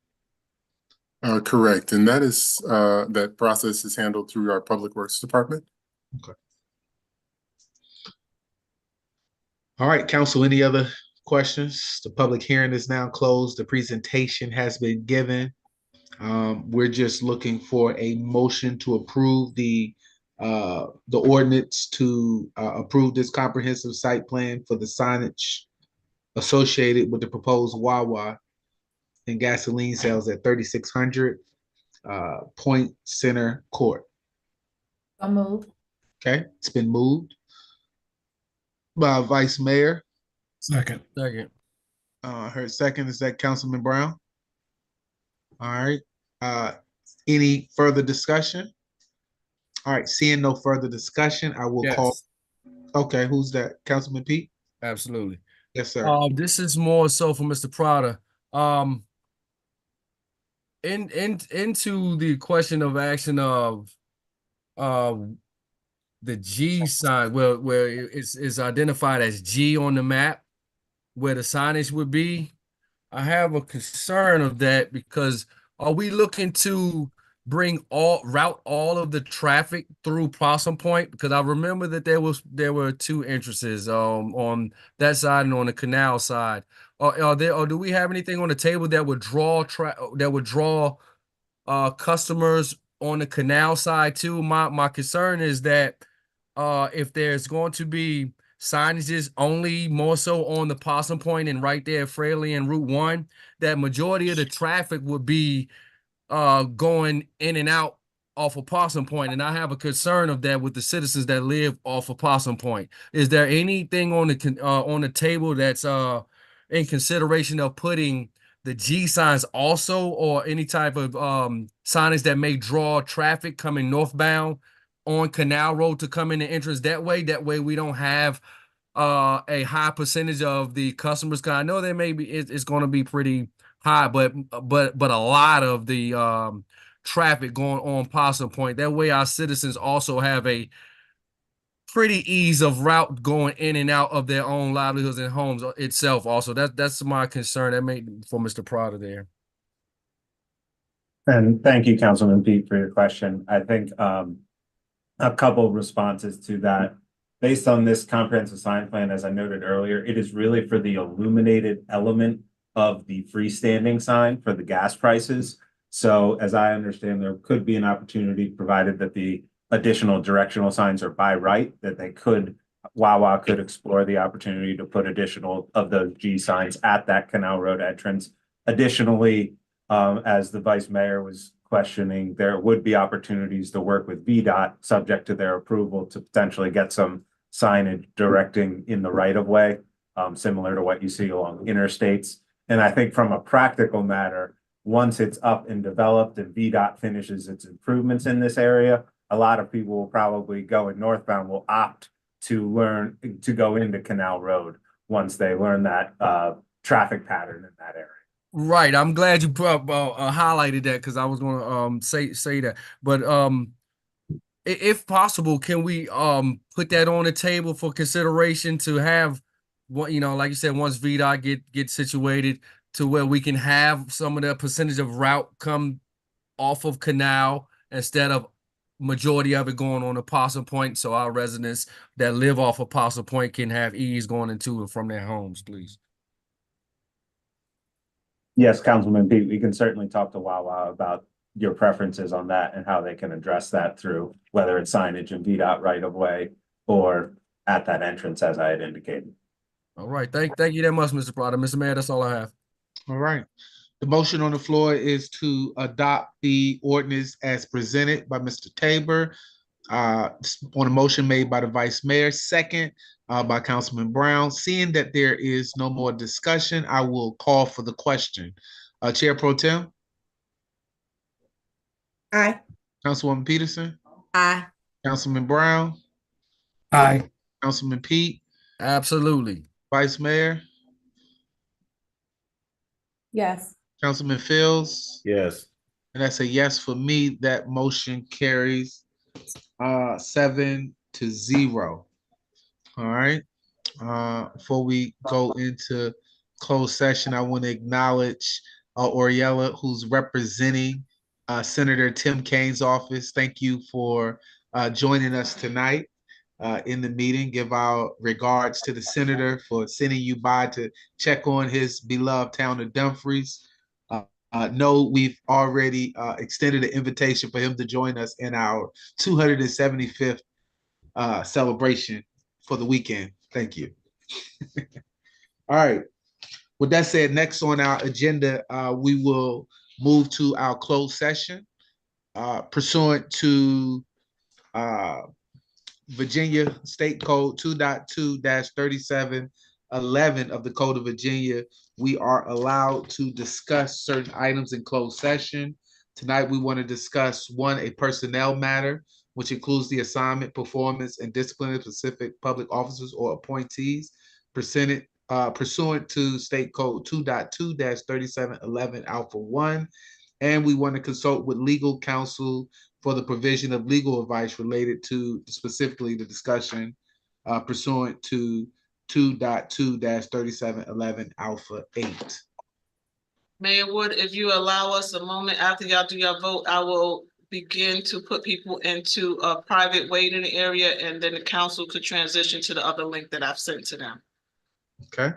Correct, and that is that process is handled through our Public Works Department. Okay. All right, council, any other questions? The public hearing is now closed. The presentation has been given. We're just looking for a motion to approve the ordinance to approve this comprehensive site plan for the signage associated with the proposed Wawa and gasoline sales at 3600 Point Center Court. I'll move. Okay, it's been moved by Vice Mayor. Second. Her second is that Councilman Brown. All right. Any further discussion? All right, seeing no further discussion, I will call. Okay, who's that? Councilman Pete? Absolutely. Yes, sir. This is more so for Mr. Prada. Into the question of action of the G sign, where it's identified as G on the map, where the signage would be. I have a concern of that because are we looking to route all of the traffic through Possum Point? Because I remember that there were two entrances on that side and on the canal side. Or do we have anything on the table that would draw customers on the canal side too? My concern is that if there's going to be signages only more so on the Possum Point and right there Fraley and Route 1, that majority of the traffic would be going in and out off of Possum Point, and I have a concern of that with the citizens that live off of Possum Point. Is there anything on the table that's in consideration of putting the G signs also, or any type of signage that may draw traffic coming northbound on Canal Road to come in the entrance that way? That way we don't have a high percentage of the customers. Cause I know there may be it's going to be pretty high, but a lot of the traffic going on Possum Point. That way our citizens also have a pretty ease of route going in and out of their own livelihoods and homes itself. Also, that's my concern. That made for Mr. Prada there. And thank you, Councilman Pete, for your question. I think a couple of responses to that. Based on this comprehensive sign plan, as I noted earlier, it is really for the illuminated element of the freestanding sign for the gas prices. So as I understand, there could be an opportunity, provided that the additional directional signs are by right, that Wawa could explore the opportunity to put additional of those G signs at that Canal Road entrance. Additionally, as the Vice Mayor was questioning, there would be opportunities to work with VDOT, subject to their approval, to potentially get some signage directing in the right of way, similar to what you see along interstates. And I think from a practical matter, once it's up and developed and VDOT finishes its improvements in this area, a lot of people will probably going northbound will opt to learn, to go into Canal Road once they learn that traffic pattern in that area. Right. I'm glad you highlighted that because I was going to say that. But if possible, can we put that on the table for consideration to have what, you know, like you said, once VDOT get situated to where we can have some of the percentage of route come off of Canal instead of majority of it going on to Possum Point, so our residents that live off of Possum Point can have ease going into and from their homes, please. Yes, Councilman Pete, we can certainly talk to Wawa about your preferences on that and how they can address that through whether it's signage and VDOT right of way or at that entrance, as I had indicated. All right. Thank you that much, Mr. Prada. Mr. Mayor, that's all I have. All right. The motion on the floor is to adopt the ordinance as presented by Mr. Tabor. On a motion made by the Vice Mayor, second by Councilman Brown. Seeing that there is no more discussion, I will call for the question. Chair Pro Tem? Aye. Councilwoman Peterson? Aye. Councilman Brown? Aye. Councilman Pete? Absolutely. Vice Mayor? Yes. Councilman Fields? Yes. And that's a yes for me. That motion carries 7-0. All right. Before we go into closed session, I want to acknowledge Oriella, who's representing Senator Tim Kaine's office. Thank you for joining us tonight in the meeting. Give our regards to the senator for sending you by to check on his beloved town of Dumfries. No, we've already extended an invitation for him to join us in our 275th celebration for the weekend. Thank you. All right. With that said, next on our agenda, we will move to our closed session pursuant to Virginia State Code 2.2-3711 of the Code of Virginia. We are allowed to discuss certain items in closed session. Tonight, we want to discuss one, a personnel matter, which includes the assignment, performance, and discipline of specific public officers or appointees pursuant to State Code 2.2-3711 Alpha 1. And we want to consult with legal counsel for the provision of legal advice related to specifically the discussion pursuant to 2.2-3711 Alpha 8. Mayor Wood, if you allow us a moment after y'all do your vote, I will begin to put people into a private waiting area, and then the council could transition to the other link that I've sent to them. Okay.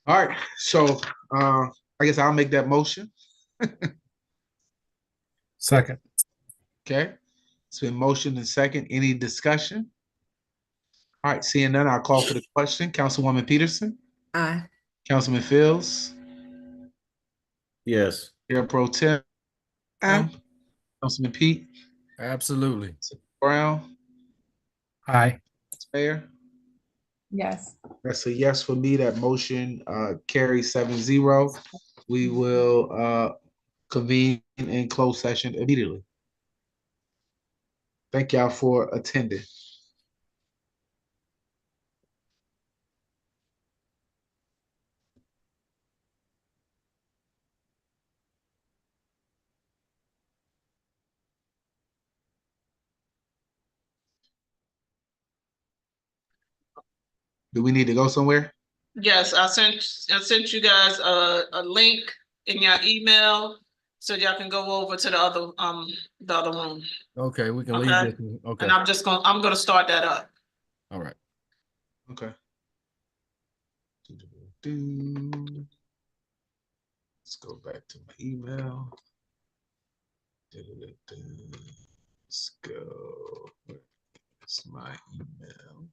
All right. So I guess I'll make that motion. Second. Okay. It's been motioned and second. Any discussion? All right. Seeing none, I'll call for the question. Councilwoman Peterson? Aye. Councilman Fields? Yes. Chair Pro Tem? Aye. Councilman Pete? Absolutely. Brown? Aye. Mayor? Yes. That's a yes for me. That motion carries 7-0. We will convene in closed session immediately. Thank y'all for attending. Do we need to go somewhere? Yes, I sent you guys a link in your email so y'all can go over to the other room. Okay, we can Okay. leave this. Okay. And I'm gonna start that up. All right. Okay. Let's go back to my email. Let's go. It's my email.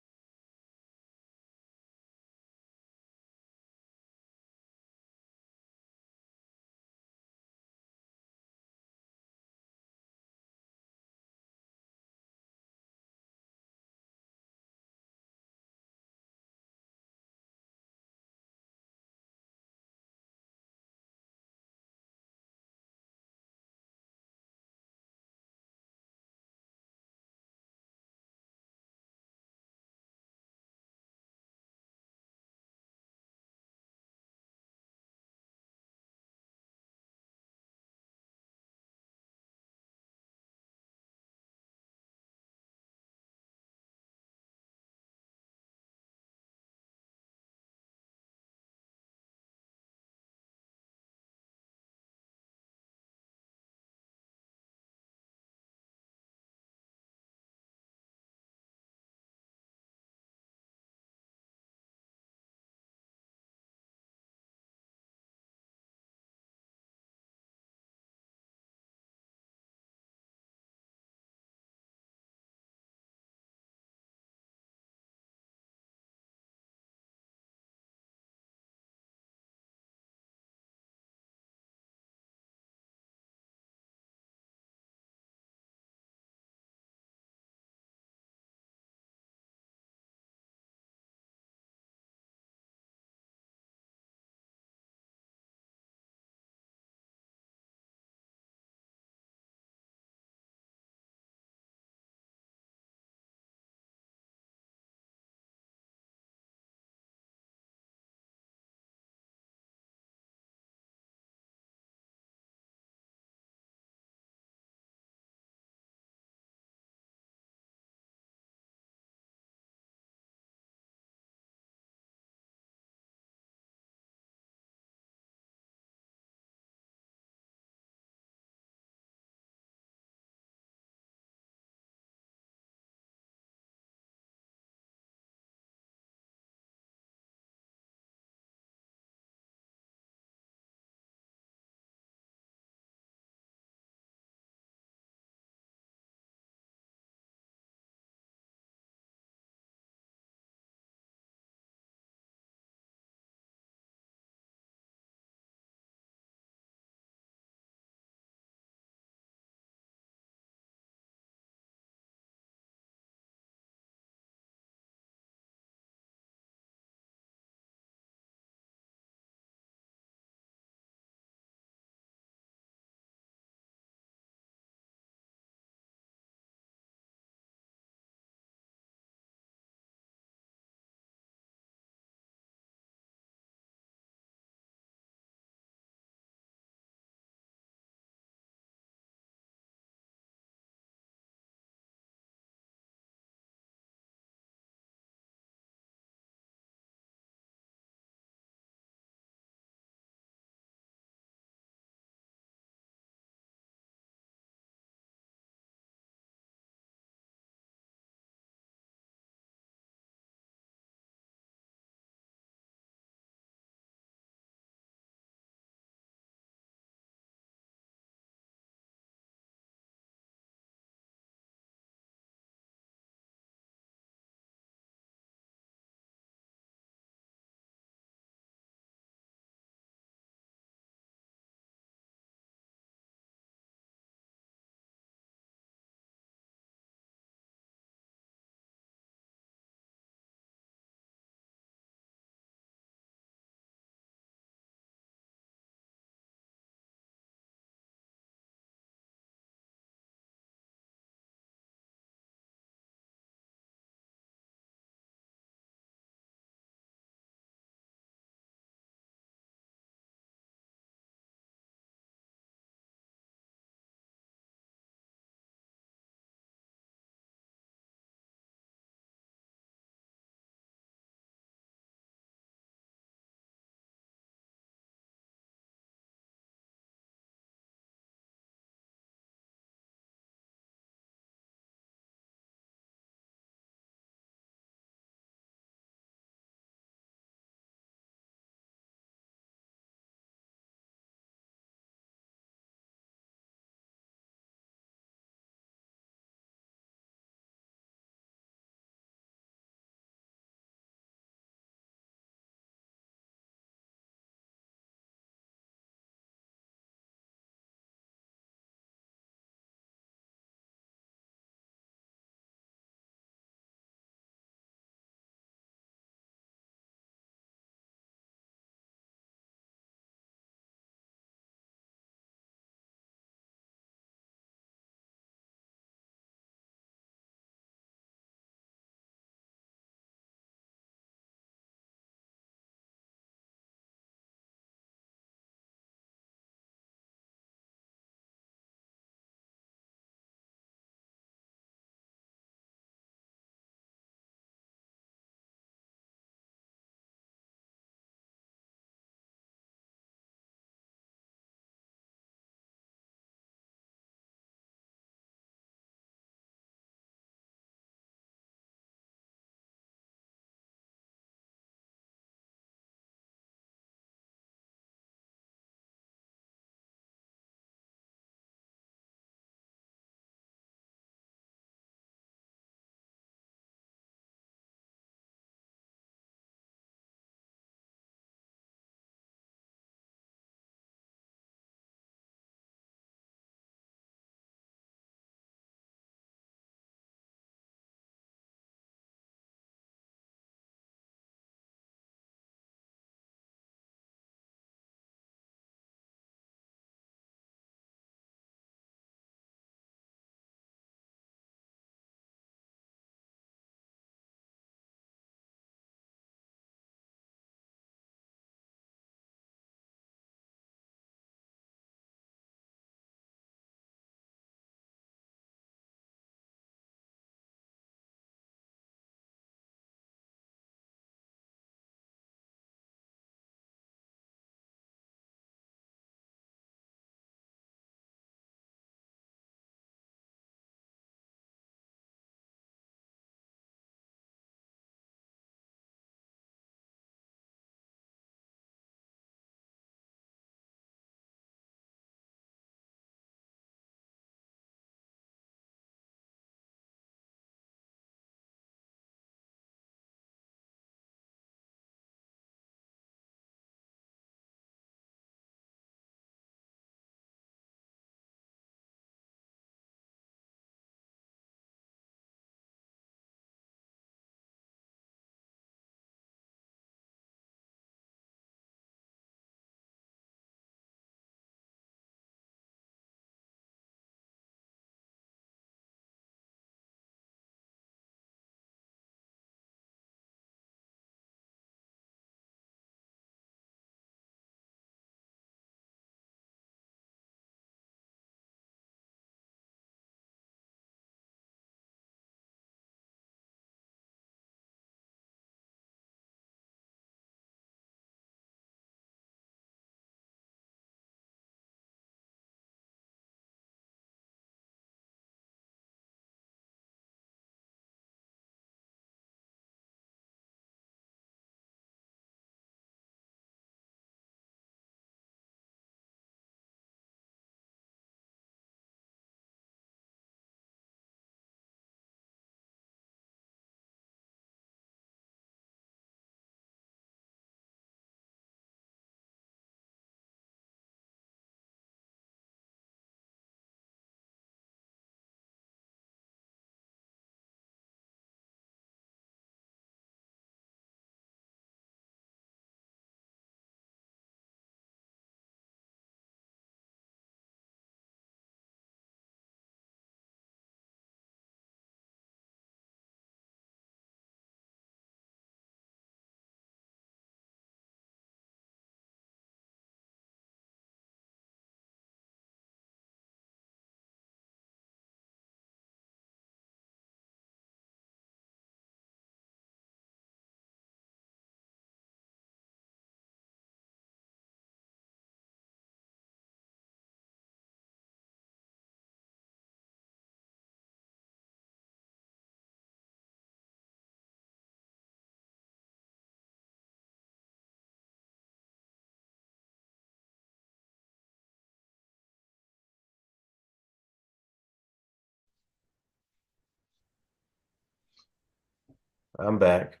I'm back.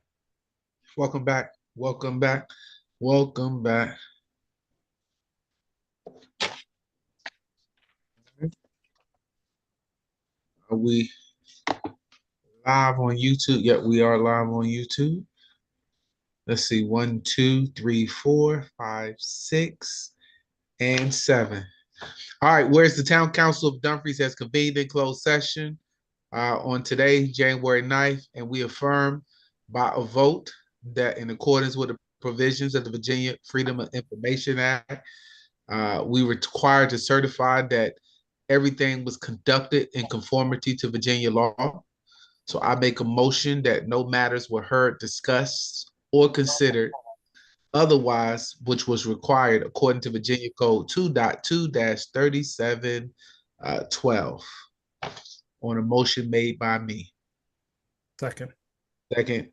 Welcome back. Welcome back. Welcome back. Are we live on YouTube? Yep, we are live on YouTube. Let's see, 1, 2, 3, 4, 5, 6, and 7. All right, whereas the Town Council of Dumfries has convened in closed session on today, January 9th, and we affirm by a vote that in accordance with the provisions of the Virginia Freedom of Information Act, we were required to certify that everything was conducted in conformity to Virginia law. So I make a motion that no matters were heard, discussed, or considered otherwise, which was required according to Virginia Code 2.2-3712 on a motion made by me. Second. Second.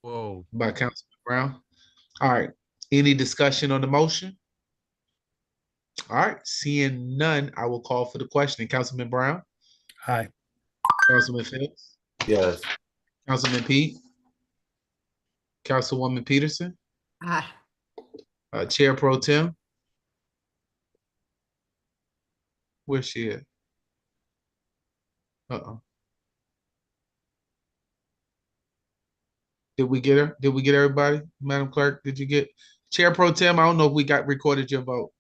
Whoa. By Councilman Brown. All right. Any discussion on the motion? All right. Seeing none, I will call for the question. Councilman Brown? Aye. Councilman Phillips? Yes. Councilman Pete? Councilwoman Peterson? Aye. Chair Pro Tem? Where's she at? Uh-oh. Did we get her? Did we get everybody? Madam Clerk, did you get Chair Pro Tem? I don't know if we got recorded your vote.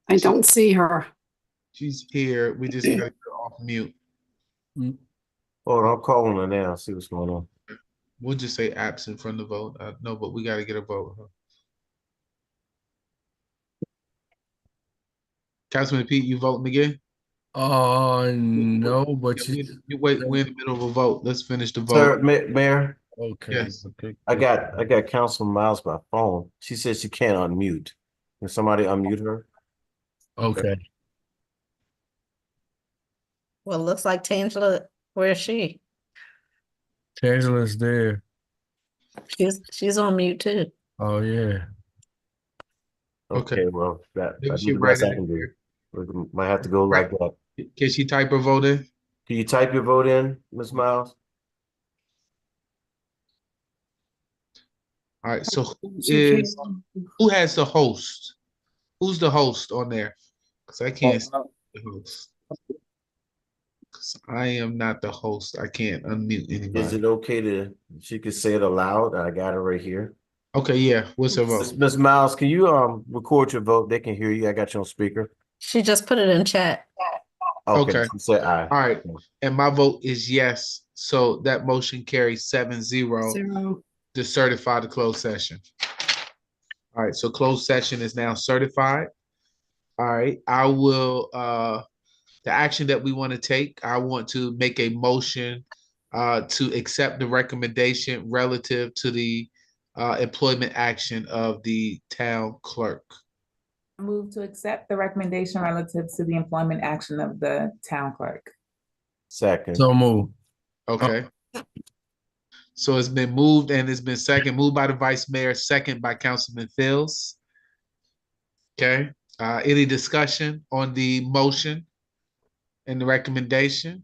I don't see her. She's here. We just gotta get her off mute. Hold on, I'm calling her now. See what's going on. We'll just say absent from the vote. No, but we gotta get a vote. Councilman Pete, you voting again? No, but you wait. We're in the middle of a vote. Let's finish the vote. Sir, Mayor. Okay. Yes. Okay. I got Councilman Miles by phone. She says she can't unmute. Can somebody unmute her? Okay. Well, it looks like Tangela, where is she? Tangela's there. She's on mute too. Oh yeah. Okay, well, that's She the right best I in can do. there. We might have to go like that. Can she type her vote in? Can you type your vote in, Ms. Miles? All right. So who has the host? Who's the host on there? Because I can't see the host. 'Cause I am not the host. I can't unmute anybody. Is it okay to, she could say it aloud? I got it right here. Okay, yeah. What's her vote? Ms. Miles, can you record your vote? They can hear you. I got you on speaker. She just put it in chat. Okay. She said aye. All right. And my vote is yes. So that motion carries 7-0 to certify the closed session. All right. So closed session is now certified. All right. I will, the action that we want to take, I want to make a motion to accept the recommendation relative to the employment action of the town clerk. Move to accept the recommendation relative to the employment action of the town clerk. Second. So move. Okay. So it's been moved and it's been moved by the vice mayor, second by Councilman Fields. Okay. Any discussion on the motion and the recommendation?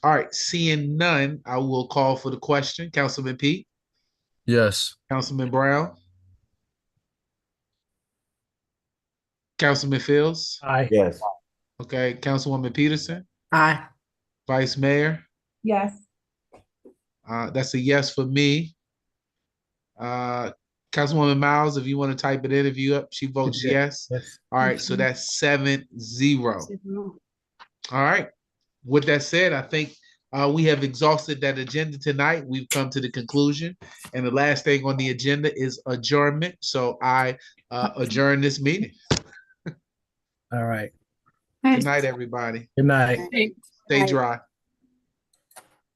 All right. Seeing none, I will call for the question. Councilman Pete? Yes. Councilman Brown? Councilman Fields? Aye. Yes. Okay. Councilwoman Peterson? Aye. Vice Mayor? Yes. That's a yes for me. Councilwoman Miles, if you want to type it in, if you up, she votes yes. All right, so that's 7-0. All right. With that said, I think we have exhausted that agenda tonight. We've come to the conclusion. And the last thing on the agenda is adjournment. So I adjourn this meeting. All right. Good night, everybody. Good night. Stay dry.